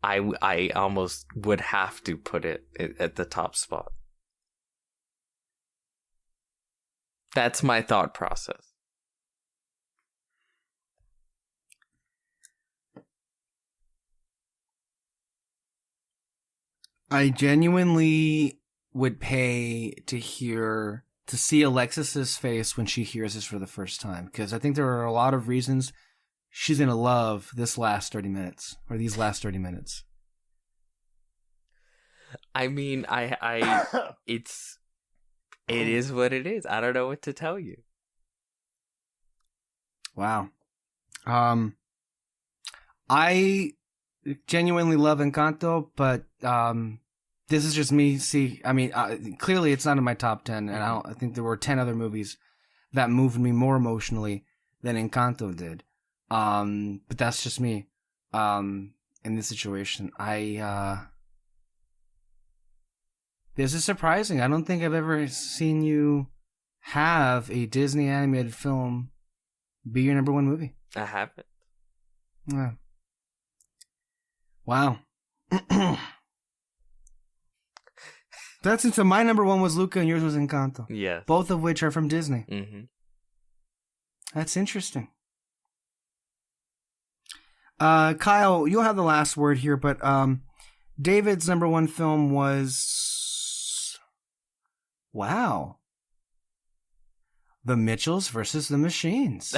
I almost would have to put it at the top spot. That's my thought process. I genuinely would pay to see Alexis's face when she hears this for the first time, because I think there are a lot of reasons she's gonna love this last 30 minutes or these last 30 minutes. I mean, it is what it is. I don't know what to tell you. Wow. I genuinely love Encanto, but this is just me. Clearly it's not in my top 10, and I think there were 10 other movies that moved me more emotionally than Encanto did. But that's just me. In this situation, this is surprising. I don't think I've ever seen you have a Disney animated film be your number 1 movie. I haven't. Yeah. Wow. That's so my number 1 was Luca and yours was Encanto. Yeah. Both of which are from Disney. Mm-hmm. That's interesting. Kyle, you'll have the last word here, but David's number 1 film was, wow, The Mitchells versus the Machines.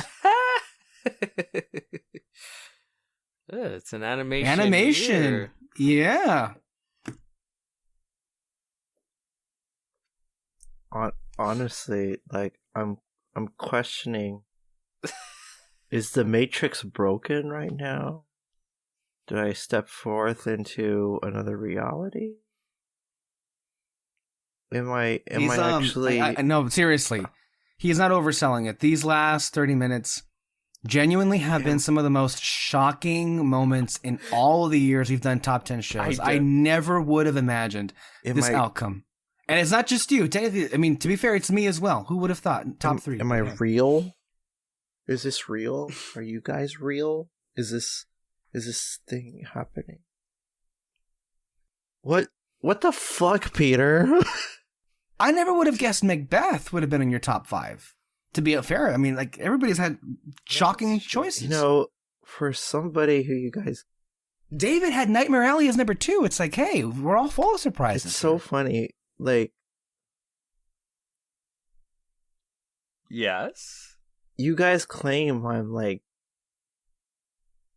It's an animation. Year. Yeah. Honestly, like I'm questioning. Is the Matrix broken right now? Did I step forth into another reality? Am I actually? No, seriously, he's not overselling it. These last 30 minutes genuinely have been some of the most shocking moments in all of the years we've done top 10 shows. I never would have imagined this outcome. And it's not just you. Technically, I mean, to be fair, it's me as well. Who would have thought? Top 3. Am I real? Is this real? Are you guys real? Is this thing happening? What the fuck, Peter? I never would have guessed Macbeth would have been in your top 5. To be fair, I mean, like, everybody's had shocking choices. For somebody who you guys David had Nightmare Alley as number 2. It's like, hey, we're all full of surprises. It's so funny. Like, Yes. you guys claim I'm like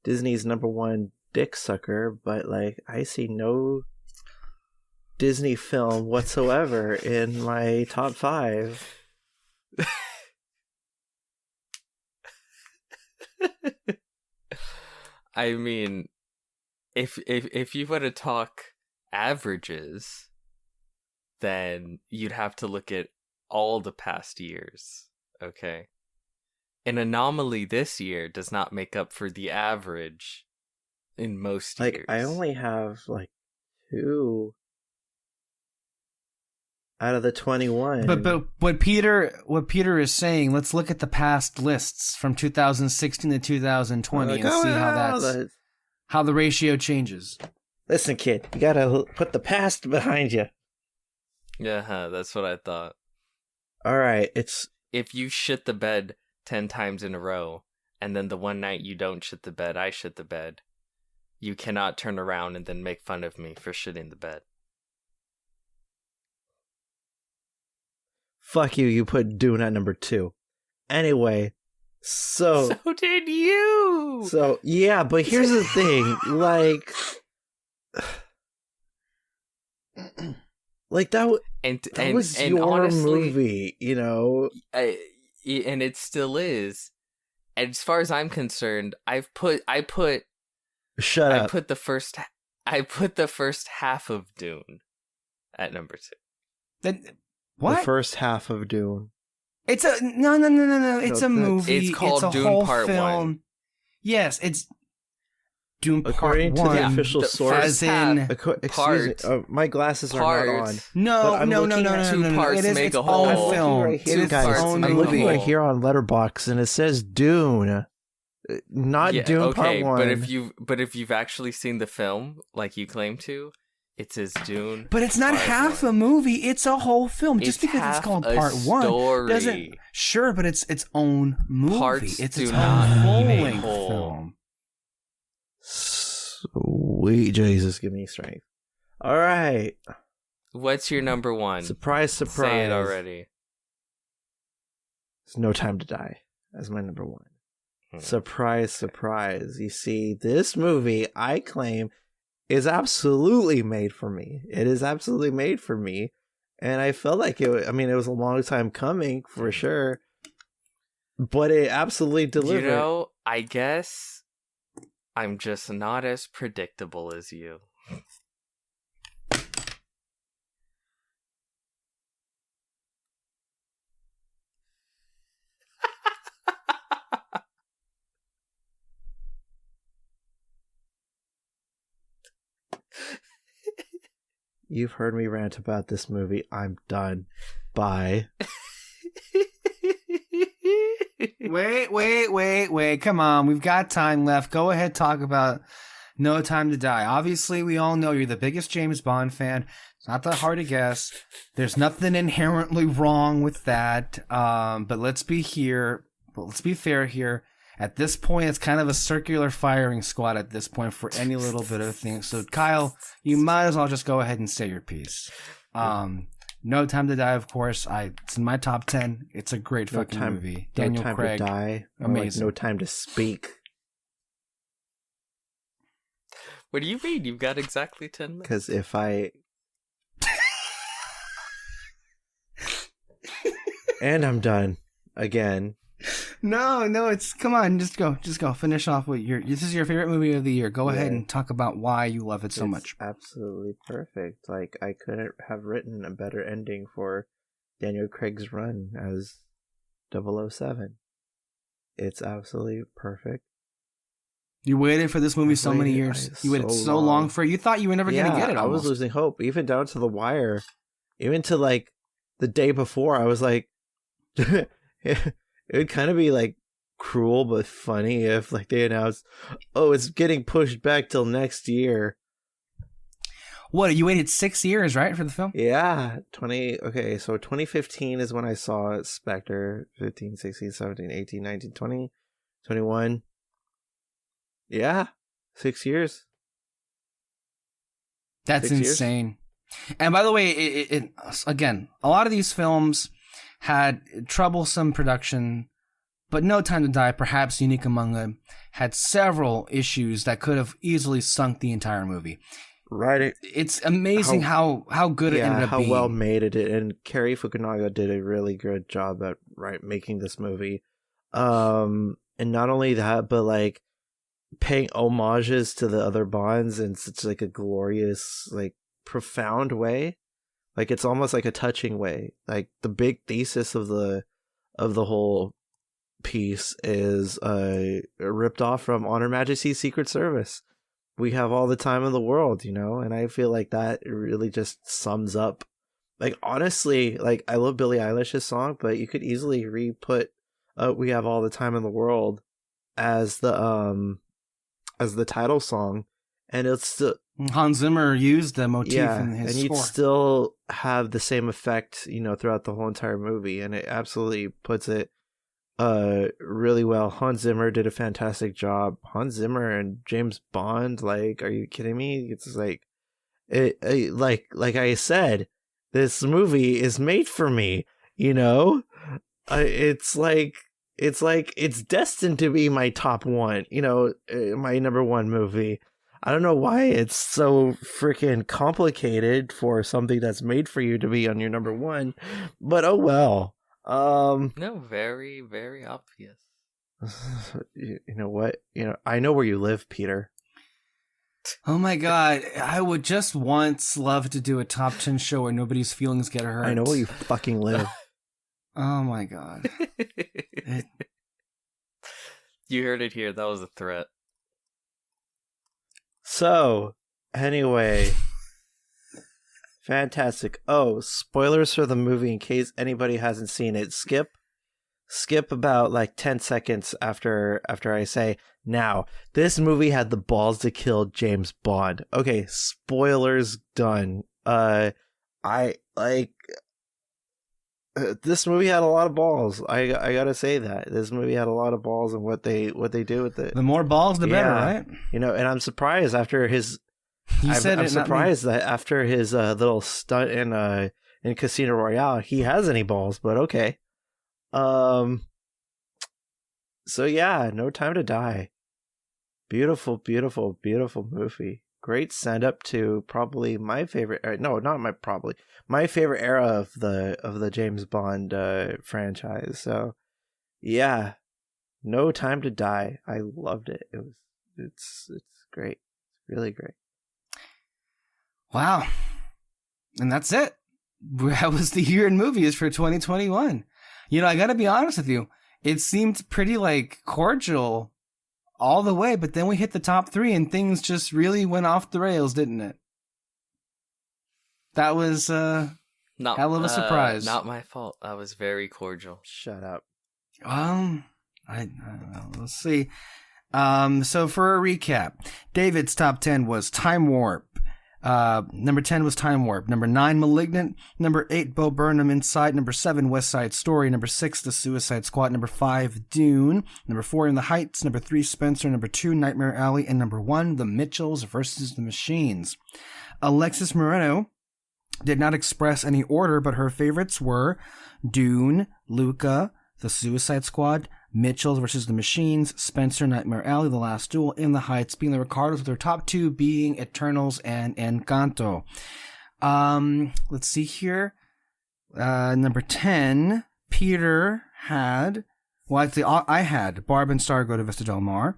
Disney's number 1 dick sucker, but like I see no Disney film whatsoever in my top 5. I mean, if you were to talk averages, then you'd have to look at all the past years. Okay. An anomaly this year does not make up for the average in most Like years. I only have like 2 out of the 21. But what Peter is saying, let's look at the past lists from 2016 to 2020 Like, and oh, see no, how the ratio changes. Listen, kid, you gotta put the past behind you. Yeah, that's what I thought. All right, it's If you shit the bed 10 times in a row, and then the one night you don't shit the bed, I shit the bed, you cannot turn around and then make fun of me for shitting the bed. fuck you. You put Dune at number 2. Anyway, so did you! So yeah, but here's the thing, like that was your honestly, movie, you know. And it still is. And as far as I'm concerned, I put the first half of Dune at number 2. Then what? The first half of Dune. It's a no. It's a movie. It's called a Dune whole Part film. 1. Yes, it's Dune According Part 1. to the official source, as in excuse me, my glasses are not on. no. parts It is make its a whole. own film. Right It here, is guys. its own I'm looking movie. right here on Letterboxd, and it says Dune, not Dune Part 1. But if you've actually seen the film, like you claim to, it says Dune. But it's not Part half 1. a movie. It's a whole film. Just It's because it's half called a Part 1 story. doesn't. Sure, but it's its own movie. Parts it's do its not own mean a full-length whole. film. Sweet Jesus, give me strength. All right. What's your number 1? Surprise, surprise. Say it already. It's No Time to Die as my number 1. Hmm. Surprise, surprise. You see, this movie, I claim, is absolutely made for me. It is absolutely made for me. And I felt like it was a long time coming, for sure. But it absolutely delivered. You know, I guess I'm just not as predictable as you. You've heard me rant about this movie. I'm done. Bye. Wait. Come on. We've got time left. Go ahead, talk about No Time to Die. Obviously, we all know you're the biggest James Bond fan. It's not that hard to guess. There's nothing inherently wrong with that. But let's be fair here. At this point, it's kind of a circular firing squad at this point for any little bit of thing. So, Kyle, you might as well just go ahead and say your piece. No Time to Die, of course. It's in my top 10. It's a great fucking movie. Daniel no time Craig, to die. amazing. Like No Time to Speak. What do you mean? You've got exactly 10 minutes. Because if I... And I'm done. Again. No, it's come on, just go. Finish off with this is your favorite movie of the year. Go ahead and talk about why you love it so much. Absolutely perfect. Like, I couldn't have written a better ending for Daniel Craig's run as 007. It's absolutely perfect. You waited for this movie so many years. You waited so long for it. You thought you were never going to get it. I was losing hope, even down to the wire, even to like the day before. I was like, it would kind of be like cruel but funny if like they announced, oh, it's getting pushed back till next year. What, you waited 6 years, right, for the film? Yeah, so 2015 is when I saw Spectre. 15, 16, 17, 18, 19, 20, 21. Yeah, 6 years. That's 6 years? insane. And by the way, it again, a lot of these films had troublesome production, but No Time to Die, perhaps unique among them, had several issues that could have easily sunk the entire movie. Right. It's amazing how good it ended up being. How well made it is. And Cary Fukunaga did a really good job at making this movie. And not only that, but like paying homages to the other Bonds in such like a glorious, like profound way. Like it's almost like a touching way. Like the big thesis of the whole piece is ripped off from On Her Majesty's Secret Service. We have all the time in the world, you know, and I feel like that really just sums up. Like honestly, like I love Billie Eilish's song, but you could easily re-put "We Have All the Time in the World" as the title song, and it's still Hans Zimmer used the motif in his and you'd score. still have the same effect, you know, throughout the whole entire movie, and it absolutely puts it really well. Hans Zimmer did a fantastic job. Hans Zimmer and James Bond, like, are you kidding me? It's like like I said, this movie is made for me, you know. It's destined to be my top one, you know, my number one movie. I don't know why it's so freaking complicated for something that's made for you to be on your number one, but oh well. No, very, very obvious. You know what? You know, I know where you live, Peter. Oh my god, I would just once love to do a top 10 show where nobody's feelings get hurt. I know where you fucking live. Oh my god. You heard it here. That was a threat. So, anyway, fantastic. Oh, spoilers for the movie in case anybody hasn't seen it. Skip about like 10 seconds after I say, now, this movie had the balls to kill James Bond. Okay, spoilers done. This movie had a lot of balls. I gotta say that this movie had a lot of balls, and what they do with it. The more balls, the better, right? You know, and I'm surprised after his. I'm surprised that after his little stunt in Casino Royale, he has any balls. But okay. So yeah, No Time to Die. Beautiful, beautiful, beautiful movie. Great send up to probably my favorite. My favorite era of the James Bond franchise. So yeah, No Time to Die. I loved it. It's great. It's really great. Wow. And that's it. That was the year in movies for 2021. You know, I gotta be honest with you. It seemed pretty like cordial all the way, but then we hit the top 3 and things just really went off the rails, didn't it? That was hell of a surprise. Not my fault. I was very cordial. Shut up. I don't know. Let's see. So for a recap, David's top 10 was Time Warp. Number 10 was Time Warp. Number 9, Malignant. Number 8, Bo Burnham Inside. Number 7, West Side Story. Number 6, The Suicide Squad. Number 5, Dune. Number 4, In the Heights. Number 3, Spencer. Number 2, Nightmare Alley. And number 1, The Mitchells versus the Machines. Alexis Moreno did not express any order, but her favorites were Dune, Luca, The Suicide Squad, Mitchells versus the Machines, Spencer, Nightmare Alley, The Last Duel, In the Heights, being the Ricardos, with their top 2 being Eternals and Encanto. Let's see here. Number 10, Peter had, well, actually, I had Barb and Star Go to Vista Del Mar.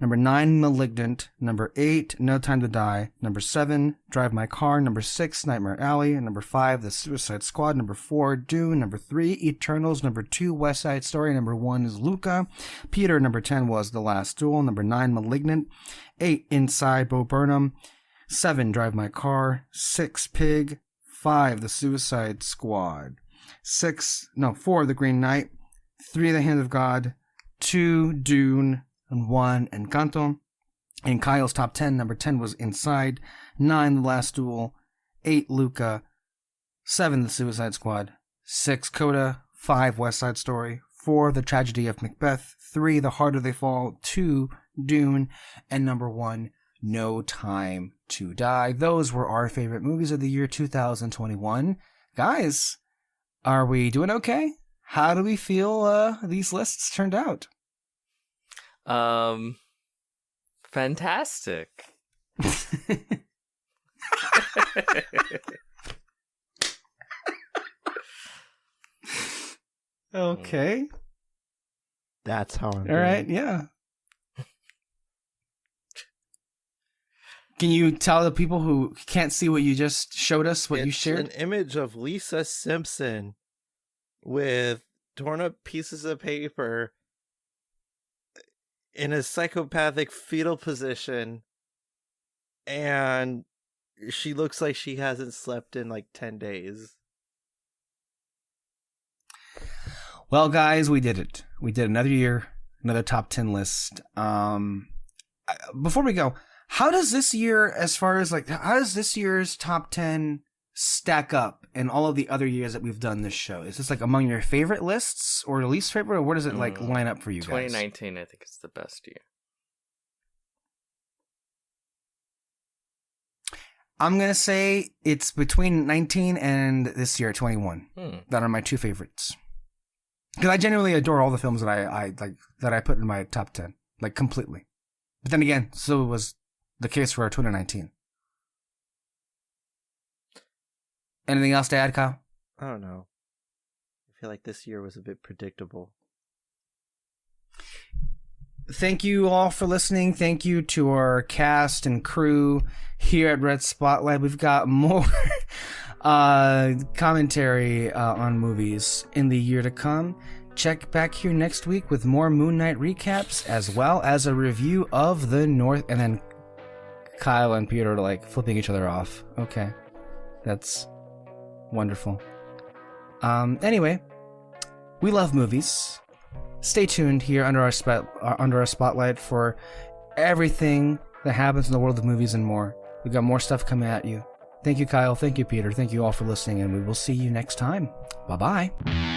Number 9, Malignant. Number 8, No Time to Die. Number 7, Drive My Car. Number 6, Nightmare Alley. And number 5, The Suicide Squad. Number 4, Dune. Number 3, Eternals. Number 2, West Side Story. Number 1 is Luca. Peter, number 10 was The Last Duel. Number 9, Malignant. 8, Inside, Bo Burnham. 7, Drive My Car. 6, Pig. 5, The Suicide Squad. 4, The Green Knight. 3, The Hand of God. 2, Dune. And 1, Encanto. In Kyle's top 10, number 10 was Inside. 9, The Last Duel. 8, Luca. 7, The Suicide Squad. 6, Coda. 5, West Side Story. 4, The Tragedy of Macbeth. 3, The Harder They Fall. 2, Dune. And number 1, No Time to Die. Those were our favorite movies of the year 2021. Guys, are we doing okay? How do we feel these lists turned out? Fantastic. Okay. That's how I'm doing. All right, yeah. Can you tell the people who can't see what you just showed us, what you shared? It's an image of Lisa Simpson with torn up pieces of paper in a psychopathic fetal position, and she looks like she hasn't slept in like 10 days. Well, guys, we did it. We did another year, another top 10 list. Before we go, how does this year, as far as like, how does this year's top 10 stack up in all of the other years that we've done this show? Is this like among your favorite lists or least favorite, or where does it like line up for you guys? 2019, I think, is the best year. I'm going to say it's between 19 and this year, 21. That are my two favorites. Because I genuinely adore all the films that I like that I put in my top 10, like completely. But then again, so was the case for 2019. Anything else to add, Kyle? I don't know. I feel like this year was a bit predictable. Thank you all for listening. Thank you to our cast and crew here at Red Spotlight. We've got more commentary on movies in the year to come. Check back here next week with more Moon Knight recaps, as well as a review of The North. And then Kyle and Peter are like flipping each other off. Okay, that's wonderful. Anyway, we love movies. Stay tuned here under our spotlight for everything that happens in the world of movies and more. We've got more stuff coming at you. Thank you, Kyle. Thank you, Peter. Thank you all for listening, and we will see you next time. Bye-bye.